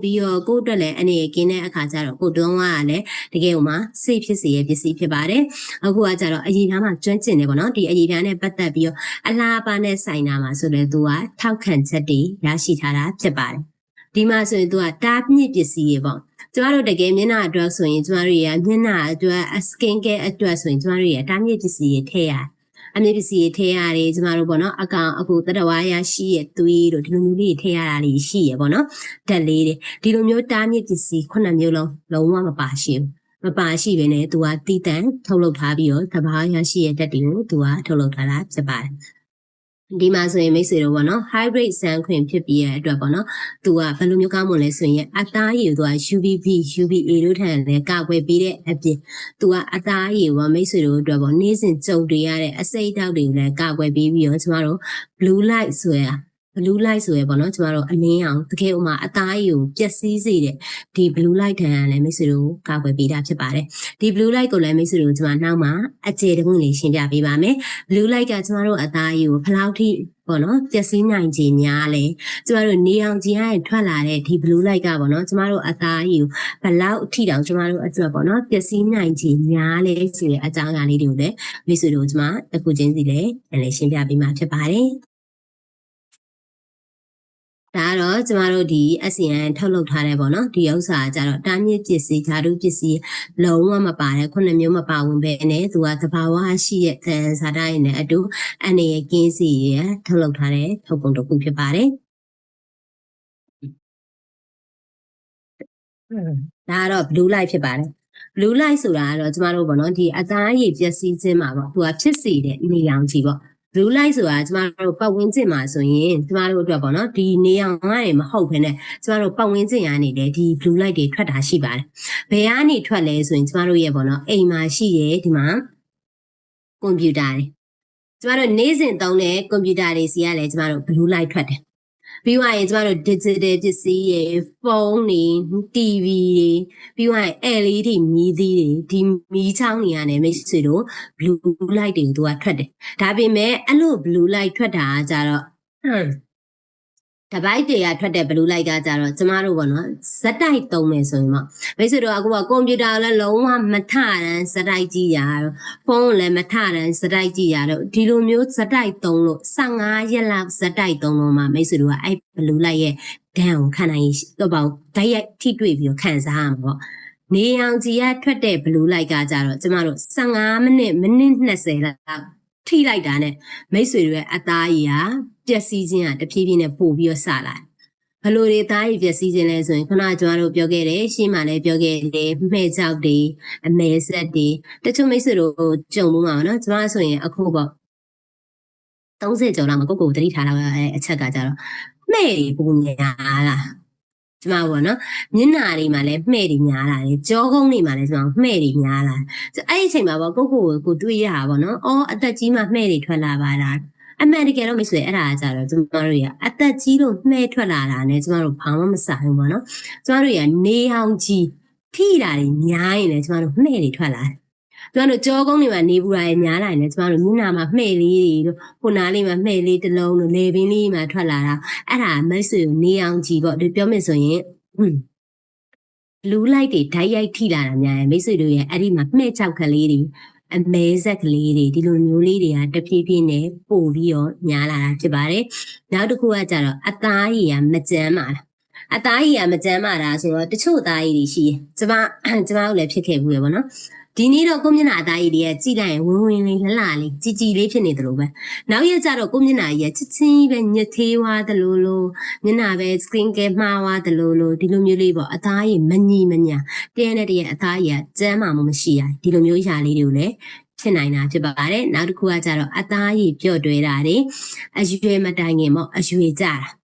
ပြီးတော့ကိုယ့်အတွက်လည်းအနေကင်းတဲ့အခါကျတော့ကိုယ်တုံးကလည်းတကယ်ကိုမှစိတ်ဖြစ်စေရဲ့ပစ္စည်းဖြစ်ပါတယ်အခုကကြတော့အရေးသားမှကျွမ်းကျင်တယ်ပေါ့နော်ဒီအရေးသားနဲ့ပတ်သက်ပြီးတော့အလားပါနဲ့ဆိုင်တာမှာဆိုလည်းသူကထောက်ခံချက်တွေရရှိထားတာဖြစ်ပါတယ်ဒီမှာဆိုရင်သူကတားမြစ်ပစ္စည်းတွေပေါ့ကျမတို့တကယ်မျက်နှာအတွက်ဆိုရင်ကျမတို့ရမျက်နှာအတွက် skin care အတွက်ဆိုရင်ကျမတို့ရတားမြစ်ပစ္စည်းတွေထည့်ရတယ်အမြင့်ပစ္စည်းထည့်ရတယ်ကျမတို့ပေါ့နော်အကောင်အခုတတဝါရရှိရဲ့သွေးတို့ဒီလိုမျိုးလေးထည့်ရတာလေးရှိရပေါ့နော်ဓာတ်လေးတွေဒီလိုမျိုးတားမြစ်ပစ္စည်းခုနှစ်မျိုးလုံးဝမပါရှိဘူးမပါရှိဘဲနဲ့သူကတီးတန့်ထုတ်လုပ်ထားပြီးတော့တဘာရရှိရဲ့ဓာတ်တွေကိုသူကထုတ်လုပ်ထားတာဖြစ်ပါတယ်ဒီမှာဆိုရင်မိတ်ဆွေတို့ပေါ့နော် hybrid ဆန်းခွင်ဖြစ်ပြီးရဲ့အတွက်ပေါ့နော်သူကဘယ်လိုမျိုးကောင်းမွန်လဲဆိုရင်အသားရည်သူက UVB UVA တို့ထံလည်းကာကွယ်ပေးတဲ့အပြင်သူကအသားရည်ကမိတ်ဆွေတို့အတွက်ပေါ့နေ့စဉ်ကြုံတွေ့ရတဲ့အစိတ်အတောက်တွေကိုလည်းကာကွယ်ပေးပြီးတော့ကျမတို့ blue light ဆိုရblue light ဆိုရပေါ့နော်ကျမတို့အလင်းအောင်တကယ်ဥမာအသားရည်ကိုပျက်စီးစေတဲ့ဒီ blue light ထံကလည်းမိတ်ဆွေတို့ကာကွယ်ပေးတာဖြစ်ပါတယ်ဒီ blue light ကိုလည်းမိတ်ဆွေတို့ကျမနောက်မှာအကျေတမှုလေးရှင်းပြပေးပါမယ် blue light ကကျမတို့အသားရည်ကိုဘယ်လောက်ထိပေါ့နော်ပျက်စီးနိုင်ခြင်းများလဲကျမတို့နေအောင်ကြည်ရရင်ထွက်လာတဲ့ဒီ blue light ကပေါ့နော်ကျမတို့အသားရည်ကိုဘယ်လောက်အထိတောင်ကျမတို့အတွက်ပေါ့နော်ပျက်စီးနိုင်ခြင်းများလဲဆိုတဲ့အကြောင်းအရာလေးတွေကိုလည်းမိတ်ဆွေတို့ကျမတစ်ခုချင်းစီလည်းရှင်းပြပေးမှာဖြစ်ပါတယ်ဒါတော့ကျမတို့ဒီ SCN ထုတ်လုပ်ထားတဲ့ပေါ့နော်ဒီဥစ္စာကြတော့တားမြစ်ပစ္စည်းဓာတုပစ္စည်းလုံးဝမပါတဲ့ခုနှစ်မျိုးမပါဝင်ပဲနဲ့သူကသဘာဝရှိတဲ့ဇာတ်ရည်နဲ့အတူအနေကင်းစီရထုတ်လုပ်ထားတဲ့ထုတ်ပုံတစ်ခုဖြစ်ပါတယ်ဒါကတော့ blue light ဖြစ်ပါတယ် blue light ဆိုတာကတော့ကျမတို့ပေါ့နော်ဒီအသားရည်ပျက်စီးခြင်းမှာပေါ့သူကဖြစ်စေတဲ့နေရောင်ခြည်ပေါ့ blue light ဆိုတာကျမတို့ပတ်ဝန်းကျင်မှာဆိုရင်ကျမတို့အတွက်ပေါ့နော်ဒီနေရောင်ကနေမဟုတ်ဘဲနဲ့ကျမတို့ပတ်ဝန်းကျင်ကနေလည်းဒီ blue light တွေထွက်တာရှိပါတယ်ဘယ်ကနေထွက်လဲဆိုရင်ကျမတို့ရဲ့ပေါ့နော်အိမ်မှာရှိရဲ့ဒီမှာကွန်ပျူတာတွေကျမတို့နေ့စဉ်သုံးတဲ့ကွန်ပျူတာတွေစီကလည်းကျမတို့ blue light ထွက်တယ်ပြီးသွားရင်ကျမတို့ digital ပစ္စည်းတွေဖုန်းတွေ TV တွေပြီးသွားရင် LED မီးသီးတွေဒီမီးချောင်းတွေကနေမိတ်ဆွေတို့ blue light တွေသူကထွက်တယ်ဒါပေမဲ့အဲ့လို blue light ထွက်တာကကြတော့တပိုက်တွေကထွက်တဲ့ blue light ကကြတော့ကျမတို့ပေါ့နော်ဇက်တိုက်သုံးမယ်ဆိုရင်ပေါ့မိတ်ဆွေတို့အခုကကွန်ပျူတာလည်းလုံးဝမထတန်းဇက်တိုက်ကြည့်ရတော့ဖုန်းလည်းမထတန်းဇက်တိုက်ကြည့်ရတော့ဒီလိုမျိုးဇက်တိုက်သုံးလို့15ရက်လောက်ဇက်တိုက်သုံးလို့မှမိတ်ဆွေတို့ကအဲ့ blue light ရဲ့ဒဏ်ကိုခံနိုင်တော့ပေါ့ဓာတ်ရိုက်ထိတွေ့ပြီးခံစားရမှာပေါ့နေအောင်ကြည်ရထွက်တဲ့ blue light ကကြတော့ကျမတို့15မိနစ်20လောက်ထိလိုက်တာနဲ့မိတ်ဆွေတို့ရဲ့အသားရည်ဟာပျက်စီးခြင်းကတဖြည်းဖြည်းနဲ့ပို့ပြီးတော့ဆလာဘလို့တွေသားရည်ပျက်စီးခြင်းလဲဆိုရင်ခုနကကျွန်တော်တို့ပြောခဲ့တယ်ရှင်းမှလည်းပြောခဲ့တယ်မှဲ့ကြောက်တွေအမဲဆက်တွေတချို့မိတ်ဆွေတို့ကြုံလို့မှာနော်ကျွန်မဆိုရင်အခုပေါ့30ကျော်လောက်မှာကိုကိုတတိထားလာတဲ့အချက်ကကြတော့မှဲ့တွေပုံညာ လားကျမပေါ့နော်မျက်နှာတွေမှာလည်းမှဲ့တွေများလာတယ်ကြောကုန်းတွေမှာလည်းကျမမှဲ့တွေများလာတယ်အဲ့ဒီအချိန်မှာပေါ့ကိုတွေးရတာပေါ့နော်အော်အသက်ကြီးမှမှဲ့တွေထွက်လာပါလားအမှန်တကယ်တော့မိတ်ဆွေအဲ့ဒါကကြတော့ကျမတို့ရအသက်ကြီးလို့မှဲ့ထွက်လာတာနဲ့ကျမတို့ဘာမှမဆိုင်ဘူးပေါ့နော်ကျမတို့ရနေအောင်ကြီးထိတာတွေများရင်လည်းကျမတို့မှဲ့တွေထွက်လာတယ်ကျမတို့ကြောကုန်းတွေမှာနေပူတာတွေများလာရင်လည်းကျမတို့မျက်နှာမှာမှဲ့လေးတွေတို့ခုနားလေးမှာမှဲ့လေးတစ်လုံးတို့လေပင်လေးမှာထွက်လာတာအဲ့ဒါမိတ်ဆွေကိုနေအောင်ကြီးပေါ့ဒီပြောမယ်ဆိုရင်လူလိုက်တွေဓာတ်ရိုက်ထိလာတာများရင်မိတ်ဆွေတို့ရဲ့အဲ့ဒီမှာမှဲ့ချောက်ကလေးတွေအမဲဆက်ကလေးတွေဒီလိုမျိုးလေးတွေကတဖြည်းဖြည်းနဲ့ပို့ပြီးတော့ညားလာတာဖြစ်ပါတယ်နောက်တစ်ခုကကြတော့အသားရည်ကမကြမ်းပါလားအသားရည်ကမကြမ်းပါတာဆိုတော့တချို့အသားရည်တွေရှိတယ်ကျမတို့လည်းဖြစ်ခဲ့ဘူးလေပေါ့နော်ဒီနေ့တော့ကိုမျက်နှာအသားရည်တွေကကြည့်လိုက်ရင်ဝင်းဝင်းလေးလှလှလေးကြည်ကြည်လေးဖြစ်နေတယ်လို့ပဲနောက်ရက်ကျတော့ကိုမျက်နှာကြီးကချစ်ချင်းပဲညက်သေးွားတယ်လို့မျက်နှာပဲ screen care မှားွားတယ်လို့ဒီလိုမျိုးလေးပေါ့အသားရည်မညီမညာတရက်နဲ့တရက်အသားရည်ကကျမ်းမာမှုမရှိရဒီလိုမျိုးຢာလေးတွေကိုလည်းဖြစ်နိုင်တာဖြစ်ပါတယ်နောက်တစ်ခုကကျတော့အသားရည်ပြော့တွဲတာတွေအရွယ်မတိုင်ခင်ပေါ့အရွယ်ကြတ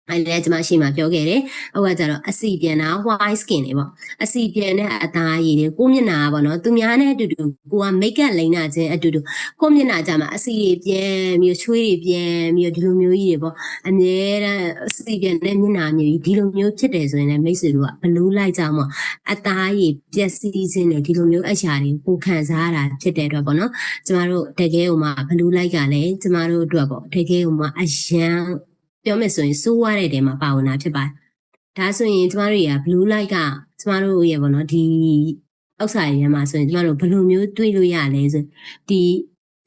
ာအဲ့ဒါကျမရှိမှပြောခဲ့တယ်ဟိုကကျတော့အစီပြန်တာ white skin တွေပေါ့အစီပြန်တဲ့အသားရည်တွေကိုမျက်နှာပေါ့နော်သူများနဲ့အတူတူကိုက make up လိမ့်တာချင်းအတူတူကိုမျက်နှာကြမှာအစီတွေပြန်ပြီးချွေးတွေပြန်ပြီးဒီလိုမျိုးကြီးတွေပေါ့အမြဲတမ်းအစီပြန်တဲ့မျက်နှာမျိုးကြီးဒီလိုမျိုးဖြစ်တယ်ဆိုရင်လည်းမိတ်ဆွေတို့ကဘလူးလိုက်ကြမှာအသားရည်ပျက်စီးခြင်းတွေဒီလိုမျိုးအရာတွေကိုခံစားရတာဖြစ်တဲ့အတွက်ပေါ့နော်ကျမတို့တကယ်ကိုမှဘလူးလိုက်ကလည်းကျမတို့အတွက်ပေါ့တကယ်ကိုမှအရန်ပြောမယ်ဆိုရင်စိုးရတဲ့တဲမှာပါဝင်တာဖြစ်ပါတယ်။ဒါဆိုရင်ကျမတို့တွေက blue light ကကျမတို့ရဲ့ပေါ့နော်ဒီအောက်ဆိုင်ထဲမှာဆိုရင်ကျမတို့ဘယ်လိုမျိုးတွေးလို့ရလဲဆိုဒီ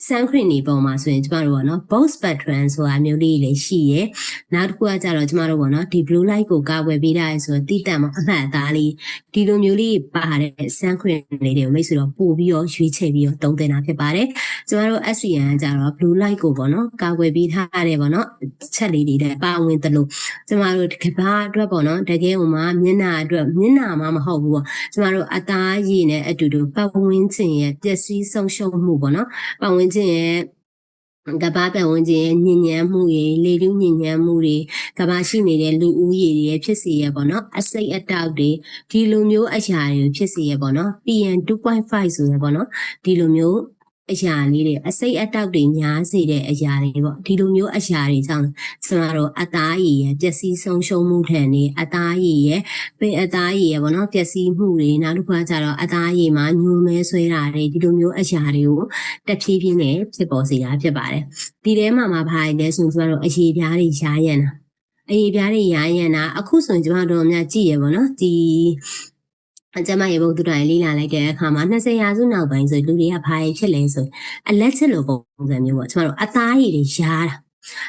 sunscreen တွေပေါ်မှာဆိုရင်ကျမတို့ပေါ့နော် both spectrum ဆိုတာမျိုးလေးလည်းရှိရယ်။နောက်တစ်ခုကကြတော့ကျမတို့ပေါ့နော်ဒီ blue light ကိုကာကွယ်ပေးတာဆိုတော့တိတတ်မှာအမှတ်အသားလေးဒီလိုမျိုးလေးပါတဲ့ sunscreen လေးတွေကိုမိတ်ဆွေတော့ပို့ပြီးတော့ရွေးချယ်ပြီးတော့သုံးသင့်တာဖြစ်ပါတယ်။ကျမတို့ SCN ကကြတော့ blue light ကိုပေါ့နော်ကာကွယ်ပေးထားတယ်ပေါ့နော်ချက်လေးတွေလည်းပါဝင်တယ်လို့ကျမတို့ကဘာအတွက်ပေါ့နော်တကယ်ဟိုမှာမျက်နှာအတွက်မျက်နှာမှမဟုတ်ဘူးပေါ့ကျမတို့အသားရည်နဲ့အတူတူပတ်ဝန်းကျင်ရဲ့ပျက်စီးဆုံးရှုံးမှုပေါ့နော်ပတ်ဝန်းကျင်ရဲ့ကဘာပတ်ဝန်းကျင်ရဲ့ညဉ့်ညမ်းမှုတွေလေလူးညဉ့်ညမ်းမှုတွေကဘာရှိနေတဲ့လူဦးရေတွေရဲ့ဖြစ်စီရဲ့ပေါ့နော်အစိတ်အတောက်တွေဒီလိုမျိုးအရာတွေဖြစ်စီရဲ့ပေါ့နော် PM 2.5 ဆိုရယ်ပေါ့နော်ဒီလိုမျိုးအရာလေးတွေအစိတ်အတောက်တွေများစေတဲ့အရာတွေပေါ့ဒီလိုမျိုးအရာတွေကြောင့်ကျမတို့အသားရည်ရဲ့ပျက်စီးဆုံးရှုံးမှုထန်နေအသားရည်ရဲ့ပင်အသားရည်ရဲ့ပေါ့နော်ပျက်စီးမှုတွေနောက်တစ်ခါကျတော့အသားရည်မှာညိုမဲဆွဲတာတွေဒီလိုမျိုးအရာတွေကိုတဖြည်းဖြည်းနဲ့ဖြစ်ပေါ်စေတာဖြစ်ပါတယ်ဒီထဲမှာဘာလဲဆိုကျမတို့အရေပြားတွေရှားရန်တာအရေပြားတွေရာရန်တာအခုဆိုရင်ကျမတို့များကြည့်ရပေါ့နော်ဒီကျမရေဘုတ်တူတိုင်းလေးလာလိုက်တဲ့အခါမှာ20ရာစုနောက်ပိုင်းဆိုလူတွေကဘာဖြစ်လဲဆိုအလက်ချစ်လိုပုံစံမျိုးပေါ့ကျမတို့အသားရည်တွေရားတာ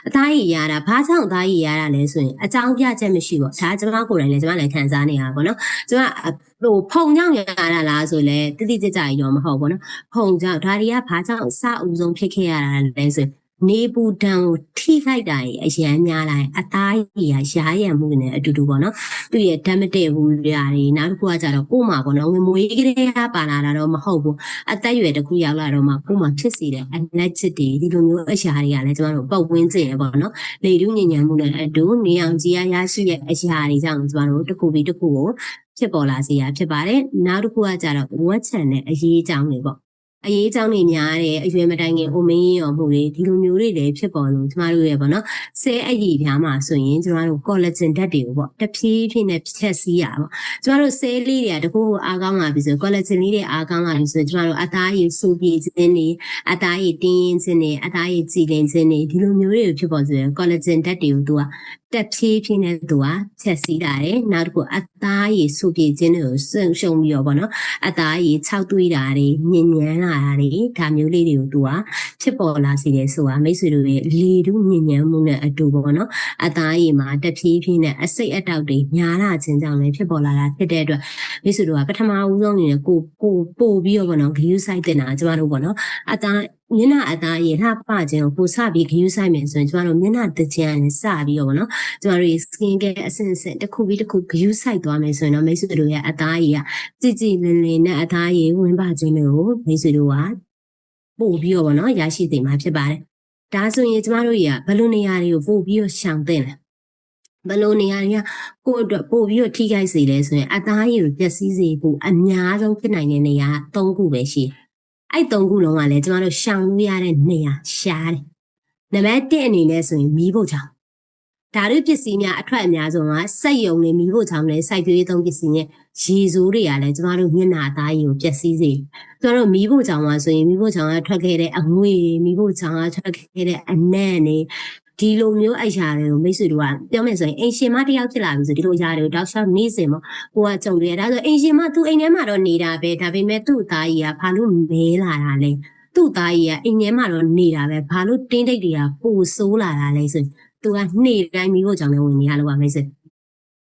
အသားရည်ရတာဘာကြောင့်အသားရည်ရတာလဲဆိုရင်အကြောင်းပြချက်မရှိပေါ့ဒါကျမကိုယ်တိုင်လည်းကျမလည်းခံစားနေရပါပေါ့နော်ကျမဖုံကြောင့်ရတာလားဆိုလဲတိတိကျကျကြီးတော့မဟုတ်ပေါ့နော်ဖုံကြောင့်ဒါတွေကဘာကြောင့်အစအဦးဆုံးဖြစ်ခဲ့ရတာလဲဆိုနေပူတံကိုထိခိုက်တာအရန်များလာရင်အသားရည်ရာရံမှုနဲ့အတူတူပေါ့နော်သူ့ရဲ့ဓာတ်မတည့်ဘူးတွေနောက်တစ်ခုကကြတော့ကို့မှာပေါ့နော်ဝင်မွေးကလေးကပါလာတာတော့မဟုတ်ဘူးအသက်အရွယ်တစ်ခုရောက်လာတော့မှကို့မှာဖြစ်စီတဲ့အလက်ချစ်တွေဒီလိုမျိုးအရာတွေကလည်းကျမတို့ပတ်ဝန်းကျင်ရပေါ့နော်လေလူညဉ့်ညံမှုနဲ့အတူနေအောင်ကြီးရရှိတဲ့အရာတွေကြောင့်ကျမတို့တစ်ခုပြီးတစ်ခုကိုဖြစ်ပေါ်လာစေရဖြစ်ပါတယ်နောက်တစ်ခုကကြတော့ဝက်ချန်နဲ့အရေးအကြောင်းတွေပေါ့အရေးအကြောင်းတွေများတယ်အရွယ်မတိုင်ခင်အိုမင်းရောမှုတွေဒီလိုမျိုးတွေလည်းဖြစ်ပေါ်လို့ကျမတို့ရဲ့ပေါ့နော်ဆဲအရည်ပြားမှာဆိုရင်ကျမတို့ collagen ဓာတ်တွေကိုပေါ့တဖြည်းဖြည်းနဲ့ဖြတ်စည်းရပေါ့ကျမတို့ဆဲလေးတွေကတကူအားကောင်းလာပြီဆို collagen လေးတွေအားကောင်းလာပြီဆိုကျမတို့အသားရည်စူပြေခြင်းတွေအသားရည်တင်းရင်ခြင်းတွေအသားရည်ကြည်လင်ခြင်းတွေဒီလိုမျိုးတွေကိုဖြစ်ပေါ်စေ collagen ဓာတ်တွေကိုသူကတက်ဖြည်းဖြည်းနဲ့သူကဖြတ်စည်းတာတယ်နောက်တစ်ခုအသားရည်စူပြေခြင်းတွေကိုရှုံပြီးတော့ပေါ့နော်အသားရည်6သွေးတာတွေညဉ့်ညမ်းလာတာတွေဒါမျိုးလေးတွေကိုသူကဖြစ်ပေါ်လာစေတယ်ဆိုတာမိတ်ဆွေတို့ရဲ့လေထုညဉ့်ညမ်းမှုနဲ့အတူပေါ့နော်အသားရည်မှာတဖြည်းဖြည်းနဲ့အစိတ်အတောက်တွေများလာခြင်းကြောင့်လည်းဖြစ်ပေါ်လာတာဖြစ်တဲ့အတွက်မိတ်ဆွေတို့ကပထမဦးဆုံးအနေနဲ့ကိုပို့ပြီးတော့ပေါ့နော်ဂရုစိုက်တင်တာကျမတို့ပေါ့နော်အသားမျက်နှာအသားရည်လှပခြင်းကိုပိုစပြီးဂရုစိုက်မယ်ဆိုရင်ကျမတို့မျက်နှာတကြံနဲ့စပြီးတော့ပေါ့နော်ကျမတို့ skin care အဆင့်တစ်ခုပြီးတစ်ခုဂရုစိုက်သွားမယ်ဆိုရင်တော့မိတ်ဆွေတို့ရဲ့အသားရည်ကကြည်ကြည်လင်လင်နဲ့အသားရည်ဝင်ပါခြင်းတွေကိုမိတ်ဆွေတို့ကပို့ပြီးတော့ပေါ့နော်ရရှိသိမှာဖြစ်ပါတယ်ဒါဆိုရင်ကျမတို့ရဘယ်လိုနေရာတွေကိုပို့ပြီးတော့ရှောင်သင့်လဲ ဘယ်လိုနေရာတွေကကိုယ့်အတွက်ပို့ပြီးတော့ထိခိုက်စေလဲဆိုရင်အသားရည်ကိုပျက်စီးစေဖို့အများဆုံးဖြစ်နိုင်တဲ့နေရာ၃ခုပဲရှိတယ်။အဲ့၃ခုလုံးကလည်းကျမတို့ရှောင်လို့ရတဲ့နေရာရှားတယ်။နံပါတ်1အနေနဲ့ဆိုရင်မီးဖို့ချောင်ဓာတုပစ္စည်းများအထွက်အများဆုံးကစက်ယုံတွေမီးဖို့ချောင်တွေစိုက်ပျိုးရေးသုံးပစ္စည်းနဲ့ရေဆိုးတွေကလည်းကျမတို့မျက်နှာအသားရည်ကိုပျက်စီးစေတယ်။ကျမတို့မီးဖို့ချောင်မှာဆိုရင်မီးဖို့ချောင်ကထွက်ခဲ့တဲ့အငွေ့မီးဖို့ချောင်ကထွက်ခဲ့တဲ့အနံ့တွေဒီလိုမျိုးအရာတွေကိုမိတ်ဆွေတို့ကပြောမယ်ဆိုရင်အိမ်ရှင်မတစ်ယောက်ဖြစ်လာပြီဆိုဒီလိုအရာတွေကိုတောက်လျှောက်နေစင်ပေါ့ကိုကကြုံတွေ့ရဒါဆိုအိမ်ရှင်မသူ့အိမ်ထဲမှာတော့နေတာပဲဒါပေမဲ့သူ့အသားကြီးကဘာလို့မဲလာတာလဲသူ့သားကြီးကအိမ်ထဲမှာတော့နေတာပဲဘာလို့တင်းတိတ်တွေကပိုဆိုးလာတာလဲဆိုသူကနှိမ့်တိုင်းမိဖို့ကြောင့်လည်းဝင်နေရလို့ပါမိတ်ဆွေ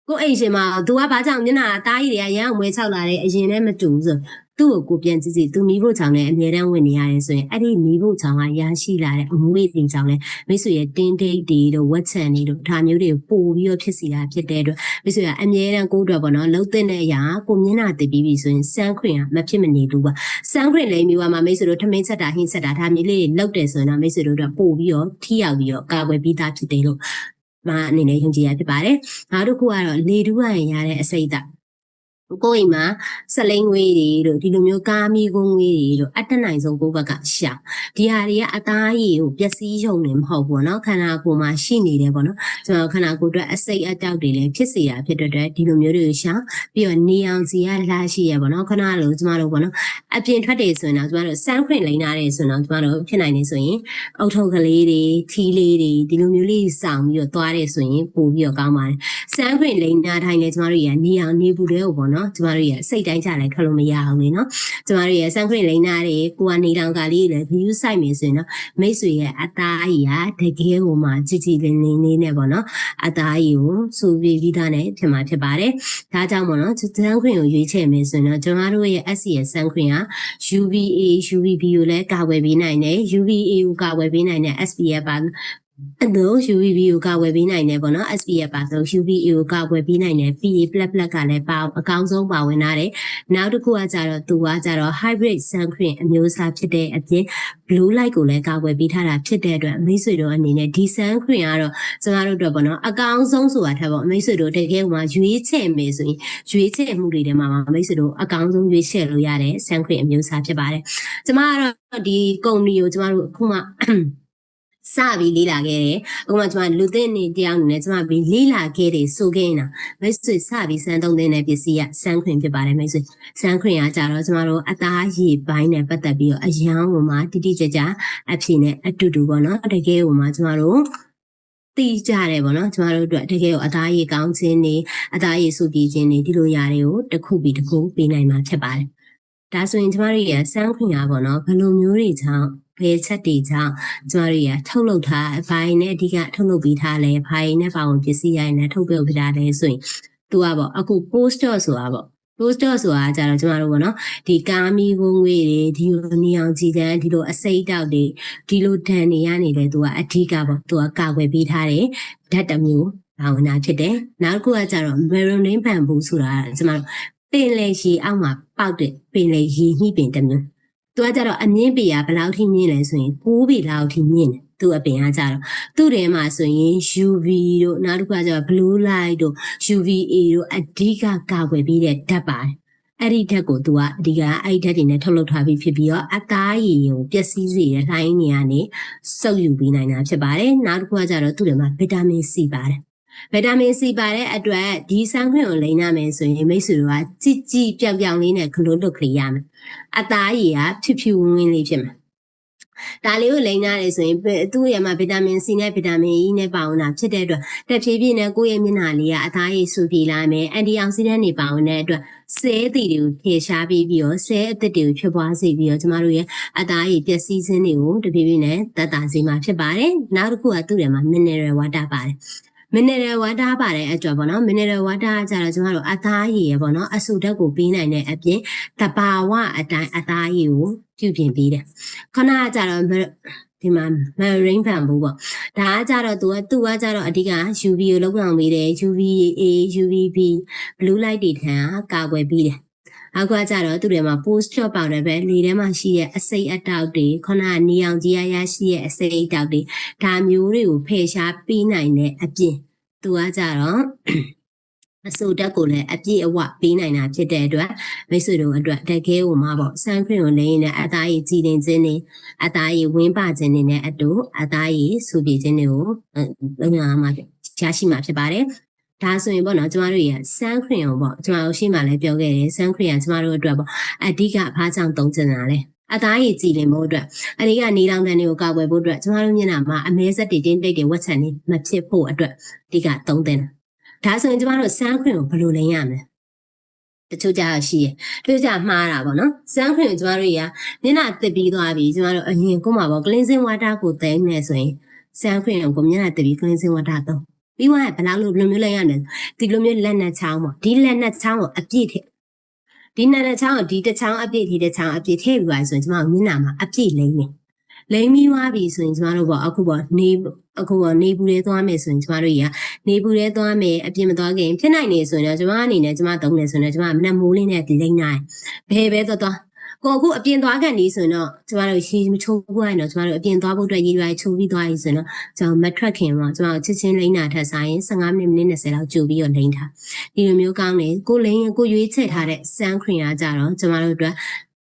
ကိုအိမ်ရှင်မသူကဘာကြောင့်မျက်နှာအသားကြီးတွေကရမ်းဝဲချောက်လာတဲ့အရင်နဲ့မတူဘူးဆိုသူ့ကိုပြန်ကြည့်သူမီးဖို့ချောင်နဲ့အမြဲတမ်းဝင်နေရတယ်ဆိုရင်အဲ့ဒီမီးဖို့ချောင်ကရရှိလာတဲ့အမွေးတင်ချောင်လဲမိတ်ဆွေရဲ့တင်းတိတ်တွေတို့ဝက်ချန်တွေတို့ဒါမျိုးတွေပို့ပြီးတော့ဖြစ်စီတာဖြစ်တဲ့အတွက်မိတ်ဆွေကအမြဲတမ်းကိုယ့်အတွက်ပေါ့နော်လှုပ်တဲ့အရာကိုမျက်နှာတည်ပြီးပြီဆိုရင်စမ်းခွင့်ကမဖြစ်မနေဘူးပါစမ်းခွင့်လိမ့်ပြီးမှမိတ်ဆွေတို့ထမင်းချက်တာဟင်းချက်တာဒါမျိုးလေးလှုပ်တယ်ဆိုရင်တော့မိတ်ဆွေတို့အတွက်ပို့ပြီးတော့ထိရောက်ပြီးတော့ကာကွယ်ပြီးသားဖြစ်တယ်လို့အနေနဲ့ယုံကြည်ရဖြစ်ပါတယ်။နောက်တစ်ခုကတော့လေတူးရရင်ရတဲ့အစိတ်ဓာတ်ကိုယ့်အိမ်မှာဆက်လိန်ငွေတွေတို့ဒီလိုမျိုးကားမီးကုန်းငွေတွေတို့အတက်နိုင်ဆုံးကိုယ့်ဘက်ကရှာဒီဟာတွေကအသားရည်ကိုပျက်စီးရုံနဲ့မဟုတ်ဘူးเนาะခန္ဓာကိုယ်မှာရှိနေတယ်ပေါ့နော်ကျွန်တော်ခန္ဓာကိုယ်အတွက်အစိတ်အတောက်တွေလည်းဖြစ်စေတာဖြစ်တဲ့အတွက်ဒီလိုမျိုးတွေကိုရှာပြီးတော့နေအောင်စီရလာရှိရပေါ့နော်ခဏလို့ကျမတို့ပေါ့နော်အပြင်ထွက်တယ်ဆိုရင်တော့ကျမတို့စမ်းခွင့်လိမ့်ထားတယ်ဆိုတော့ကျမတို့ဖြစ်နိုင်နေဆိုရင်အုတ်ထုပ်ကလေးတွေထီးလေးတွေဒီလိုမျိုးလေးစောင်ပြီးတော့သွားတယ်ဆိုရင်ပို့ပြီးတော့ကောင်းပါတယ်စမ်းခွင့်လိမ့်ထားတိုင်းလည်းကျမတို့ရနေအောင်နေဘူးတဲ့ပေါ့နော်ကျမတို့ရစိတ်တိုင်းကြလည်းခက်လို့မရအောင်လေနော်ကျမတို့ရစမ်းခွင့်လိမ့်ထားတယ်ကိုကနေတောင်ကလေးလည်း view site မယ်ဆိုရင်တော့မိတ်ဆွေရဲ့အသားအီကတကယ်ကိုမှကြည်ကြည်လင်းလင်းလေးနဲ့ပေါ့နော်အသားအီကိုစူပြီးသားနဲ့ဖြစ်မှာဖြစ်ပါတယ်ဒါကြောင့်ပေါ့နော်စမ်းခွင့်ကိုရွေးချယ်မယ်ဆိုရင်တော့ကျမတို့ရဲ့ SC ရဲ့စမ်းခွင့်က UVA UVB ကိုလည်းကာကွယ်ပေးနိုင်တယ် UVA ကိုကာကွယ်ပေးနိုင်တဲ့ SPF ပါအဲ့တော့ UVB ကိုကာကွယ်ပေးနိုင်တယ်ပေါ့နော် SPF ပါဆို UVA ကိုကာကွယ်ပေးနိုင်တယ် PA++ ကလည်းပါအကောင်းဆုံးပါဝင်လာတယ်နောက်တစ်ခုကကြတော့သူကကြတော့ hybrid sunscreen အမျိုးအစားဖြစ်တဲ့အပြင် blue light ကိုလည်းကာကွယ်ပေးထားတာဖြစ်တဲ့အတွက်မိတ်ဆွေတို့အနေနဲ့ဒီ sunscreen ကတော့ကျမတို့အတွက်ပေါ့နော်အကောင်းဆုံးဆိုတာထက်ပေါ့မိတ်ဆွေတို့တကယ်မှရွေးချယ်မယ်ဆိုရင်ရွေးချယ်မှုတွေထဲမှာမိတ်ဆွေတို့အကောင်းဆုံးရွေးချယ်လို့ရတဲ့ sunscreen အမျိုးအစားဖြစ်ပါတယ်ကျမကတော့ဒီကုမ္ပဏီကိုကျမတို့အခုမှစပြီးလေ့လာခဲ့တယ်။အခုမှကျွန်မလူသစ်နေတယောက်နဲ့ကျွန်မပြီးလေ့လာခဲ့တယ်ဆိုခဲ့ရင်မိတ်ဆွေစပြီးစမ်းသုံးတဲ့ပစ္စည်းကစမ်းခွင့်ဖြစ်ပါတယ်မိတ်ဆွေစမ်းခွင့်ကကြတော့ကျွန်တော်တို့အသားရည်ပိုင်းနဲ့ပတ်သက်ပြီးတော့အရန်ဟိုမှာတိတိကျကျအဖြစ်နဲ့အတူတူပေါ့နော်တကယ်ဟိုမှာကျွန်တော်တို့သိကြတယ်ပေါ့နော်ကျမတို့အတွက်တကယ်ကိုအသားရည်ကောင်းခြင်းနေအသားရည်စုပြီးခြင်းနေဒီလိုຢာတွေကိုတစ်ခုပြီးတစ်ခုပေးနိုင်မှာဖြစ်ပါတယ်ဒါဆိုရင်ကျမတို့ရဲ့စမ်းခွင့်ရပေါ့နော်ဘယ်လိုမျိုးတွေကြောင့်ဘယ်ချက်တွေကြောင့်ကျမတို့ရထုတ်လုပ်ထားအပိုင်းနဲ့အဓိကထုတ်လုပ်ပြီးထားလဲဘိုင်းနဲ့ပါဝင်ပစ္စည်းရိုင်းနဲ့ထုတ်ပြုတ်ပြထားလဲဆိုရင်သူကပေါ့အခု poster ဆိုတာပေါ့ poster ဆိုတာကြတော့ကျမတို့ပေါ့နော်ဒီကာမီဝငွေတွေဒီလိုနေအောင်ကြည်တန်းဒီလိုအစိတ်တောက်တွေဒီလိုဒဏ်တွေရနေတယ်သူကအဓိကပေါ့သူကကာကွယ်ပေးထားတယ်ဓာတ်တစ်မျိုးဘာဝနာဖြစ်တယ်နောက်တစ်ခုကကြတော့ marine bamboo ဆိုတာကျမတို့ပင်လေရေအောက်မှာပေါက်တဲ့ပင်လေရေညှိပင်တစ်မျိုးသူကကြတော့အမြင့်ပေကဘယ်လောက်ထိမြင့်လဲဆိုရင်9ပေလောက်ထိမြင့်တယ်သူအပင်ကကြတော့သူ့ထဲမှာဆိုရင် UV တို့နောက်တစ်ခုကကြတော့ blue light တို့ UVA တို့အဓိကကာကွယ်ပေးတဲ့ဓာတ်ပါတယ်အဲ့ဒီဓာတ်ကိုသူကအဓိကအဲ့ဒီဓာတ်တွေနဲ့ထုတ်လုပ်ထားပြီးဖြစ်ပြီးတော့အသားရည်ကိုပျက်စီးစေတဲ့လှိုင်းတွေကနေစုပ်ယူပေးနိုင်တာဖြစ်ပါတယ်နောက်တစ်ခုကကြတော့သူ့ထဲမှာဗီတာမင် C ပါတယ်ဗီတာမင် C ပါတဲ့အတွက်ဒီဆန်းခွင့်ကိုလိမ့်ရမယ်ဆိုရင်မိတ်ဆွေတို့ကကြည်ကြည်ပြောင်ပြောင်လေးနဲ့ဂလိုးလွတ်ကလေးရမယ်အသားရည်ကဖြူဖြူဝင်းဝင်းလေးဖြစ်မယ်ဒါလေးကိုလိမ့်ရတယ်ဆိုရင်သူ့ရဲ့မှာဗီတာမင် C နဲ့ဗီတာမင် E နဲ့ပါဝင်တာဖြစ်တဲ့အတွက်တဖြည်းဖြည်းနဲ့ကိုယ့်ရဲ့မျက်နှာလေးကအသားရည်ဆူပြေလာမယ်အန်တီအောက်ဆီဒန့်တွေပါဝင်တဲ့အတွက်ဆဲအသီးတွေကိုဖယ်ရှားပြီးတော့ဆဲအသစ်တွေကိုဖြစ်ပွားစေပြီးတော့ကျမတို့ရဲ့အသားရည်ပျက်စီးခြင်းတွေကိုတဖြည်းဖြည်းနဲ့သက်သာစေမှာဖြစ်ပါတယ်နောက်တစ်ခုကသူ့ရဲ့မှာ mineral water ပါတယ်mineral water ပါတဲ့အတွက်ပေါ့နော် mineral water ကကြတော့ကျမတို့အသားရည်ရပေါ့နော်အဆူဓာတ်ကိုပေးနိုင်တဲ့အပြင်တဘာဝအတိုင်းအသားရည်ကိုပြုပြင်ပေးတယ်ခဏကကြတော့ဒီမှာ marine bamboo ပေါ့ဒါကကြတော့သူကကြတော့အဓိက UV ကိုလောက်အောင်ပေးတယ် UVA UVB blue light တွေထံကာကွယ်ပေးတယ်အခုကကြတော့သူတွေမှာ post shot ပေါတယ်ပဲလေထဲမှာရှိတဲ့အစိတ်အတောက်တွေခုနကနေအောင်ကြီးရရှိရဲ့အစိတ်အတောက်တွေဒါမျိုးတွေကိုဖယ်ရှားပေးနိုင်တဲ့အပြင် သူကကြတော့ အစိုးတက်ကိုလည်းအပြည့်အဝပေးနိုင်တာဖြစ်တဲ့အတွက်မိတ်ဆွေတို့အတွက်တကယ်ကိုမှပေါ့ဆန်းခရင်ကိုလိမ့်နေအသားရည်ကြည်တင်ခြင်းနေအသားရည်ဝင်းပခြင်းနေနဲ့အတူအသားရည်စူပြေခြင်းတွေကိုလုပ်ရမှာရရှိမှာဖြစ်ပါတယ်ဒါဆိုရင်ပေါ့နော်ကျမတို့ရဆန်းခရင်ကိုပေါ့ကျမတို့ရှေ့မှာလည်းပြောခဲ့တယ်ဆန်းခရင်ကကျမတို့အတွက်ပေါ့အဓိကဘာကြောင့်သုံးချင်တာလဲအသားရည်ကြည်လင်ဖို့အတွက်အဓိကနေလောင်တန်တွေကိုကာကွယ်ဖို့အတွက်ကျမတို့မျက်နှာမှာအမဲဆက်တွေတင်းတိတ်တွေဝက်ချန်နေမဖြစ်ဖို့အတွက်အဓိကသုံးသင့်တာဒါဆိုရင်ကျမတို့ဆန်းခွင့်ကိုဘယ်လိုလိမ့်ရမလဲတချို့ကြရှိရတချို့ကြမှားတာပေါ့နော်ဆန်းခွင့်ကိုကျမတို့ရမျက်နှာတစ်ပြီးသွားပြီကျမတို့အရင်ကိုမှပေါ့ cleansing water ကိုသိမ်းနေဆိုရင်ဆန်းခွင့်ကိုမျက်နှာတစ်ပြီး cleansing water သုံးပြီးသွားရင်ဘယ်လောက်လို့ဘယ်လိုမျိုးလိမ့်ရမလဲဒီလိုမျိုးလက်နဲ့ချောင်းပေါ့ဒီလက်နဲ့ချောင်းကိုအပြည့်ထည့်ဒီလက်နဲ့ချောင်းကိုဒီတစ်ချောင်းအပြည့်ဒီတစ်ချောင်းအပြည့်ထည့်ပြီးသွားဆိုရင်ကျမတို့မျက်နှာမှာအပြည့်လိမ့်နေလိမ့်ပြီးသွားပြီဆိုရင်ကျမတို့ပေါ့အခုပေါ့နေပူတွေသွားမယ်ဆိုရင်ကျမတို့ကနေပူတွေသွားမယ်အပြင်မသွားခင်ဖြစ်နိုင်နေဆိုရင်တော့ကျမအနေနဲ့ကျမသုံးနေဆိုရင်တော့ကျမမနက်မိုးလေးနဲ့လိမ့်နိုင်ဘယ်ပဲသွားကိုအခုအပြင်သွားကန်နေဆိုရင်တော့ကျမတို့ရေမချိုးဘူးရင်တော့ကျမတို့အပြင်သွားဖို့အတွက်ရေရွာချိုးပြီးသွားပြီဆိုရင်တော့ကျမမထွက်ခင်တော့ကျမတို့ချစ်ချင်းလိမ့်တာထက်ဆိုင်15မိနစ်20လောက်ကြိုပြီးတော့လိမ့်တာဒီလိုမျိုးကောင်းတယ်ကိုလိမ့်ကိုရွေးချယ်ထားတဲ့စမ်းခရင်ကကြတော့ကျမတို့အတွက်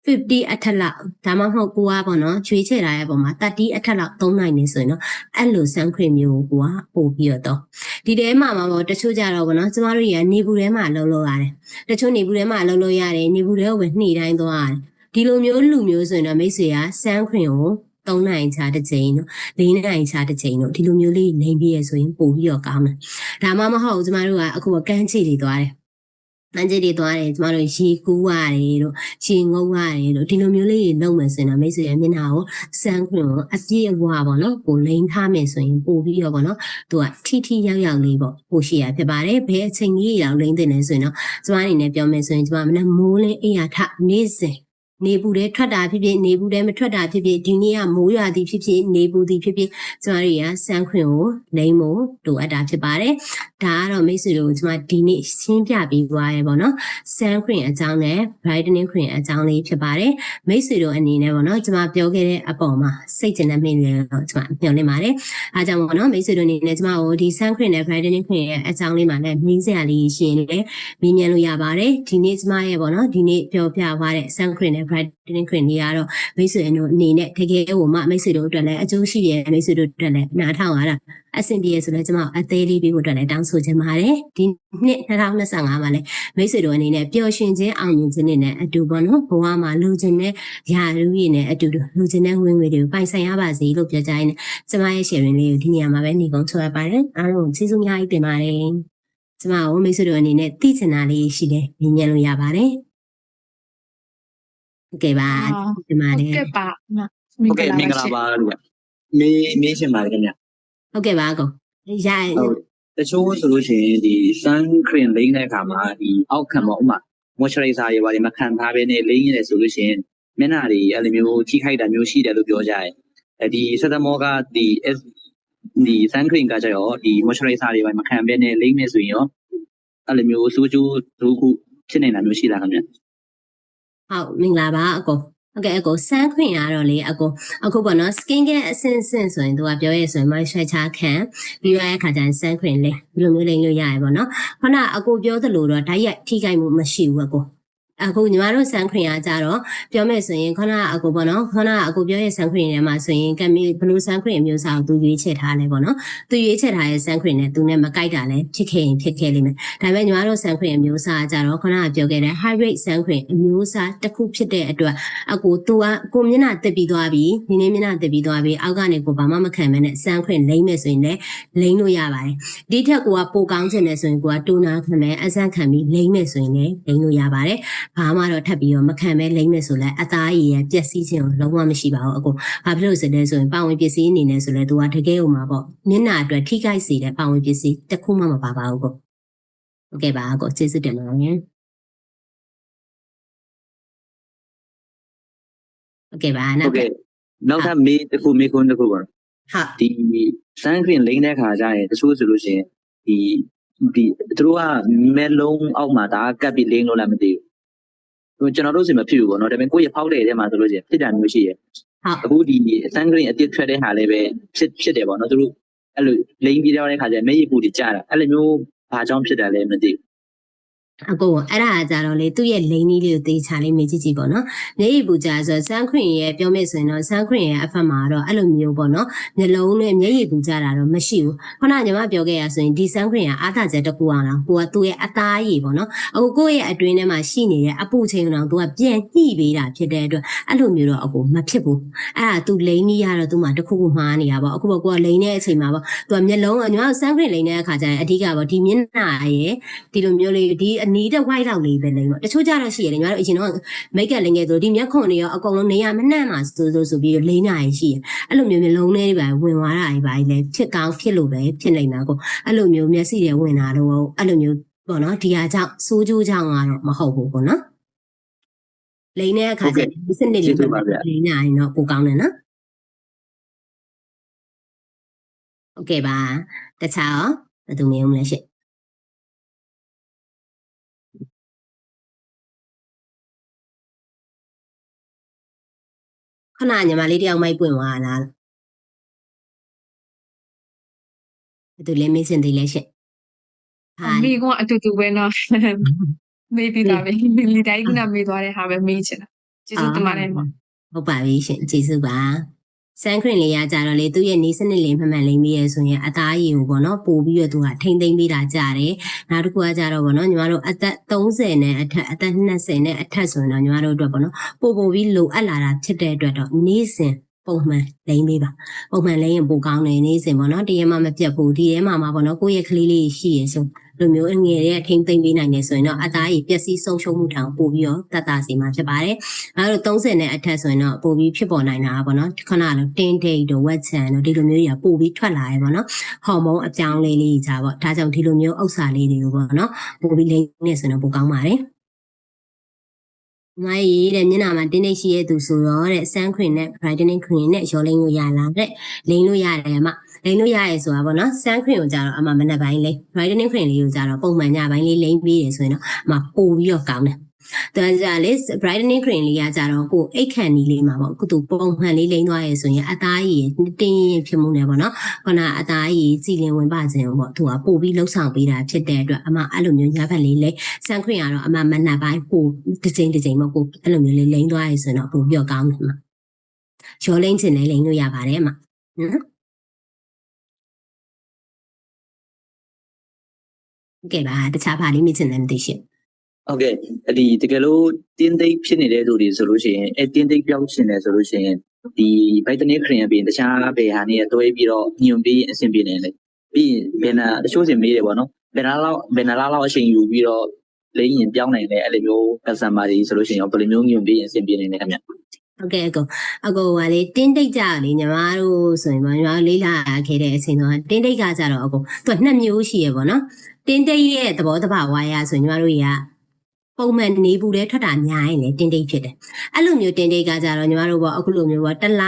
50အထက်လောက်ဒါမှမဟုတ်ကိုကပေါ့နော်ချွေးချယ်ထားရဲ့ပုံမှာ30အထက်လောက်သုံးနိုင်နေဆိုရင်တော့အဲ့လိုစမ်းခရင်မျိုးကိုကပို့ပြီးတော့ဒီထဲမှာပေါ့တချို့ကြတော့ပေါ့နော်ကျမတို့ကနေပူထဲမှာလှုပ်လို့ရတယ်တချို့နေပူထဲမှာလှုပ်လို့ရတယ်နေပူထဲကိုပဲနှိတိုင်းသွားရတယ်ဒီလိုမျိုးလူမျိုးဆိုရင်တော့မိတ်ဆွေကစမ်းခရင်ကို3နိုင်ချာတစ်ချိန်တို့4နိုင်ချာတစ်ချိန်တို့ဒီလိုမျိုးလေးလိမ့်ပြီးရဆိုရင်ပို့ပြီးတော့ကောင်းတယ်ဒါမှမဟုတ်ကျမတို့ကအခုကန်းချီတွေသွားတယ်တန်းကြီးတွေသွားတယ်ကျမတို့ရေကူးရတယ်တို့ရေငုံရတယ်တို့ဒီလိုမျိုးလေးတွေလုပ်မယ်ဆိုရင်တော့မိတ်ဆွေရဲ့မျက်နှာကိုစမ်းခွင့်ကိုအပြည့်အဝပေါ့နော်ကိုလိမ့်ထားမယ်ဆိုရင်ပို့ပြီးတော့ပေါ့နော်သူကထိရောက်ရောက်လေးပေါ့ပို့ရှိရဖြစ်ပါတယ်ဘယ်အချိန်ကြီးလောက်လိမ့်တင်နေဆိုရင်တော့ကျမအနေနဲ့ပြောမယ်ဆိုရင်ကျမမနက်မိုးလင်းအိယာထနေ့စဉ်နေပူတဲ့ထွက်တာဖြစ်ဖြစ်နေပူတဲ့မထွက်တာဖြစ်ဖြစ်ဒီနေ့ကမိုးရွာသည်ဖြစ်ဖြစ်နေပူသည်ဖြစ်ဖြစ်ကျမတို့ရစမ်းခွင့်ကိုလိမ့်ဖို့လိုအပ်တာဖြစ်ပါတယ်ဒါကတော့မိတ်ဆွေတို့ကျမဒီနေ့ရှင်းပြပေးသွားရဲပေါ့နော်ဆန်းခရင်အကြောင်းနဲ့ brightening ခရင်အကြောင်းလေးဖြစ်ပါတယ်မိတ်ဆွေတို့အနေနဲ့ပေါ့နော်ကျမပြောခဲ့တဲ့အပေါ်မှာစိတ်ကျဉ်တဲ့မိတ်တွေတော့ကျမမျှော်လင့်ပါတယ်အားကြောင့်ပေါ့နော်မိတ်ဆွေတို့အနေနဲ့ကျမကိုဒီဆန်းခရင်နဲ့ brightening ခရင်ရဲ့အကြောင်းလေးမှာလည်းမင်းစရာလေးရှင်းလေမြင်မြန်လို့ရပါတယ်ဒီနေ့ကျမရဲ့ပေါ့နော်ဒီနေ့ပြောပြသွားတဲ့ဆန်းခရင်နဲ့ brightening ခရင်တွေကတော့မိတ်ဆွေတို့အနေနဲ့တကယ်ကိုမှမိတ်ဆွေတို့အတွက်လည်းအကျိုးရှိရဲ့မိတ်ဆွေတို့အတွက်လည်းနားထောင်ရတာအဆင်ပြေဆိုတော့ကျမအသေးလေးပေးဖို့အတွက်လည်းတောင်းဆိုချင်ပါတယ်ဒီနှစ်2025မှာလည်းမိတ်ဆွေတို့အနေနဲ့ပျော်ရွှင်ခြင်းအောင်မြင်ခြင်းနဲ့အတူပေါ့နော်ဘဝမှာလူချင်းနဲ့ယာရုရည်နဲ့အတူလူချင်းနဲ့ဝင်ငွေတွေကိုပိုင်ဆိုင်ရပါစေလို့ပြောကြရင်းနဲ့ကျမရဲ့ sharing လေးကိုဒီနေရာမှာပဲညီကုန်းချရပါတယ်အားလုံးကျေးဇူးအများကြီးတင်ပါတယ်ကျမကိုမိတ်ဆွေတို့အနေနဲ့သိချင်တာလေးရှိတယ်မြင်မြန်လို့ရပါတယ်ဟုတ်ကဲ့ပါဒီမှာလေးဟုတ်ကဲ့ပါဟုတ်ကဲ့မင်္ဂလာပါလို့မေးရှင်ပါတယ်ခင်ဗျဟုတ်ကဲ့ပါအကုန်ရတချို့ဆိုလို့ရှိရင်ဒီ sun cream လိမ့်တဲ့အခါမှာဒီအောက်ခံပေါ့ဥမာ moisturizer တွေဘာတွေမခံထားဘဲနဲ့လိမ့်ရတယ်ဆိုလို့ရှိရင်မျက်နှာတွေအဲ့လိုမျိုးထိခိုက်တာမျိုးရှိတယ်လို့ပြောကြတယ်ဒီဆက်သမောကဒီ sun cream ကကြရောဒီ moisturizer တွေဘာမခံဘဲနဲ့လိမ့်နေဆိုရင်ရောအဲ့လိုမျိုးစိုးကျိုးဒုက္ခဖြစ်နေတာမျိုးရှိလားခင်ဗျဟုတ်မင်္ဂလာပါအကုန်ဟုတ်ကဲ့အကိုဆန်းခွင့်ရတော့လေအကိုအခုပေါ့နော် skin care အဆင့်ဆိုရင်သူကပြောရဲဆိုရင် moisturizer ခံပြီးရတဲ့ခါကျရင်ဆန်းခွင့်လေဒီလိုမျိုးလိမ့်လို့ရတယ်ပေါ့နော်ခုနအကိုပြောသလိုတော့ဓာတ်ရိုက်ထိခိုက်မှုမရှိဘူးအကိုအခုညီမတို့ဆန်းခရင်ကကြတော့ပြောမယ်ဆိုရင်ခဏအကိုပေါ့နော်ခဏအကိုပြောရဲ့ဆန်းခရင်ထဲမှာဆိုရင်ကမီဘလူးဆန်းခရင်မျိုးစားကိုသူရွေးချယ်ထားလဲပေါ့နော်သူရွေးချယ်ထားရဲ့ဆန်းခရင်နဲ့သူနဲ့မကိုက်တာလဲဖြစ်ခဲ့ရင်ဖြစ်ခဲ့လိမ့်မယ်ဒါပေမဲ့ညီမတို့ဆန်းခရင်မျိုးစားကကြတော့ခဏပြောခဲ့တဲ့ high rate ဆန်းခရင်အမျိုးစားတစ်ခုဖြစ်တဲ့အတွက်အကိုသူကကိုမျက်နှာတက်ပြီးသွားပြီဒီနေ့မျက်နှာတက်ပြီးသွားပြီအောက်ကနေကိုဘာမှမခံမဲနဲ့ဆန်းခရင်လိမ့်မယ်ဆိုရင်လည်းလိမ့်လို့ရပါတယ်ဒီထက်ကိုကပိုကောင်းချင်တယ်ဆိုရင်ကိုကတိုနာခံမယ်အဆန်းခံပြီးလိမ့်မယ်ဆိုရင်လည်းလိမ့်လို့ရပါတယ်ဘာမှတော့ထပ်ပြီးတော့မခံမဲလိမ့်မယ်ဆိုလဲအသားရည်ရပျက်စီးခြင်းလုံးဝမရှိပါဘူးအကိုဘာဖြစ်လို့ဆိုလဲဆိုရင်ပါဝင်ပစ္စည်းအနေနဲ့ဆိုလဲသူကတကယ်ဥမှာပေါ့မျက်နှာအတွက်ထိခိုက်စေတဲ့ပါဝင်ပစ္စည်းတစ်ခုမှမပါပါဘူးကိုဟုတ်ကဲ့ပါအကိုကျေးဇူးတင်ပါတယ်ဟုတ်ကဲ့ပါနောက်ထပ်မေးတစ်ခုမေးခွန်းတစ်ခုပါဟုတ်ဒီ sun cream လိမ့်တဲ့ခါကျရင်တချို့ဆိုလို့ရှိရင်ဒီသူတို့ကမဲလုံးအောက်မှာဒါကပ်ပြီးလိမ့်လို့လည်းမသိဘူးကျွန်တော်တို့စီမဖြစ်ဘူးပေါ့နော်ဒါပေမဲ့ကိုယ့်ရဲ့ဖောက်တဲ့ထဲမှာဆိုလို့ရှိရင်ဖြစ်တာမျိုးရှိရဲ့အခုဒီ sun cream အတစ်ထွက်တဲ့ဟာလည်းပဲဖြစ်တယ်ပေါ့နော်သူတို့ အဲ့လိုလိမ့်ပြီးတော့တဲ့ခါကျမျက်ရည်ပူတွေကျတာအဲ့လိုမျိုးဘာကြောင့်ဖြစ်တယ်လဲမသိဘူး အကိုအဲ့ဒါကြတော့လေသူ့ရဲ့လိန်ကြီးလေးကိုသေချာလေးမြင်ကြည့်ကြည့်ပေါ့နော်မျက်ရည်ပူကြဆိုဆန်းခွင်ရဲ့ပြောမယ်ဆိုရင်တော့ဆန်းခွင်ရဲ့အဖက်မှာတော့အဲ့လိုမျိုးပေါ့နော်မျက်လုံးနဲ့မျက်ရည်ပူကြတာတော့မရှိဘူးခုနကညီမပြောခဲ့ရဆိုရင်ဒီဆန်းခွင်ကအားသာချက်တစ်ခုအောင်လားကိုကသူ့ရဲ့အသားရည်ပေါ့နော်အခုကိုယ့်ရဲ့အတွင်းထဲမှာရှိနေတဲ့အပူချိန်အောင်သူကပြန်ညှိပေးတာဖြစ်တဲ့အတွက်အဲ့လိုမျိုးတော့အကိုမဖြစ်ဘူးအဲ့ဒါသူလိန်ကြီးရတော့သူ့မှာတစ်ခုခုမှားနေတာပေါ့အခုပေါ့ကိုကလိန်တဲ့အချိန်မှာပေါ့သူကမျက်လုံးညီမဆန်းခွင်လိန်တဲ့အခါကျရင်အဓိကပေါ့ဒီမျက်နှာရဲ့ဒီလိုမျိုးလေးဒီအနီးတဲ့ white လောက်လေးပဲလိမ့်ပေါ့တချို့ကြတော့ရှိရတယ်ညီမတို့အရင်တော့ make up လိမ့်ခဲ့ဆိုဒီမျက်ခွန်တွေရောအကုန်လုံးနေရမနှံ့မှာဆိုပြီးလိမ့်တာရှိရအဲ့လိုမျိုးမျိုးလုံးလေးတွေပဲဝင်သွားတာတွေပါလေဖြစ်ကောင်းဖြစ်လို့ပဲဖြစ်နေတာကိုအဲ့လိုမျိုးမျက်စိတွေဝင်တာတော့အဲ့လိုမျိုးပေါ့နော်ဒီဟာကြောင့်စိုးကျိုးကြောင့်ကတော့မဟုတ်ဘူးပေါ့နော်လိမ့်တဲ့အခါကျဒီစနစ်လေးပဲလိမ့်နေရင်တော့ပိုကောင်းတယ်နော်โอเคပါတခြားရောဘယ်သူမျိုးမလဲရှင့်ခဏညီမလေးတယောက်မိုက်ပွင့်သွားလားဘယ်သူလဲမင်းစင်သေးလဲရှင့်ဟာ မိကအတူတူပဲเนาะမေးပြီးသားပဲလီတိုင်းကမေးသွားတဲ့ဟာပဲမေးချင်တာကျေးဇူးတင်ပါတယ်ပေါ့ဟုတ်ပါပြီရှင်ကျေးဇူးပါဆန်ခရင်လေးရကြတော့လေသူ့ရဲ့နေစနစ်လေးမှန်မှန်လေးမိရဲဆိုရင်အသားရည်ကိုပေါ့နော်ပို့ပြီးတော့သူကထိမ့်သိမ့်ပေးတာကြားတယ်နောက်တစ်ခုကကြတော့ပေါ့နော်ညီမတို့အသက်30နဲ့အထက်အသက်20နဲ့အထက်ဆိုရင်တော့ညီမတို့အတွက်ပေါ့နော်ပို့ပြီးလိုအပ်လာတာဖြစ်တဲ့အတွက်တော့နေ့စဉ်ပုံမှန်လိမ့်ပေးပါပုံမှန်လိမ့်ရင်ပိုကောင်းတယ်နေ့စဉ်ပေါ့နော်တရက်မှမပြတ်ဘူးဒီထဲမှာပေါ့နော်ကိုယ့်ရဲ့ကလေးလေးရှိရဆိုလိုမျိုးအငယ်ရဲ့ထိမ့်သိမ့်ပေးနိုင်နေဆိုရင်တော့အသားရည်ပျက်စီးဆုံးရှုံးမှုထောင်ပို့ပြီးတော့တတ်တာစီမှာဖြစ်ပါတယ်။အဲလို30နဲ့အထက်ဆိုရင်တော့ပို့ပြီးဖြစ်ပေါ်နိုင်တာပေါ့နော်။ခဏလိုတင်းတိတ်တို့ဝက်ချန်တို့ဒီလိုမျိုးတွေကပို့ပြီးထွက်လာရပေါ့နော်။ဟော်မုန်းအပြောင်းလေးကြီးကြပေါ့။ဒါကြောင့်ဒီလိုမျိုးဥစ္စာလေးတွေကိုပေါ့နော်။ပို့ပြီးလိမ့်နေဆိုရင်တော့ပိုကောင်းပါတယ်။မိုင်းရေးတဲ့မျက်နှာမှာတင်းတိတ်ရှိရဲ့သူဆိုတော့တဲ့ sun cream နဲ့ brightening cream နဲ့ရောလိမ့်လို့ရလားတဲ့လိမ့်လို့ရတယ်အမလိမ့်လို့ရရဲဆိုတာပေါ့နော် sun cream ကိုကြတော့အမမနက်ပိုင်းလိမ့် brightening cream လေးကိုကြတော့ပုံမှန်ညပိုင်းလေးလိမ့်ပြီးရဆိုရင်တော့အမပို့ပြီးတော့ကောင်းတယ်ဒါကြလေ brightening cream လေးကကြတော့ကိုအိတ်ခန့်နီးလေးမှာပေါ့ကိုသူပုံမှန်လေးလိမ့်သွားရဲဆိုရင်အသားရည်တင်းရင်ဖြစ်မှုနဲ့ပေါ့နော်ခုနအသားရည်ကြည်လင်ဝင်ပါခြင်းပေါ့သူကပို့ပြီးလှုပ်ဆောင်ပေးတာဖြစ်တဲ့အတွက်အမအဲ့လိုမျိုးညဘက်လေးလိမ့် sun cream ကတော့အမမနက်ပိုင်းပို့တစ်ချိန်မဟုတ်ကိုအဲ့လိုမျိုးလေးလိမ့်သွားရဲဆိုရင်တော့ပို့ပြီးတော့ကောင်းတယ်မှာရောလိမ့်ခြင်းနဲ့လိမ့်လို့ရပါတယ်အမနော်ကဲပါတခြားဘာလေးမြင်ချင်တယ်မသိရှင်ဟုတ်ကဲ့ဒီတကယ်လို့တင်းသိပ်ဖြစ်နေတဲ့သူတွေဆိုလို့ရှိရင်တင်းသိပ်ပြောင်းရှင်တယ်ဆိုလို့ရှိရင်ဒီ vitamin cream အပြင်တခြားဘယ်ဟာနေတွဲပြီးတော့ညွန်ပြီးအဆင်ပြေနေလေပြီးဘယ်နာတချို့စင်မေးတယ်ပေါ့နော်ဘယ်နာလောက်အချိန်ယူပြီးတော့လိမ့်ရင်ပြောင်းနိုင်တယ်အဲ့လိုမျိုး customer တွေဆိုလို့ရှိရင်ဘယ်လိုမျိုးညွန်ပြီးအဆင်ပြေနေလဲခင်ဗျဟုတ်ကဲ့အကိုကလေတင်းတိတ်ကြလေညီမတို့ဆိုရင်ညီမတို့လေးလာခဲ့တဲ့အချိန်တော့တင်းတိတ်ကကြတော့အကိုသူကနှစ်မျိုးရှိရပေါ့နော်တင်းတိတ်ရဲ့သဘောတဘာဝရဆိုညီမတို့ကပုံမှန်နေဘူးလေထွက်တာများရင်လေတင်းတိတ်ဖြစ်တယ်အဲ့လိုမျိုးတင်းတိတ်ကကြတော့ညီမတို့ပေါ့အခုလိုမျိုးပေါ့တစ်လ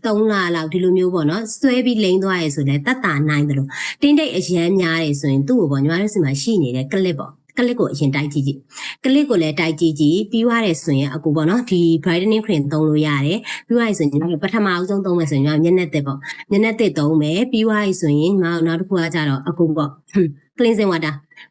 3လလောက်ဒီလိုမျိုးပေါ့နော်ဆွဲပြီးလိမ့်သွားရဲဆိုလဲတတ်တာနိုင်တယ်လို့တင်းတိတ်အရန်များတယ်ဆိုရင်သူ့ကိုပေါ့ညီမတို့စီမှာရှိနေတဲ့ကလစ်ပေါ့ကလစ်ကိုအရင်တိုက်ကြည့်ကလစ်ကိုလည်းတိုက်ကြည့်ပြီးွားတယ်ဆိုရင်အခုပေါ့နော်ဒီ brightening cream သုံးလို့ရတယ်ပြီးွားရဆိုရင်ပထမအဆုံးသုံးမယ်ဆိုရင်မျက်နှာသစ်ပေါ့မျက်နှာသစ်သုံးမယ်ပြီးွားရဆိုရင်နောက်တစ်ခုကကြတော့အခုပေါ့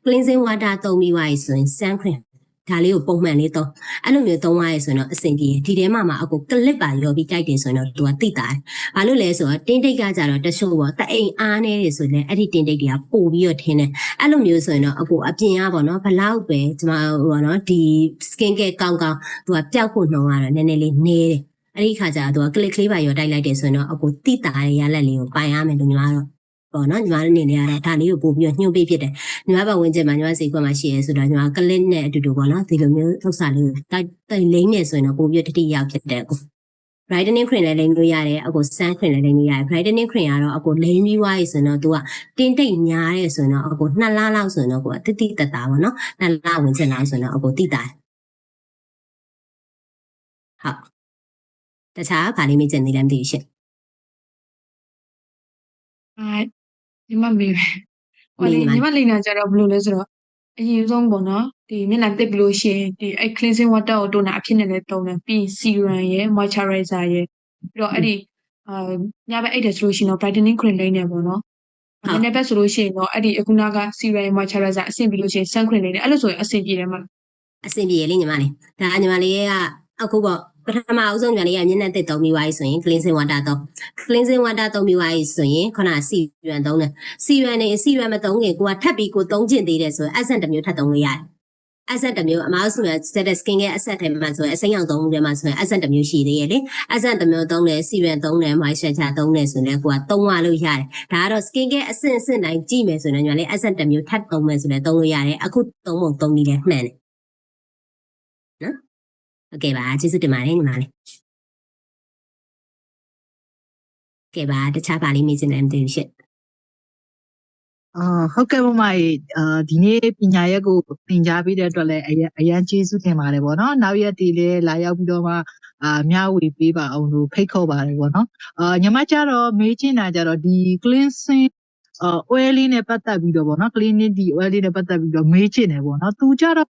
cleansing water သုံးပြီးွားရဆိုရင် sun cream ဒါလေးကိုပုံမှန်လေးသုံးအဲ့လိုမျိုးသုံးရရဲဆိုရင်တော့အဆင်ပြေဒီထဲမှာအခုကလစ်ပါရောပြီးကြိုက်တယ်ဆိုရင်တော့သူကတိတာဘာလို့လဲဆိုတော့တင်းတိတ်ကကြတော့တချို့ပေါ့တအိမ်အားနေတယ်ဆိုရင်အဲ့ဒီတင်းတိတ်တွေကပို့ပြီးတော့ထင်းတယ်အဲ့လိုမျိုးဆိုရင်တော့အခုအပြင်ကပေါ့နော်ဘလောက်ပဲဒီမှာပေါ့နော်ဒီ skin care ကောင်းသူကပျောက်ဖို့နှုံးရတော့နည်းနည်းလေးနေတယ်အဲ့ဒီခါကျတော့သူကကလစ်ကလေးပါရောတိုက်လိုက်တယ်ဆိုရင်တော့အခုတိတာရဲ့ရလက်လေးကိုပိုင်ရမယ်လို့ညီမတို့ပေါ့နော်ညီမတို့အနေနဲ့ကတော့ဒါလေးကိုပို့ပြီးတော့ညှို့ပေးဖြစ်တယ်ညီမပတ်ဝန်းကျင်မှာညီမစိတ်ကွက်မှာရှိရဲဆိုတော့ညီမကလစ်နဲ့အတူတူပေါ့နော်ဒီလိုမျိုးဥစ္စာလေးကိုတိုက်လိမ့်နေဆိုရင်တော့ပို့ပြီးတတိရောက်ဖြစ်တယ်အခု brightening cream လည်းလိမ့်လို့ရတယ်အခု sun cream လည်းလိမ့်လို့ရတယ် brightening cream ကတော့အခုလိမ့်ပြီးွားရဆိုရင်တော့သူကတင်းတိတ်များရဲဆိုရင်တော့အခု2လလောက်ဆိုရင်တော့ကိုတိတတာပေါ့နော်2လဝင်ချင်လောက်ဆိုရင်တော့အခုတိတာဟုတ်တခြားဘာလေးမြင်ချင်သေးလဲမသိဘူးရှင်ညီမမေးပဲဟိုလေညီမလိမ့်တာကြတော့ဘယ်လိုလဲဆိုတော့အရင်ဆုံးပေါ့နော်ဒီမျက်နှာတစ်လို့ရှိရင်ဒီအဲ့ cleansing water ကိုတိုနာအဖြစ်နဲ့လည်းသုံးတယ်ပြီး serum ရယ် moisturizer ရယ်ပြီးတော့အဲ့ဒီညဘက်အိတ်တယ်ဆိုလို့ရှိရင်တော့ brightening cream လိမ့်နေပေါ့နော် နည်းနည်းပဲဆိုလို့ရှိရင်တော့အဲ့ဒီအခုနက serum moisturizer အဆင်ပြေလို့ရှိရင် sun cream လေးနဲ့အဲ့လိုဆိုရင်အဆင်ပြေတယ်မလား အဆင်ပြေလေညီမလေးဒါညီမလေးကအခုပေါ့ပထမအဆုံးညီမလေးကမျက်နှာသစ်သုံးပြီးသွားပြီဆိုရင် cleansing water သုံး cleansing water သုံးပြီးသွားပြီဆိုရင်ခုနစီရန်သုံးတယ်စီရန်နေစီရန်မသုံးခင်ကိုကထပ်ပြီးကိုသုံးကျင်သေးတယ်ဆိုရင် accent တစ်မျိုးထပ်သုံးလို့ရတယ် accent တစ်မျိုးအမားဆိုရင် skin care accent ထဲမှာဆိုရင်အစိမ်းရောင်သုံးမှုထဲမှာဆိုရင် accent တစ်မျိုးရှိသေးရဲ့လေ accent တစ်မျိုးသုံးတယ်စီရန်သုံးတယ် moisturizer သုံးတယ်ဆိုရင်ကိုကသုံးရလို့ရတယ်ဒါကတော့ skin care အဆင့်အဆင့်တိုင်းကြည့်မယ်ဆိုရင်ညီမလေး accent တစ်မျိုးထပ်သုံးမယ်ဆိုရင်သုံးလို့ရတယ်အခုသုံးပုံသုံးနည်းလဲမှန်တယ်နော်โอเคပါကျေးဇူးတင်ပါတယ်ညီမလေးကဲပါတခြားပါလေးမေးချင်တယ်မသိဘူးရှင့် ဟုတ်ကဲ့ပါမဒီနေ့ပညာရက်ကိုသင်ကြားပေးတဲ့အတွက်လည်းအရန်ကျေးဇူးတင်ပါတယ်ပေါ့နော်နောက်ရက်တည်းလည်းလာရောက်ပြီးတော့မှမျှဝေပေးပါအောင်လို့ဖိတ်ခေါ်ပါတယ်ပေါ့နော်ညီမကျတော့မေးချင်တာကျတော့ဒီ cleansing oil လေးနဲ့ပတ်သက်ပြီးတော့ပေါ့နော် cleaning ဒီ oil လေးနဲ့ပတ်သက်ပြီးတော့မေးချင်တယ်ပေါ့နော်သူကျတော့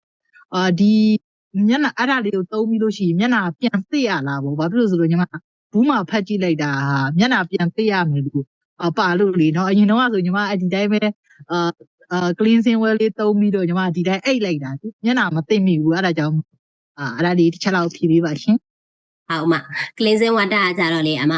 ဒီမျက်နှာအဲ့ဒါလေးကိုသုံးပြီးလို့ရှိရင်မျက်နှာပြန်သိရလားပေါ့ဘာဖြစ်လို့ဆိုတော့ညီမဘူးမှာဖတ်ကြည့်လိုက်တာမျက်နှာပြန်သိရမယ်လို့ပါလို့လေနော်အရင်တော့ဆိုညီမဒီတိုင်းပဲcleansing oil လေးသုံးပြီးတော့ညီမဒီတိုင်းအိတ်လိုက်တာမျက်နှာမသိမိဘူးအဲ့ဒါကြောင့်အဲ့ဒါလေးတစ်ချက်လောက်ဖြည့်ပေးပါရှင်ဟုတ်အမ cleansing water ကကြတော့လေအမ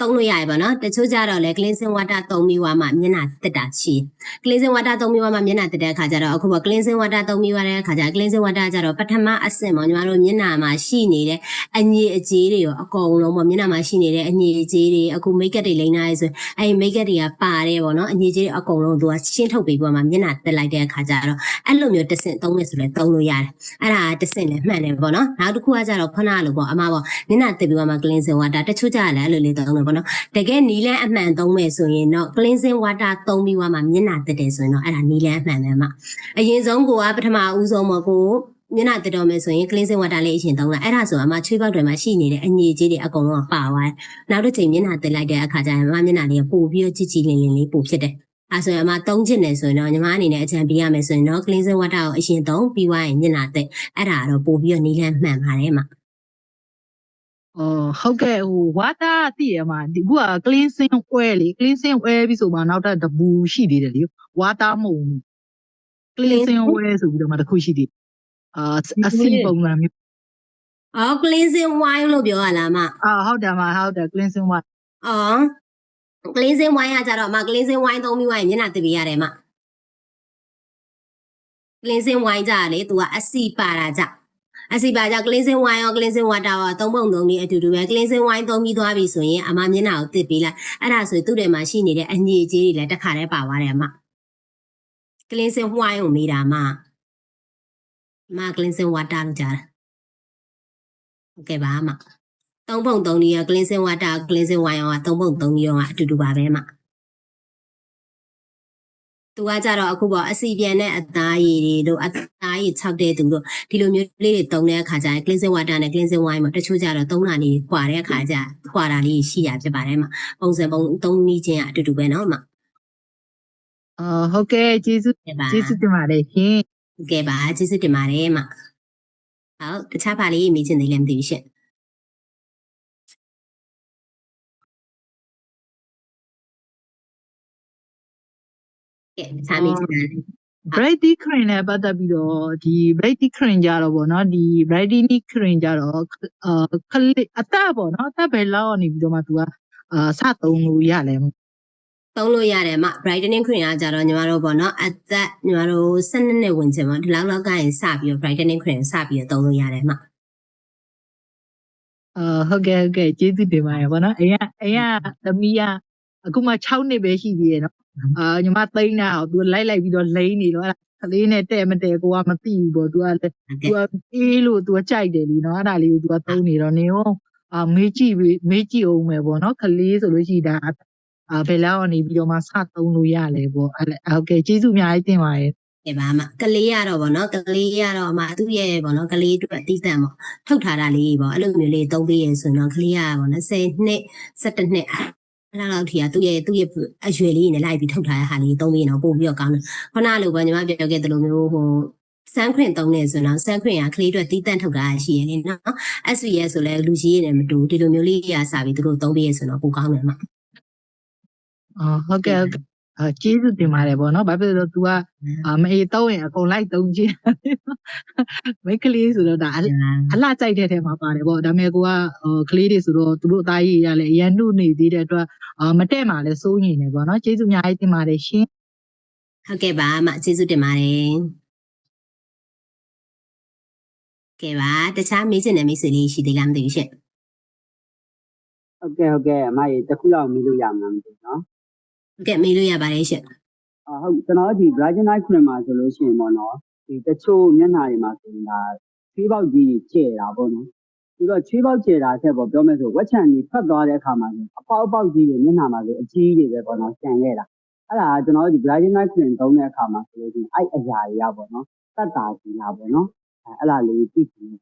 သုံးလို့ရတယ်ပေါ့နော်တချို့ကြတော့လေ cleansing water သုံးပြီးွားမှမျက်နှာတက်တာရှိ cleansing water သုံးပြီးွားမှမျက်နှာတက်တဲ့အခါကျတော့အခုပေါ့ cleansing water သုံးပြီးွားတဲ့အခါကျ cleansing water ကျတော့ပထမအဆင့်ပေါ့ညီမတို့မျက်နှာမှာရှိနေတဲ့အညစ်အကြေးတွေရောအကုန်လုံးပေါ့မျက်နှာမှာရှိနေတဲ့အညစ်အကြေးတွေအခု makeup တွေလိမ့်ထားရဲဆိုအဲ့ဒီ makeup တွေကပါတယ်ပေါ့နော်အညစ်အကြေးတွေအကုန်လုံးသူကရှင်းထုတ်ပြီးွားမှမျက်နှာတက်လိုက်တဲ့အခါကျတော့အဲ့လိုမျိုးတစ်ဆင့်သုံးမယ်ဆိုလဲသုံးလို့ရတယ်အဲ့ဒါတစ်ဆင့်လည်းမှန်တယ်ပေါ့နော်နောက်တစ်ခုကကျတော့ခုနလိုပေါ့အမပေါ့မျက်နှာတက်ပြီးွားမှ cleansing water တချို့ကြလည်းအဲ့လိုလေးသုံးတယ်ပေါ့နော်တကယ်နီလန်းအမှန်သုံးမယ်ဆိုရင်တော့ cleansing water သုံးပြီးွားမှမျက်နှာတက်တယ်ဆိုရင်တော့အဲ့ဒါနီလန်းအမှန်ပဲမှာအရင်ဆုံးကိုကပထမဦးဆုံးပေါ့ကိုမျက်နှာတက်တော့မယ်ဆိုရင် cleansing water လေးအရင်သုံးလိုက်အဲ့ဒါဆိုအမှချွေးပေါက်တွေမှာရှိနေတဲ့အညစ်အကြေးတွေအကုန်လုံးကပါသွားတယ်နောက်တစ်ချိန်မျက်နှာတက်လိုက်တဲ့အခါကျရင်အမမျက်နှာလေးပို့ပြီးတော့ကြည်ကြည်လင်လင်လေးပို့ဖြစ်တယ်အဲ့ဆိုရင်အမသုံးချင်တယ်ဆိုရင်တော့ညီမအနေနဲ့အကြံပေးရမယ်ဆိုရင်တော့ cleansing water ကိုအရင်သုံးပြီးွားရင်မျက်နှာတက်အဲ့ဒါတော့ပို့ပြီးတော့နီလန်းမှန်ပါတယ်မှာဟုတ်ကဲ့water သိရမှာဒီခုက cleansing oil လေ cleansing oil ပြီးဆိုမှနောက်ထပ်တပူရှိသေးတယ်လေ water မဟုတ်ဘူး cleansing oil ဆိုပြီးတော့မှတစ်ခုရှိသေးအစီပုံစံမျိုးcleansing wine လို့ပြောရလားမဟုတ်တယ်ဟုတ်တယ် cleansing wine cleansing wine ကကြတော့cleansing wine သုံးပြီးွားရင်မျက်နှာတက်ပေးရတယ်မ cleansing wine ကြလေသူကအစီပါတာကြအစီပါကြ cleansing wine ရော cleansing water ရောသုံးပုံသုံးနည်းအတူတူပဲ cleansing wine သုံးပြီးသွားပြီဆိုရင်အမမျက်နှာကိုတစ်ပေးလိုက်အဲ့ဒါဆိုရင်သူ့ထဲမှာရှိနေတဲ့အညစ်အကြေးတွေလည်းတစ်ခါတည်းပါသွားတယ်အမ cleansing wine ကိုမေးတာအမ cleansing water လို့ကြားတယ်ဟုတ်ကဲ့ပါအမသုံးပုံသုံးနည်းရော cleansing water cleansing wine ရောသုံးပုံသုံးနည်းရောအတူတူပါပဲအမသူကကြတော့အခုပေါ့အစီပြန်တဲ့အသားရည်တွေတို့အသားရည်၆တဲ့သူတို့ဒီလိုမျိုးလေးတွေတုံးတဲ့အခါကျရင် cleansing water နဲ့ cleansing wine မှာတချို့ကြတော့သုံးတာလေးခွာတဲ့အခါကျခွာတာလေးရှိရဖြစ်ပါတယ်မှာပုံစံပုံသုံးနည်းချင်းအတူတူပဲเนาะမှာဟုတ်ကဲ့ကျေးဇူးတင်ပါတယ်ရှင်ဟုတ်ကဲ့ပါကျေးဇူးတင်ပါတယ်မှာဟုတ်တခြားပါလေးမေးချင်သေးလည်းမသိဘူးရှင်Brighty cream နဲ့ပတ်သက်ပြီးတော့ဒီ Brighty cream ကြတော့ဗောနော်ဒီ Brighty cream ကြတော့ခလေးအသက်ဗောနော်အသက်ပဲလောက်နေပြီးတော့မှသူကစသုံးလို့ရလဲသုံးလို့ရတယ်မ brightening cream ကကြတော့ညီမတို့ဗောနော်အသက်ညီမတို့12နှစ်ဝင်ချင်ဗောဒီလောက်လောက်ကရင်စပြီးတော့ brightening cream စပြီးတော့သုံးလို့ရတယ်မဟုတ်ကဲ့ကျေးဇူးတင်ပါတယ်ဗောနော်အိမ်ကသမီးကအခုမှ6နှစ်ပဲရှိသေးတယ်နော်ညီမသိန်းတာသူလိုက်ပြီးတော့လိမ့်နေတော့အဲ့ဒါကလေးနဲ့တဲ့မတဲ့ကိုကမသိဘူးပေါ့သူကအေးလို့သူကကြိုက်တယ်လीနော်အဲ့ဒါလေးကိုသူကသုံးနေတော့နေရောမေးကြည့်အောင်မယ်ပေါ့နော်ကလေးဆိုလို့ရှိတာဘယ်လောက်ကနေပြီးတော့မှစသုံးလို့ရလဲပေါ့ဟုတ်ကဲ့ကျေးဇူးအများကြီးတင်ပါတယ်ကဲပါမကလေးရတော့ဗောနော်ကလေးရတော့မှသူ့ရဲ့ဗောနော်ကလေးအတွက်အတိအတန်ဗောထုတ်ထားတာလေးဗောအဲ့လိုမျိုးလေးသုံးပေးရင်ဆိုတော့ကလေးရဗောနော်10နှစ်17နှစ်အဲ့လောက်ထီကသူ့ရဲ့အရွယ်လေးနဲ့လိုက်ပြီးထုတ်ထားတဲ့ဟာလေးသုံးပြီးတော့ပို့ပြီးတော့ကောင်းတယ်ခုနလိုပဲညီမပြောခဲ့သလိုမျိုးဆန်းခွင့်သုံးနေဆိုတော့ဆန်းခွင့်ကကလေးအတွက်တီးတန့်ထုတ်တာရှိရနေနော် SVS ဆိုလဲလူကြီးရည်နဲ့မတူဒီလိုမျိုးလေးရစားပြီးသူတို့သုံးပြီးရဆိုတော့ပိုကောင်းတယ်မှာဟုတ်ကဲ့ ကျေးဇူးတင်ပါတယ်ပေါ့နော်ဘာဖြစ်လို့လဲဆိုတော့ तू ကမအေးတော့ရင်အကုန်လိုက်သုံးခြင်းမိတ်ကလေးဆိုတော့ဒါအလှကြိုက်တဲ့ထဲမှာပါတယ်ပေါ့ဒါပေမဲ့ကိုကကလေးတွေဆိုတော့သူတို့အသားကြီးရလဲအရန်နှုတ်နေသေးတဲ့အတွက်မတက်မှလည်းစိုးရင်နေပေါ့နော်ကျေးဇူးအများကြီးတင်ပါတယ်ရှင် ဟုတ်ကဲ့ပါအမကျေးဇူးတင်ပါတယ်ကဲပါတခြားမေးချင်တဲ့မိတ်ဆွေလေးရှိသေးလားမသိဘူးရှင့် ဟုတ်ကဲ့အမကြီးတစ်ခုလောက်မေးလို့ရမှာမသိဘူးနော် ဟုတ်ကဲ့မေးလို့ရပါတယ်ရှင့် ဟုတ်ကျွန်တော်ဒီ Virgin Night Cream မှာဆိုလို့ရှိရင်ပေါ့နော်ဒီတချို့မျက်နှာတွေမှာဆိုရင်ဒါချွေးပေါက်ကြီးကျဲတာပေါ့နော်ပြီးတော့ချွေးပေါက်ကျဲတာဆက်ပေါ့ပြောမယ်ဆိုဝက်ချန်ကြီးဖတ်သွားတဲ့အခါမှာအပေါက်ကြီးတွေမျက်နှာမှာဆိုအကြီးတွေပဲပေါ့နော်ကျန်ခဲ့တာအဲ့ဒါကျွန်တော်ဒီ Virgin Night Cream သုံးတဲ့အခါမှာဆိုလို့ရှိရင်အဲ့အရာတွေကပေါ့နော်တတ်တာကြီးလားပေါ့နော်အဲ့လားလေးသိချင်တယ်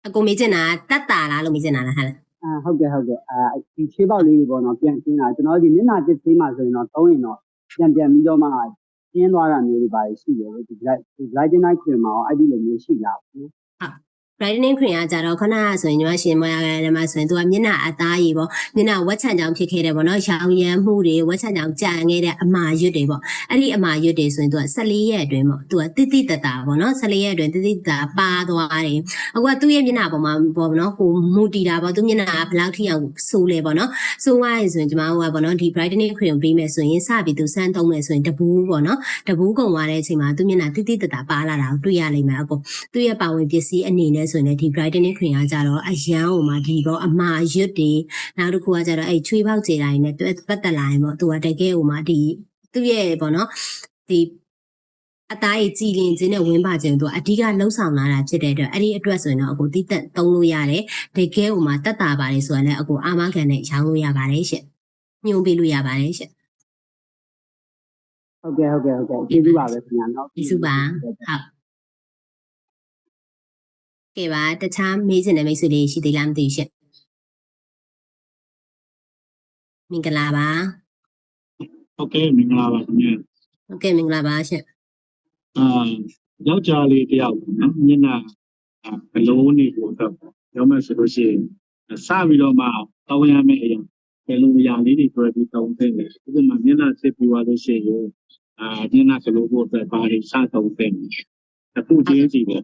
အကိုမေးချင်တာတက်တာလားလို့မေးချင်တာလားဟာလား ဟုတ်ကဲ့ဒီချွေးပေါက်လေးတွေပေါ့နော်ပြန်ရှင်းတာကျွန်တော်ဒီမျက်နှာတစ်သေးမှဆိုရင်တော့သုံးရင်တော့ပြန်ပြီးတော့မှရှင်းသွားတာမျိုးတွေပါရှိတယ်ဒီ Virgin Night Cream မှာအဲ့ဒီလိုမျိုးရှိလားဘူး brightening cream ကကြတော့ခဏဆိုရင်ညီမရှင်မရတဲ့မှာဆိုရင်သူကမျက်နှာအသားကြီးပေါ့မျက်နှာဝက်ချန်ကြောင်ဖြစ်ခဲ့တယ်ပေါ့နော်ရောင်ရမ်းမှုတွေဝက်ချန်ကြောင်ကြံခဲ့တဲ့အမာရွတ်တွေပေါ့အဲ့ဒီအမာရွတ်တွေဆိုရင်သူက14ရက်အတွင်းပေါ့သူကတိတိတတာပေါ့နော်14ရက်အတွင်းတိတိတတာပါသွားတယ်အခုကသူ့ရဲ့မျက်နှာပေါ်မှာပေါ့နော်ကိုမူတီတာပေါ့သူမျက်နှာကဘယ်လောက်ထိအောင်ဆိုးလဲပေါ့နော်ဆိုးသွားရင်ဆိုရင်ညီမတို့ကပေါ့နော်ဒီ brightening cream ပေးမယ်ဆိုရင်စပြီးသူစမ်းသုံးမယ်ဆိုရင်တပူးပေါ့နော်တပူးကုန်သွားတဲ့အချိန်မှာသူမျက်နှာတိတိတတာပါလာတာကိုတွေ့ရလိမ့်မယ်အခုသူ့ရဲ့ပါဝင်ပစ္စည်းအနေနဲ့ဆိုရင်ဒီ brightening cream ကကြတော့အရန်ဟိုမှာဒီတော့အမာရွတ်တွေနောက်တစ်ခုကကြတော့အဲ့ချွေးပေါက်ကြေတိုင်းနဲ့ပတ်သက်လာရင်ပေါ့သူကတကယ်ဟိုမှာဒီသူ့ရဲ့ပေါ့နော်ဒီအသားကြီးကြည်လင်ခြင်းနဲ့ဝင်းပါခြင်းသူကအဓိကလှုပ်ဆောင်လာတာဖြစ်တဲ့အတွက်အဲ့ဒီအတွက်ဆိုရင်တော့အခုတိတက်သုံးလို့ရတယ်တကယ်ဟိုမှာတက်တာပါတယ်ဆိုရင်လည်းအခုအာမခံနဲ့ရောင်းလို့ရပါတယ်ရှင့်ညှို့ပေးလို့ရပါတယ်ရှင့် ဟုတ်ကဲ့ကျေးဇူးပါပဲခင်ဗျာနော် ကျေးဇူးပါဟုတ်ကဲ့ပါတခြားမေးချင်တဲ့မိတ်ဆွေလေးရှိသေးလားမသိဘူးရှင့်မင်္ဂလာပါ ဟုတ်ကဲ့မင်္ဂလာပါခင်ဗျာ ဟုတ်ကဲ့မင်္ဂလာပါရှင့် ယောက်ျားလေးတယောက်ပေါ့နော်မျက်နှာဘလုံးနေကိုတော့ပြောမယ်ဆိုလို့ရှိရင်စပြီးတော့မှတောင်းရမယ့်အရာဘယ်လိုအရာလေးတွေတွေ့ပြီးတောင်းသင့်လဲဥပမာမျက်နှာစစ်ပြီးသွားလို့ရှိရင်မျက်နှာကလေးကိုအတွက်ဘာတွေစတောင်းသင့်လဲအခုချင်းစီပေါ့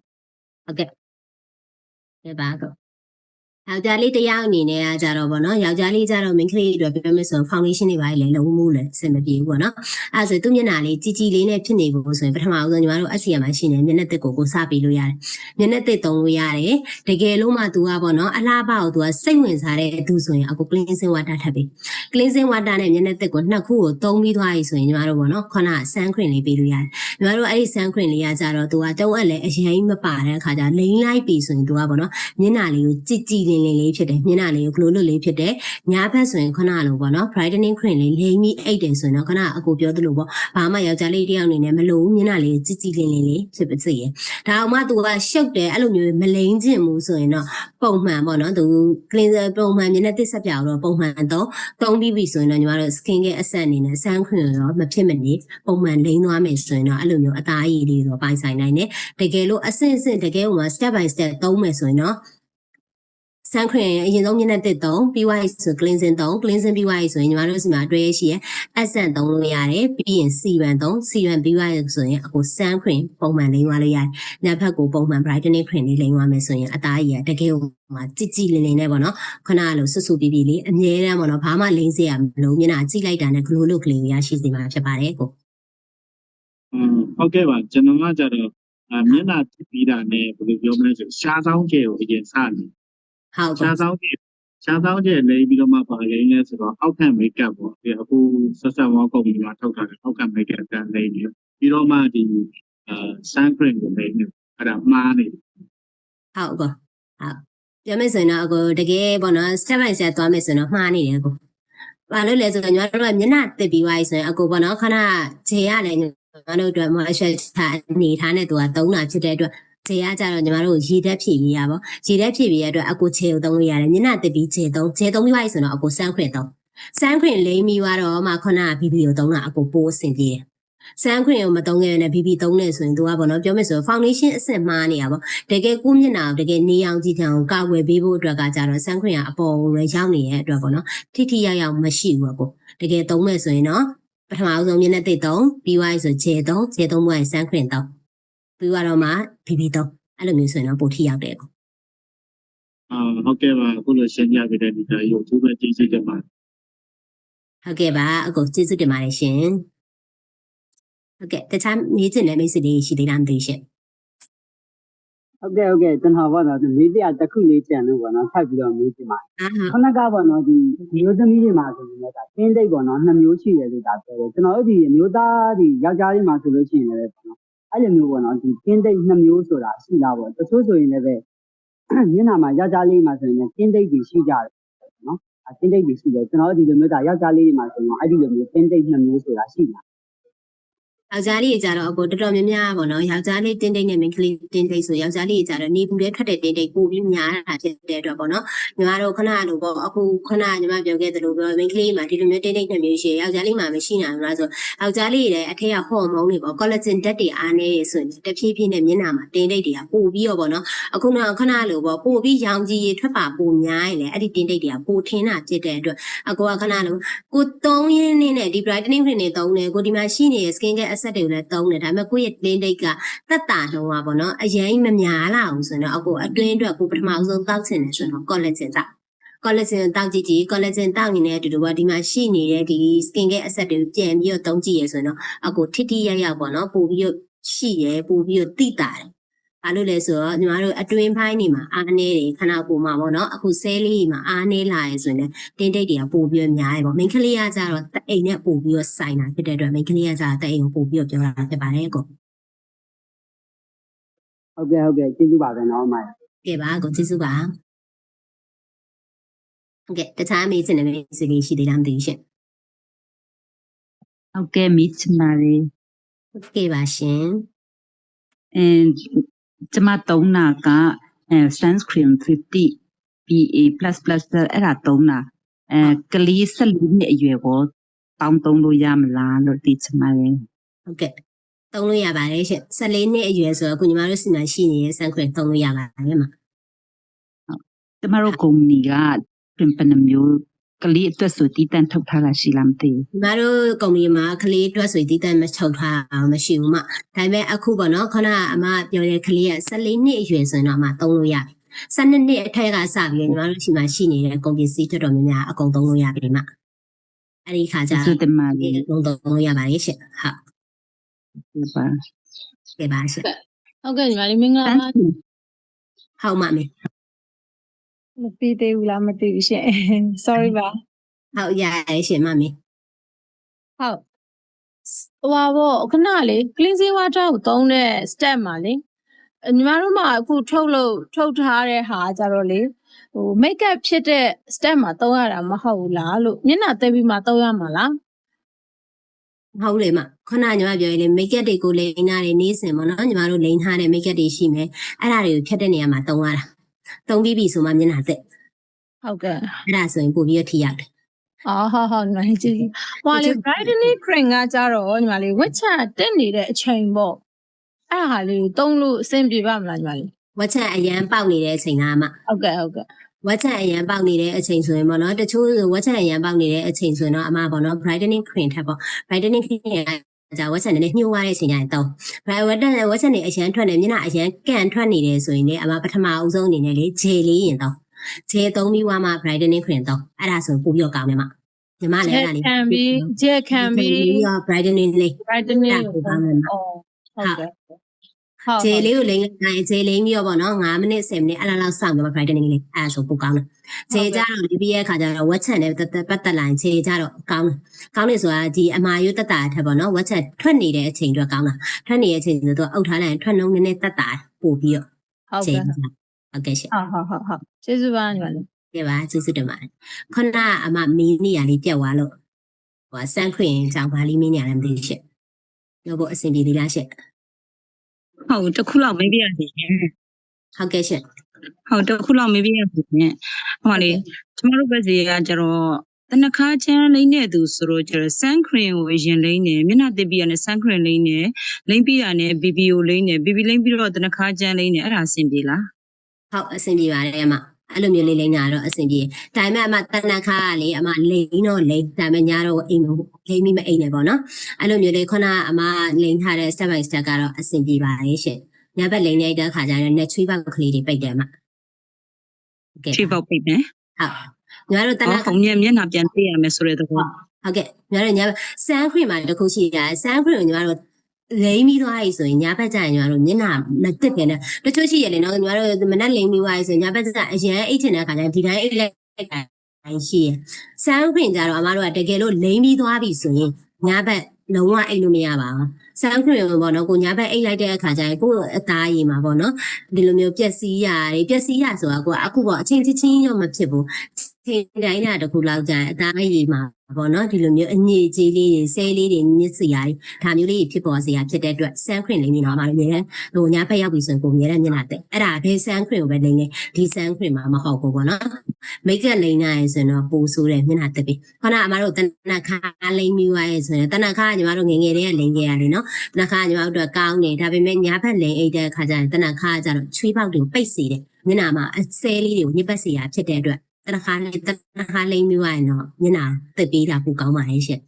ဟုတ်ကဲ့ပြပါတော့ယောက်ျားလေးတယောက်အနေနဲ့ကကြတော့ဗောနော်ယောက်ျားလေးကြတော့မိန်းကလေးတွေပြောမယ်ဆိုရင် foundation တွေပါလေလုံးမှုလေအဆင်မပြေဘူးဗောနော်အဲဆိုသူ့မျက်နှာလေးជីជីလေးနဲ့ဖြစ်နေဖို့ဆိုရင်ပထမဦးဆုံးညီမတို့ SCM မှာရှိနေမျက်နှာတစ်ကိုစပေးလို့ရတယ်မျက်နှာတစ်သုံးလို့ရတယ်တကယ်လို့မှသူကဗောနော်အလားပါကိုသူကစိတ်ဝင်စားတဲ့သူဆိုရင်အခု cleansing water ထပ်ပေး cleansing water နဲ့မျက်နှာတစ်ကိုနှစ်ခုကိုသုံးပြီးသွားပြီဆိုရင်ညီမတို့ဗောနော်ခုန sun cream လေးပေးလို့ရတယ်ညီမတို့အဲ့ဒီ sun cream လေးကကြတော့သူကတုံးအပ်လေအရင်မပါတဲ့အခါကျလိမ့်လိုက်ပြီဆိုရင်သူကဗောနော်မျက်နှာလေးကိုជីជីလင်းလင်းလေးဖြစ်တယ်မျက်နှာလေးကို glow လွတ်လေးဖြစ်တယ်ညာဘက်ဆိုရင်ခုနလိုပေါ့နော် brightening cream လေးလိမ့်ပြီးအိတ်တယ်ဆိုရင်တော့ခုနအကိုပြောသလိုပေါ့ဘာမှယောက်ျားလေးတယောက်အနေနဲ့မလိုဘူးမျက်နှာလေးជីជីလင်းလင်းလေးဖြစ်ပါစေရဒါအောင်မှသူကရှုပ်တယ်အဲ့လိုမျိုးမလိမ့်ချင်ဘူးဆိုရင်တော့ပုံမှန်ပေါ့နော်သူ cleanser ပုံမှန်မျက်နှာတစ်ဆက်ပြောက်တော့ပုံမှန်သုံးပြီးပြီဆိုရင်တော့ညီမတို့ skin care asset အနေနဲ့ sun cream ရောမဖြစ်မနေပုံမှန်လိမ့်သွားမယ်ဆိုရင်တော့အဲ့လိုမျိုးအသားရည်လေးတော့ပိုင်ဆိုင်နိုင်တယ်တကယ်လို့အဆင့်တကယ်ဟိုမှာ step by step သုံးမယ်ဆိုရင်တော့sun cream အရင်ဆုံးမျက်နှာတစ်သုံးပြီးွားရဆို cleansing သုံး cleansing ပြီးွားရဆိုရင်ညီမတို့စီမှာတွေ့ရရှိရ essence သုံးလို့ရတယ်ပြီးရင် serum သုံး serum ပြီးွားရဆိုရင်အခု sun cream ပုံမှန်လိမ့်သွားလို့ရတယ်ညဘက်ကိုပုံမှန် brightening cream လေးလိမ့်သွားမယ်ဆိုရင်အသားရည်တကယ်ဟိုမှာជីလင်းလင်းနဲ့ပေါ့နော်ခဏလိုဆွပြလေးအမြဲတမ်းပေါ့နော်ဘာမှလိမ့်စေရမလို့မျက်နှာကြည့်လိုက်တာနဲ့ glow look လေးရရှိစေမှာဖြစ်ပါတယ်ကို ဟုတ်ကဲ့ပါကျွန်တော်ကကြတော့မျက်နှာကြည့်ပြီးတာနဲ့ဘယ်လိုပြောမလဲဆိုရှားဆောင်ကျဲကိုအရင်စတယ်ဟုတ်ရှားဆောင်ကျဲလိမ့်ပြီးတော့မှပါလိမ့်လဲဆိုတော့အောက်ခံ makeup ပေါ့ဒီအခုဆက်ဆက်ဝါကုမ္ပဏီကထုတ်ထားတယ်အောက်ခံ makeup တန်လိမ့်နေပြီးတော့မှဒီ sun cream ကိုလိမ့်နေအဲ့ဒါမှားနေဟုတ်ကောပြောမယ်ဆိုရင်တော့အကိုတကယ်ပေါ့နော် step by step သွားမယ်ဆိုရင်တော့မှားနေတယ်အကိုဘာလို့လဲဆိုတော့ညီမတို့ကမျက်နှာတစ်ပြီးသွားပြီဆိုရင်အကိုပေါ့နော်ခဏခြေရလည်းညီမတို့အတွက် moisture အနေထားနဲ့သူကသုံးတာဖြစ်တဲ့အတွက်ခြေရကြတော့ညီမတို့ရေဓာတ်ဖြည့်ပေးရပါရေဓာတ်ဖြည့်ပေးရအတွက်အကိုခြေကိုသုံးလို့ရတယ်မျက်နှာတစ်ပြီးခြေသုံးပြီးသွားပြီဆိုတော့အကို sun cream သုံး sun cream လိမ့်ပြီးတော့မှခဏ BB ကိုသုံးတာအကိုပိုးအဆင်ပြေတယ်sun cream ကိုမသုံးခဲ့နဲ့ BB သုံးနေဆိုရင်သူကပေါ့နော်ပြောမယ်ဆိုရင် foundation အဆင့်မှားနေတာပေါ့တကယ်ကိုမျက်နှာကိုတကယ်နေအောင်ကြည့်ချင်အောင်ကာကွယ်ပေးဖို့အတွက်ကကြတော့ sun cream ကအပေါ်ကိုလည်းရောက်နေတဲ့အတွက်ပေါ့နော်ထိထိရောက်ရောက်မရှိဘူးပေါ့ တကယ်သုံးမယ်ဆိုရင်တော့ပထမဆုံးမျက်နှာသစ်3ပြီးသွားပြီဆိုဂျယ်3မို့ရင် sunscreen 3ပြီးတော့မှ BB 3အဲ့လိုမျိုးဆိုရင်တော့ပိုထိရောက်တယ်ကို ဟုတ်ကဲ့ပါအခုလိုရှင်းပြပေးတဲ့ဒီတိုင်း YouTube ပဲကြည့်ကြည့်ကြပါ ဟုတ်ကဲ့ပါအကိုကျေးဇူးတင်ပါတယ်ရှင်ဟုတ်ကဲ့တခြားမေးချင်တဲ့မိတ်ဆွေလေးရှိသေးလားမသိရှင် ဟုတ်ကဲ့ကျွန်တော်ပေါ့နော်မေးစရာတစ်ခုလေးကြံလို့ပေါ့နော်ထပ်ပြီးတော့မေးချင်ပါတယ် ခဏကပေါ့နော်ဒီမျိုးသမီးတွေမှာဆိုရင်လည်းဒါတင်းတိတ်ပေါ့နော်2မျိုးရှိတယ်လို့ဒါပြောတယ်ကျွန်တော်တို့ဒီအမျိုးသားဒီယောက်ျားလေးမှာဆိုလို့ရှိရင်လည်းပေါ့နော်အဲ့လိုမျိုးပေါ့နော်ဒီတင်းတိတ်2မျိုးဆိုတာရှိတာပေါ့တချို့ဆိုရင်လည်းပဲမျက်နှာမှာယောက်ျားလေးမှာဆိုရင်လည်းတင်းတိတ်တွေရှိကြတယ်နော်အတင်းတိတ်တွေရှိတယ်ကျွန်တော်တို့ဒီလိုမျိုးဒါယောက်ျားလေးတွေမှာဆိုရင်အဲ့ဒီလိုမျိုးတင်းတိတ်2မျိုးဆိုတာရှိတာ ယောက်ျားလေးကြီးကြတော့အကိုတော်တော်များများပေါ့နော်ယောက်ျားလေးတင်းတိတ်နဲ့မိန်းကလေးတင်းတိတ်ဆိုယောက်ျားလေးကြီးကြတော့နေပူတဲ့ထွက်တဲ့တင်းတိတ်ပိုပြီးများတာဖြစ်တဲ့အတွက်ပေါ့နော်ညီမတို့ခဏလိုပေါ့အခုခဏညီမပြောခဲ့သလိုပြောမိန်းကလေးမှာဒီလိုမျိုးတင်းတိတ်2မျိုးရှိရယောက်ျားလေးမှာမရှိနိုင်ဘူးလားဆိုယောက်ျားလေးတွေအထက်ကဟော်မုန်းတွေပေါ့ကောလာဂျင်ဓာတ်တွေအားနေရဆိုရင်တဖြည်းဖြည်းနဲ့မျက်နှာမှာတင်းတိတ်တွေကပိုပြီးတော့ပေါ့နော်အခုတော့ခဏလိုပေါ့ပိုပြီးရောင်ကြီးရထွက်ပါပိုများရင်လေအဲ့ဒီတင်းတိတ်တွေကပိုထင်းတာဖြစ်တဲ့အတွက်အကိုကခဏလိုကို3ရင်းနဲ့ဒီ brightening cream တွေသုံးတယ်ကိုဒီမှာရှိနေတဲ့ skin care asset တွေကိုလည်းသုံးတယ်ဒါပေမဲ့ကိုယ့်ရဲ့တင်းတိတ်ကတက်တာနှုံးပါပေါ့နော်အရင်မများလာဘူးဆိုတော့အကိုအတွင်းအတွက်ကိုပထမဆုံးတောက်ချင်တယ်ဆိုတော့ collagen တောက် collagen တောက်ကြည့်ကြည့် collagen တောက်နေတဲ့အတူတူကဒီမှာရှိနေတဲ့ဒီ skin care asset တွေကိုပြန်ပြီးတော့သုံးကြည့်ရဆိုရင်တော့အကိုထိထိရောက်ရောက်ပေါ့နော်ပို့ပြီးတော့ရှိရပို့ပြီးတော့တိတာတယ်ဘာလို့လဲဆိုတော့ညီမတို့အတွင်းပိုင်းနေမှာအားနေတယ်ခဏပို့မှာပေါ့နော်အခုဆဲလေးမှာအားနေလာရဆိုရင်တင်းတိတ်တွေကပို့ပြီးများတယ်ပေါ့မိန်းကလေးကကြတော့တအိမ်နဲ့ပို့ပြီးတော့ဆိုင်တာဖြစ်တဲ့အတွက်မိန်းကလေးကကြတော့တအိမ်ကိုပို့ပြီးတော့ပြောတာဖြစ်ပါတယ်ကို ဟုတ်ကဲ့ကျေးဇူးပါပဲနော်အမ ကဲပါကိုကျေးဇူးပါဟုတ်ကဲ့တခြားမေးချင်တဲ့မေးစလေးရှိသေးလားမသိဘူးရှင် ဟုတ်ကဲ့မိချင်ပါလေ ဟုတ်ကဲ့ပါရှင် ကျမသုံးတာကsunscreen 50 PA++ အဲ့ဒါသုံးတာကလေး14နှစ်အရွယ်ကိုတောင်းသုံးလို့ရမလားလို့သိချင်ပါတယ် ဟုတ်ကဲ့သုံးလို့ရပါတယ်ရှင်14နှစ်အရွယ်ဆိုတော့အခုညီမတို့စီမံရှိနေတဲ့ sunscreen သုံးလို့ရပါတယ်မှာ ကျမတို့ကုမ္ပဏီကပြင်ပနှမျိုးကလေးအတွက်ဆိုတည်တံ့ထုတ်ထားတာရှိလားမသိဘူး ညီမတို့ကုမ္ပဏီမှာကလေးအတွက်ဆိုတည်တံ့မချုပ်ထားအောင်မရှိဘူးမဒါပေမဲ့အခုပေါ့နော်ခဏအမပြောတဲ့ကလေးက14နှစ်အရွယ်ဆိုရင်တော့အမသုံးလို့ရပြီ12နှစ်အထက်ကစပြီးညီမတို့စီမံရှိနေတဲ့ကုန်ပစ္စည်းတော်တော်များများအကုန်သုံးလို့ရပြီမှာအဲ့ဒီခါကျ ဆိုတမလေး အကုန်သုံးလို့ရပါတယ်ရှင်ဟုတ် ပါ ကဲပါရှင် ဟုတ်ကဲ့ညီမလေးမင်္ဂလာပါ ဟုတ်ပါမယ် မပြီးသေးဘူးလားမသိဘူးရှင် sorry ပါ ဟုတ်ရရရှင်မမေ ဟုတ်ဟိုပါပေါ့ခဏလေ cleansing water ကိုသုံးတဲ့ step မှာလေညီမတို့မှာအခုထုတ်ထားတဲ့ဟာကြတော့လေဟို make up ဖြစ်တဲ့ step မှာသုံးရတာမဟုတ်ဘူးလားလို့မျက်နှာသိပ်ပြီးမှသုံးရမှာလား ဟုတ်လေမခုနညီမပြောရင်လေ make up တွေကိုလိန်ထားတယ်နေ့စဉ်ပေါ့နော်ညီမတို့လိန်ထားတဲ့ make up တွေရှိမယ်အဲ့ဒါတွေကိုဖြတ်တဲ့နေရာမှာသုံးရတာသုံးပြီးပြီဆိုမှမျက်နှာသက် ဟုတ်ကဲ့ အဲ့ဒါဆိုရင်ပို့ပြီးတော့ထိရောက်တယ် အော်ဟုတ်ညီမလေးကြည့်ဟိုလေ brightening cream ကကြတော့ညီမလေးဝက်ချတက်နေတဲ့အချိန်ပေါ့အဲ့ဟာလေးကိုသုံးလို့အဆင်ပြေပါမလားညီမလေး ဝက်ချက်အရန်ပေါက်နေတဲ့အချိန်ကမှ ဟုတ်ကဲ့ ဝက်ချက်အရန်ပေါက်နေတဲ့အချိန်ဆိုရင်ပေါ့နော်တချို့ဝက်ချက်အရန်ပေါက်နေတဲ့အချိန်ဆိုရင်တော့အမပေါ့နော် brightening cream ထက်ပေါ့ brightening cream ကကြာဝက်ချက်နဲ့ညှိုးသွားတဲ့အချိန်ကျရင်တော့ဝက်ချက်နဲ့အရန်ထွက်နေမျက်နှာအရန်ကန်ထွက်နေတယ်ဆိုရင်လေအမပထမအဦးဆုံးအနေနဲ့လေဂျယ်လေးရင်တော့ဂျယ်သုံးပြီးွားမှ brightening cream တော့အဲ့ဒါဆိုပို့ပြီးတော့ကောင်းတယ်မညီမလည်းအဲ့ဒါလေး ဂျက်ခံပြီး brightening လေး brightening ကိုကောင်းတယ်မ ဟုတ်ကဲ့ ဂျယ်လေးကိုလိမ့်လိုက်ဂျယ်လိမ့်ပြီးတော့ပေါ့နော်9မိနစ်10မိနစ်အဲ့လောက်စောင့်ပြီးမှ brightening လေးအဲ့ဒါဆိုပိုကောင်းတယ်ဂျယ်ကြတော့ဒီပြီးရဲ့အခါကျတော့ဝက်ချက်နဲ့ပတ်သက်လာရင်ဂျယ်ကြတော့ကောင်းတယ်ဆိုတာဒီအမာရွတ်တက်တာထက်ပေါ့နော်ဝက်ချက်ထွက်နေတဲ့အချိန်အတွက်ကောင်းတာထွက်နေတဲ့အချိန်ဆိုတော့အုပ်ထားလိုက်ရင်ထွက်နှုံးနည်းနည်းတက်တာပို့ပြီးတော့ ဟုတ် ဂျယ် ကဲ့ ဟုတ်ကဲ့ရှင် ဟုတ်ကျေးဇူးပါညီမလေး ကဲပါကျေးဇူးတင်ပါတယ်ခုနအမမီးနေရလေးပြတ်သွားလို့ဟိုဆန်းခွင့်ကြောင့်ဗာလီမင်းနေရလည်းမသိရှင့်လို့ကိုအဆင်ပြေသေးလားရှင့် ဟုတ်တစ်ခုလောက်မေးပြရစီရှင် ဟုတ်ကဲ့ရှင့် ဟုတ်တစ်ခုလောက်မေးပြရစီရှင်ဟိုလေကျမတို့ဘက်စီကကျတော့တနခါချမ်းလိမ့်နေသူဆိုတော့ကျတော့ sun cream ကိုအရင်လိမ့်နေမျက်နှာတစ်ပြီးရနဲ့ sun cream လိမ့်နေလိမ့်ပြီးရနဲ့ BB ကိုလိမ့်နေ BB လိမ့်ပြီးတော့တနခါချမ်းလိမ့်နေအဲ့ဒါအဆင်ပြေလား ဟုတ်အဆင်ပြေပါတယ်အမ အဲ့လိုမျိုးလေးလိမ့်တာတော့အဆင်ပြေဒါပေမဲ့အမတနခါကလေအမလိမ့်တော့လိမ့်ဒါပေမဲ့ညာတော့အိမ်လိမ့်မိမအိမ်နဲ့ပေါ့နော်အဲ့လိုမျိုးလေးခုနကအမလိမ့်ထားတဲ့ step by step ကတော့အဆင်ပြေပါရဲ့ရှင်ညာဘက်လိမ့်နေတဲ့ခါကျရင် net ချွေးပေါက်ကလေးတွေပိတ်တယ်အမကဲ ချွေးပေါက်ပိတ်မယ် ဟုတ်ညာတို့တနခါ ဟုတ်မျက်နှာပြန်သိရမယ်ဆိုတဲ့သဘော ဟုတ်ကဲ့ညီမတို့ညာဆန်းခွေမှာတစ်ခုရှိတာဆန်းခွေကိုညီမတို့လိမ့်ပြီးသွားပြီဆိုရင်ညာဘက်ကျရင်ညီမတို့မျက်နှာမတက်ပဲနဲ့တချို့ရှိရလေနော်ညီမတို့မနဲ့လိမ့်ပြီးသွားပြီဆိုရင်ညာဘက်ကျအရင်အိတ်ချင်တဲ့အခါကျရင်ဒီတိုင်းအိတ်လိုက်တိုင်းရှိရဆန်းခွေကြတော့အမတို့ကတကယ်လို့လိမ့်ပြီးသွားပြီဆိုရင်ညာဘက်လုံးဝအိတ်လို့မရပါဘူးဆန်းခွေကိုပေါ့နော်ကိုညာဘက်အိတ်လိုက်တဲ့အခါကျရင်ကိုအသားရည်မှာပေါ့နော်ဒီလိုမျိုးပျက်စီးရတယ်ပျက်စီးရဆိုတာကိုအခုပေါ့အချင်းချင်းရောမဖြစ်ဘူးဒီတိုင်းတာတခုလောက်ကြာအသားရည်မှာပေါ့နော်ဒီလိုမျိုးအညစ်အကြေးလေးတွေဆဲလေးတွေညစ်စရာတွေဒါမျိုးလေးဖြစ်ပေါ်စရာဖြစ်တဲ့အတွက်ဆန်းခရင်လေးမျိုးတော့မှလည်းဟိုညာဖက်ရောက်ပြီဆိုရင်ကိုမြဲတဲ့မျက်နှာတက်အဲ့ဒါဘယ်ဆန်းခရင်ကိုပဲလိမ့်နေဒီဆန်းခရင်မှာမဟုတ်ဘူးပေါ့နော်မိတ်ကပ်လိမ့်နေရဆိုတော့ပိုဆိုးတယ်မျက်နှာတက်ပြီခဏအမတို့တနခါလိမ့်ပြီးွားရဲဆိုရင်တနခါညီမတို့ငငယ်လေးကလိမ့်ခဲ့ရတယ်နော်တနခါညီမတို့အတွက်ကောင်းတယ်ဒါပေမဲ့ညာဖက်လိမ့်အိတ်တဲ့အခါကျရင်တနခါကျတော့ချွေးပေါက်တွေကိုပိတ်စေတယ်မျက်နှာမှာအဆဲလေးတွေကိုညစ်ပတ်စေရဖြစ်တဲ့အတွက်တနခါလိမ့်ပြီးွားရင်တော့မျက်နှာတက်ပြီးတာပိုကောင်းပါရဲ့ရှင့်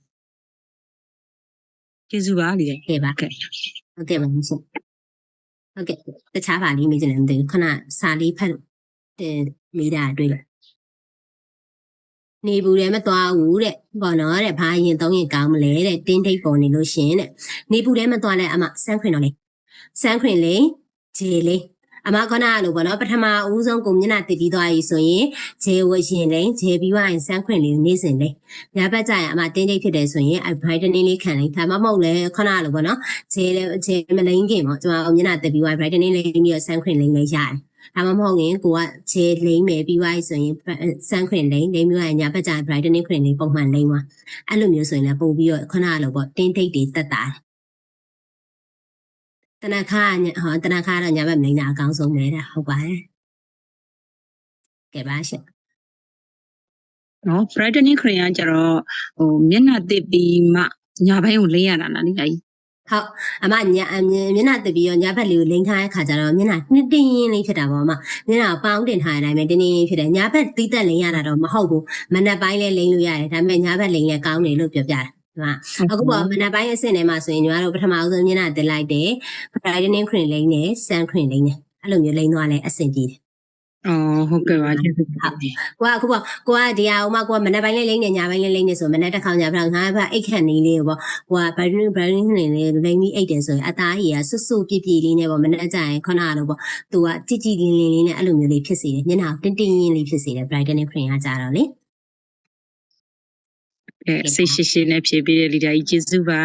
ကျေးဇူးပါလေ ကဲပါဟုတ်ကဲ့ပါရှင်ဟုတ်ကဲ့တခြားပါလေးမေးချင်တယ်မသိဘူးခဏစာလေးဖတ်မိတာတွေ့လို့နေဘူးလည်းမသွားဘူးတဲ့ဘောနော်တဲ့ဘာရင်သုံးရင်ကောင်းမလဲတဲ့တင်းထိပ်ပေါ်နေလို့ရှင်တဲ့နေဘူးလည်းမသွားလဲအမစမ်းခွင်တော့လေစမ်းခွင်လေဂျေလေးအမခဏလို့ပေါ့နော်ပထမဦးဆုံးကိုမျက်နှာတစ်ပြီးသွားပြီဆိုရင်ဂျေဝရှင်လေဂျေပြီးွားရင်စမ်းခွင်လေးနေစင်လေညဘက်ကျရင်အမတင်းထိပ်ဖြစ်တယ်ဆိုရင်ဘိုင်တနေလေးခံလိုက်ဒါမှမဟုတ်လဲခဏလို့ပေါ့နော်ဂျေမလိမ့်ခင်ပေါ့ကျွန်တော်မျက်နှာတစ်ပြီးွားဘိုင်တနေလေးပြီးတော့စမ်းခွင်လေးလည်းရတယ်ဒါမှမဟုတ်ရင်ကိုကခြေလိမ့်မယ်ပြီးွားဆိုရင်စမ်းခွင်လိမ့်ပြီးွားရင်ညာဘက်ကျ brightening ခွင်လေးပုံမှန်လိမ့်သွားအဲ့လိုမျိုးဆိုရင်လည်းပို့ပြီးတော့ခဏလို့ပေါ့တင်းထိပ်တွေတက်တာတနခါတော့ညာဘက်မလိမ့်တာအကောင်းဆုံးပဲတဲ့ဟုတ်ပါတယ်ကဲပါရှင် နော် brightening cream ကကျတော့ဟိုမျက်နှာတစ်ပြီးမှညာဘက်ကိုလိမ့်ရတာလားလေကြီး ဟုတ်အမမျက်နှာတက်ပြီးတော့ညာဘက်လေးကိုလိမ့်ထားတဲ့ခါကျတော့မျက်နှာနှစ်တင်းရင်းလေးဖြစ်တာပေါ့အမမျက်နှာပေါင်းတင်ထားတဲ့အတိုင်းပဲတင်းတင်းရင်းဖြစ်တယ်ညာဘက်တီးတက်လိမ့်ရတာတော့မဟုတ်ဘူးမနက်ပိုင်းလေးလိမ့်လို့ရတယ်ဒါပေမဲ့ညာဘက်လိမ့်လဲကောင်းတယ်လို့ပြောပြတာဒီမှာအခုပေါ့မနက်ပိုင်းအဆင့်ထဲမှာဆိုရင်ညီမတို့ပထမဆုံးမျက်နှာတက်လိုက်တယ် brightening cream လိမ့်တယ် sun cream လိမ့်တယ်အဲ့လိုမျိုးလိမ့်သွားလဲအဆင်ပြေတယ် အော်ဟုတ်ကဲ့ပါကျေးဇူးပါ ကိုကအခုပေါ့ကိုကဒီဟာဥမာကိုကမနက်ပိုင်းလေးလိမ့်နေညပိုင်းလေးလိမ့်နေဆိုမနက်တစ်ခါညပိုင်းငါးဘက်အိတ်ခန့်နေလေးပေါ့ကိုက brightening နေလေးလိမ့်ပြီးအိတ်တယ်ဆိုရင်အသားကြီးကစွတ်စွတ်ပြည့်ပြည့်လေးနဲ့ပေါ့မနက်ကျရင်ခဏလို့ပေါ့သူကကြည်ကြည်လင်းလင်းလေးနဲ့အဲ့လိုမျိုးလေးဖြစ်စေတယ်မျက်နှာတင်းတင်းရင်းလေးဖြစ်စေတယ် brightening cream ကကြတော့လေ စိတ်ရှိရှိနဲ့ဖြည့်ပေးတဲ့လီဒါကြီးကျေးဇူးပါ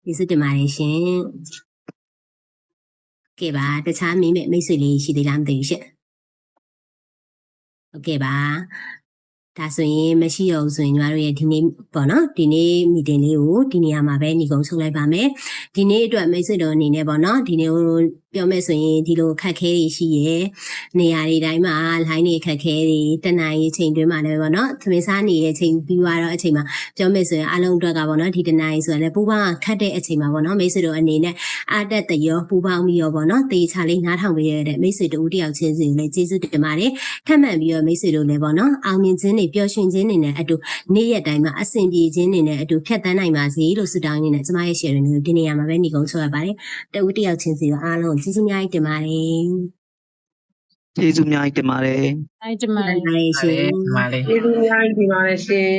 ကျေးဇူးတင်ပါတယ်ရှင်ကဲပါတခြားမိတ်ဆွေလေးရှိသေးလားမသိဘူးရှင့်โอเคပါဒါဆိုရင်မရှိတော့ဘူးဆိုရင်ညီမတို့ရဲ့ဒီနေ့ပေါ့နော်ဒီနေ့ meeting လေးကိုဒီနေရာမှာပဲညီကုန်းဆုံးလိုက်ပါမယ်ဒီနေ့အတွက်မိတ်ဆွေတို့အနေနဲ့ပေါ့နော်ဒီနေ့ပြောမယ်ဆိုရင်ဒီလိုခက်ခဲတွေရှိရဲ့နေရာတွေတိုင်းမှာ line တွေခက်ခဲတွေတနင်္လာရီချိန်တွင်းမှာလည်းပေါ့နော်သမင်းစားနေတဲ့အချိန်ပြီးသွားတော့အချိန်မှာပြောမယ်ဆိုရင်အားလုံးအတွက်ကပေါ့နော်ဒီတနင်္လာရီဆိုရင်လည်းပူပေါင်းခတ်တဲ့အချိန်မှာပေါ့နော်မိတ်ဆွေတို့အနေနဲ့အားတက်တရောပူပေါင်းပြီးရောပေါ့နော်တေချာလေးနားထောင်ပေးရတဲ့မိတ်ဆွေတို့တယောက်ချင်းစီလည်းကျေးဇူးတင်ပါတယ်ထပ်မံပြီးတော့မိတ်ဆွေတို့လည်းပေါ့နော်အောင်မြင်ခြင်းတွေပျော်ရွှင်ခြင်းတွေနဲ့အတူနေ့ရက်တိုင်းမှာအဆင်ပြေခြင်းတွေနဲ့အတူဖြတ်သန်းနိုင်ပါစေလို့ဆုတောင်းရင်းနဲ့ကျမရဲ့ share တွေဒီနေရာမှာပဲညီကုန်းဆိုရပါတယ်တဦးတယောက်ချင်းစီအားလုံးကျေးဇူးအများကြီးတင်ပါတယ် ကျေးဇူးအများကြီးတင်ပါတယ် အဲ့ဒီမှာ တင်ပါတယ်ရှင် ဒီမှာလေး ကျေးဇူးများကြီးဒီပါတယ်ရှင်